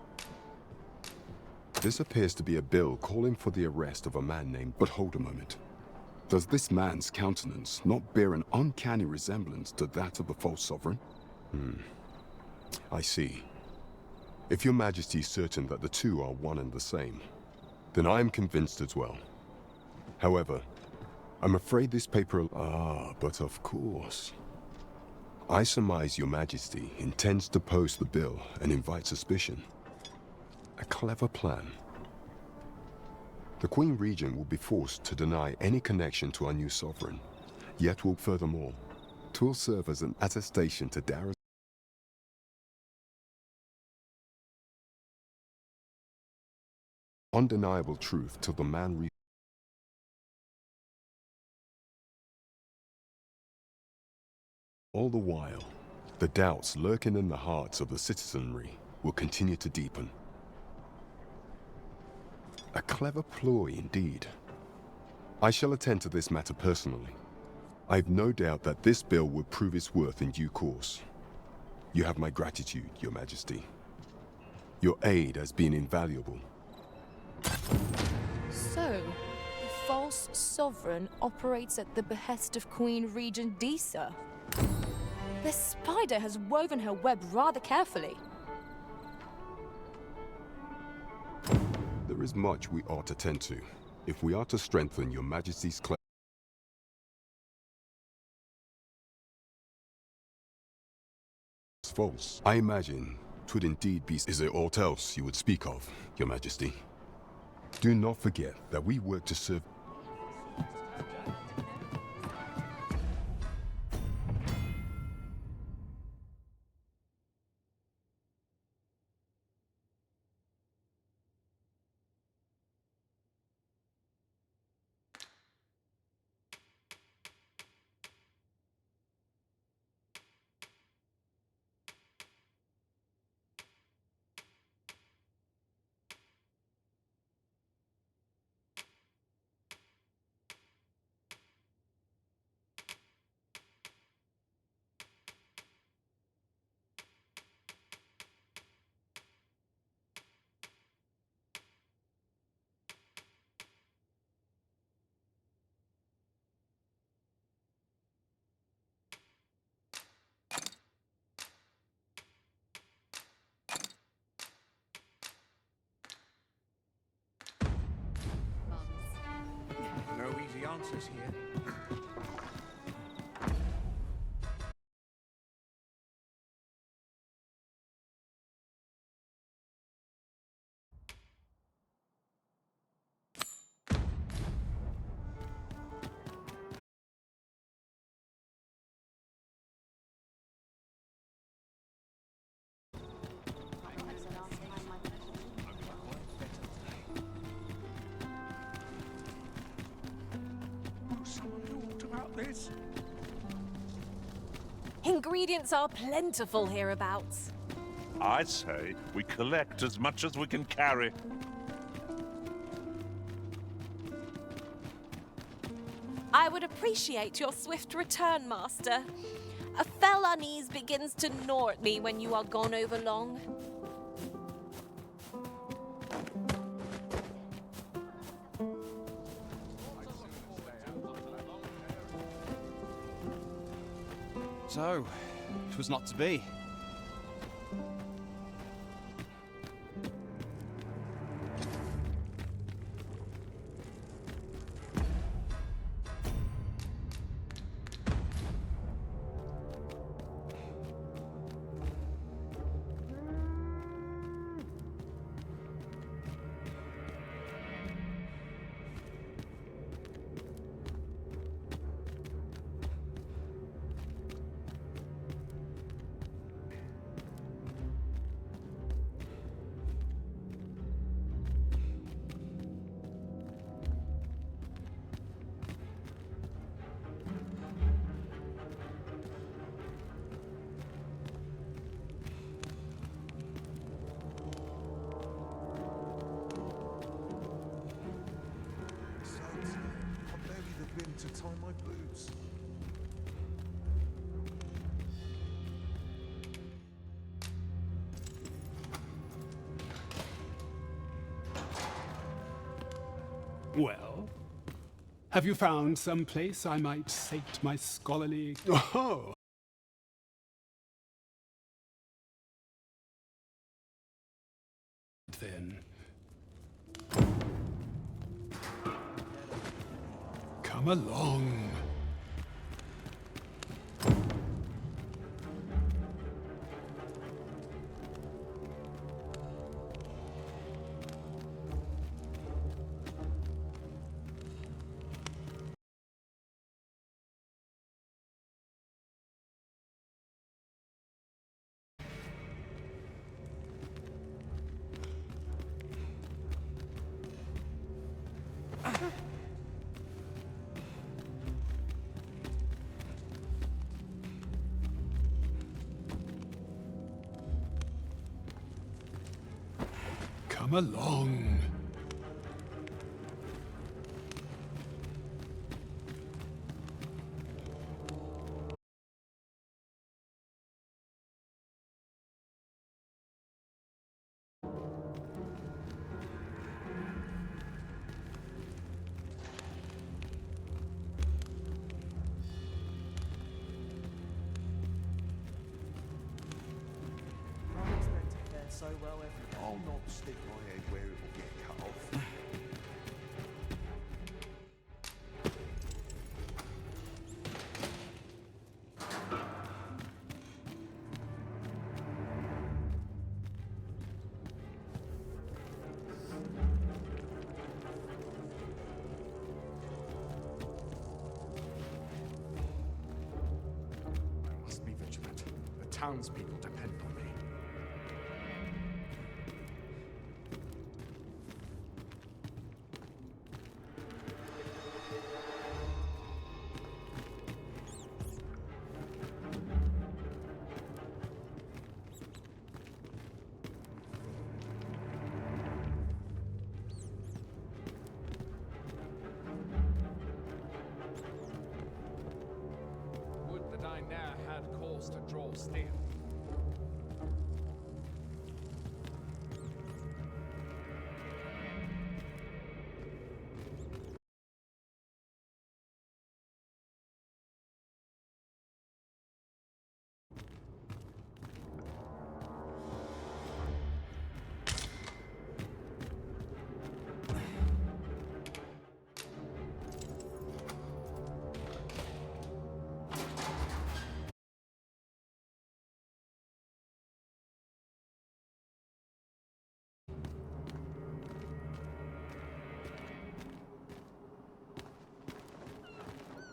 This appears to be a bill calling for the arrest of a man named... But hold a moment. Does this man's countenance not bear an uncanny resemblance to that of the false sovereign? I see. If your Majesty is certain that the two are one and the same, then I am convinced as well. However, I'm afraid this paper... but of course. I surmise your Majesty intends to post the bill and invite suspicion. A clever plan. The Queen Regent will be forced to deny any connection to our new sovereign, yet will furthermore 'Twill serve as an attestation to Dara's undeniable truth till the man All the while, the doubts lurking in the hearts of the citizenry will continue to deepen. A clever ploy indeed. I shall attend to this matter personally. I've no doubt that this bill will prove its worth in due course. You have my gratitude, Your Majesty. Your aid has been invaluable. So, the false sovereign operates at the behest of Queen Regent Disa. The spider has woven her web rather carefully. There is much we ought to tend to, if we are to strengthen Your Majesty's claim. False. I imagine 'twould indeed be. Is there aught else you would speak of, Your Majesty? Do not forget that we work to serve. No easy answers here. Someone talked about this. Ingredients are plentiful hereabouts. I say we collect as much as we can carry. I would appreciate your swift return, Master. A fell unease begins to gnaw at me when you are gone over long. So, it was not to be. I barely the bin to tie my boots. Well, have you found some place I might sate my scholarly... Oh! Then... Come along. Come along. So well every I'll not stick my head where it will get cut off. I must be vigilant. The townspeople depend on me. Would that I ne'er had cause to draw steel.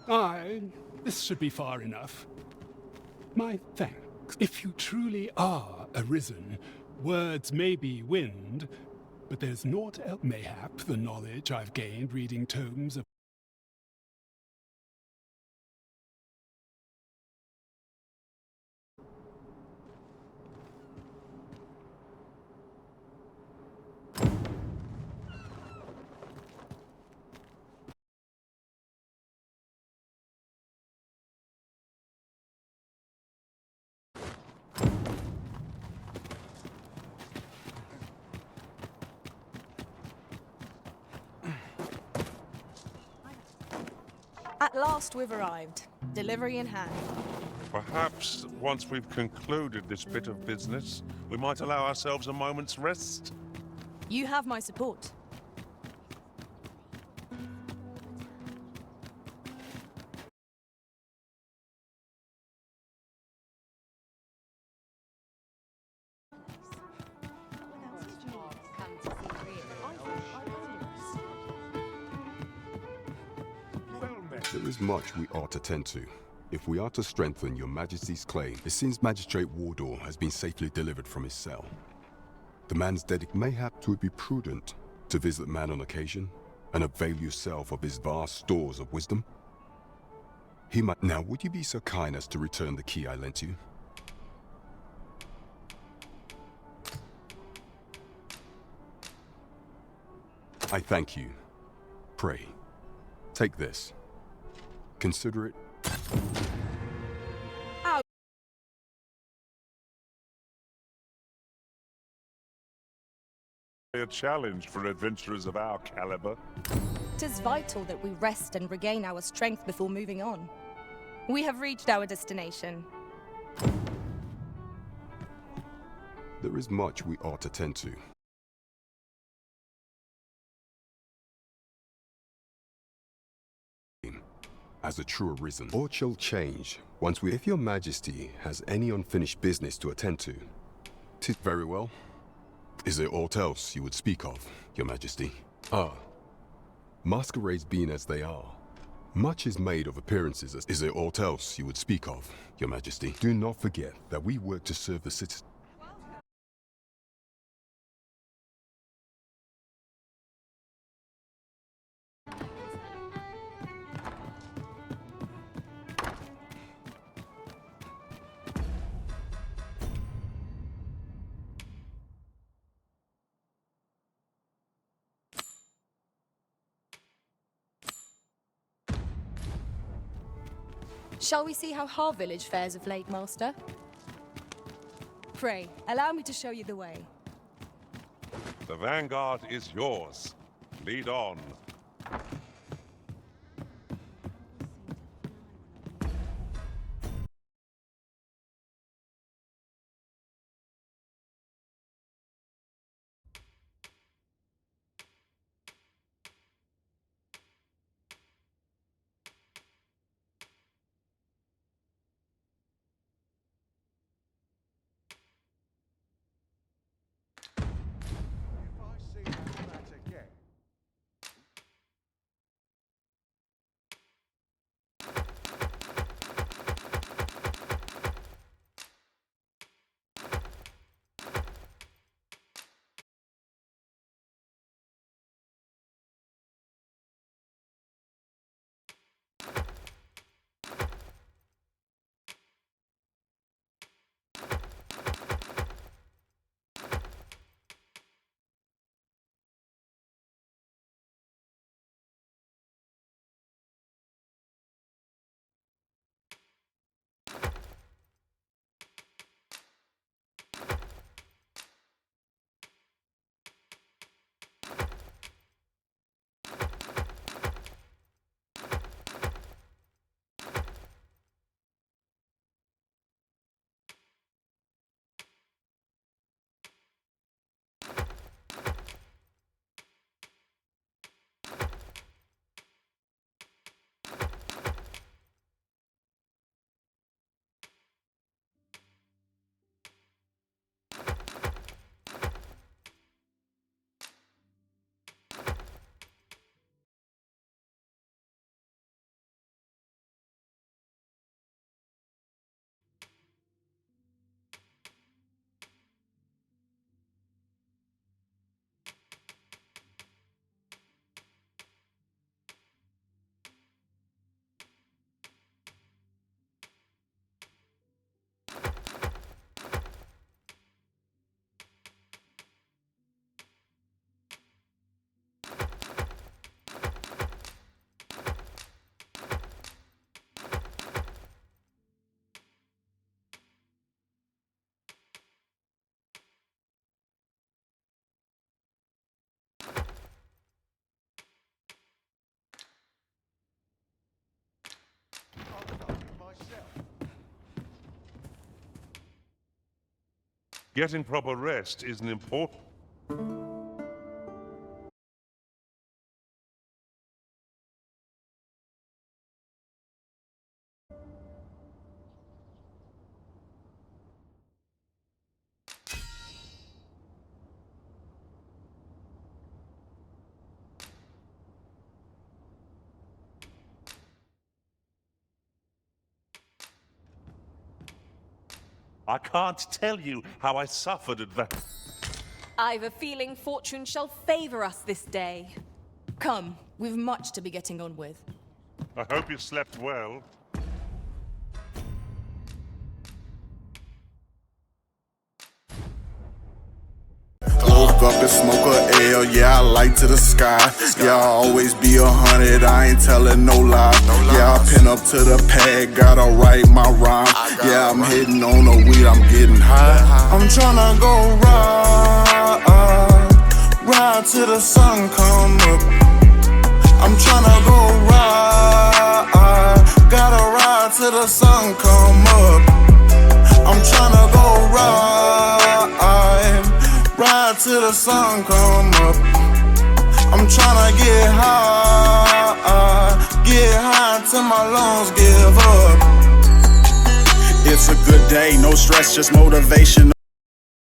Aye, this should be far enough. My thanks. If you truly are arisen, words may be wind, but there's naught else. Mayhap the knowledge I've gained reading tomes of At last we've arrived. Delivery in hand. Perhaps once we've concluded this bit of business, we might allow ourselves a moment's rest. You have my support. There is much we ought to tend to. If we are to strengthen your Majesty's claim, it seems Magistrate Wardor has been safely delivered from his cell. The man's dedic mayhap 'twould be prudent to visit the man on occasion and avail yourself of his vast stores of wisdom. He might... Now, would you be so kind as to return the key I lent you? I thank you. Pray, take this. Consider it. A challenge for adventurers of our caliber. It is vital that we rest and regain our strength before moving on. We have reached our destination. There is much we ought to tend to. As a true arisen, aught shall change once we... If your Majesty has any unfinished business to attend to, 'tis very well. Is there aught else you would speak of, your Majesty? Ah, masquerades being as they are, much is made of appearances. Is there aught else you would speak of, your Majesty? Do not forget that we work to serve the citizens. Shall we see how our village fares of late, Master? Pray, allow me to show you the way. The vanguard is yours. Lead on. Getting proper rest is an important... I can't tell you how I suffered at that. I've a feeling fortune shall favor us this day. Come, we've much to be getting on with. I hope you slept well. Woke up and smoke a L, yeah, I light to the sky. Yeah, I always be 100, I ain't telling no lie. Yeah, I pin up to the pad, gotta write my rhyme. Yeah, I'm hitting on the weed, I'm getting high. I'm tryna go ride till the sun come up. I'm tryna go ride, gotta ride till the sun come up. I'm tryna go ride till the sun come up. I'm tryna get high till my lungs give up. It's a good day, no stress, just motivation.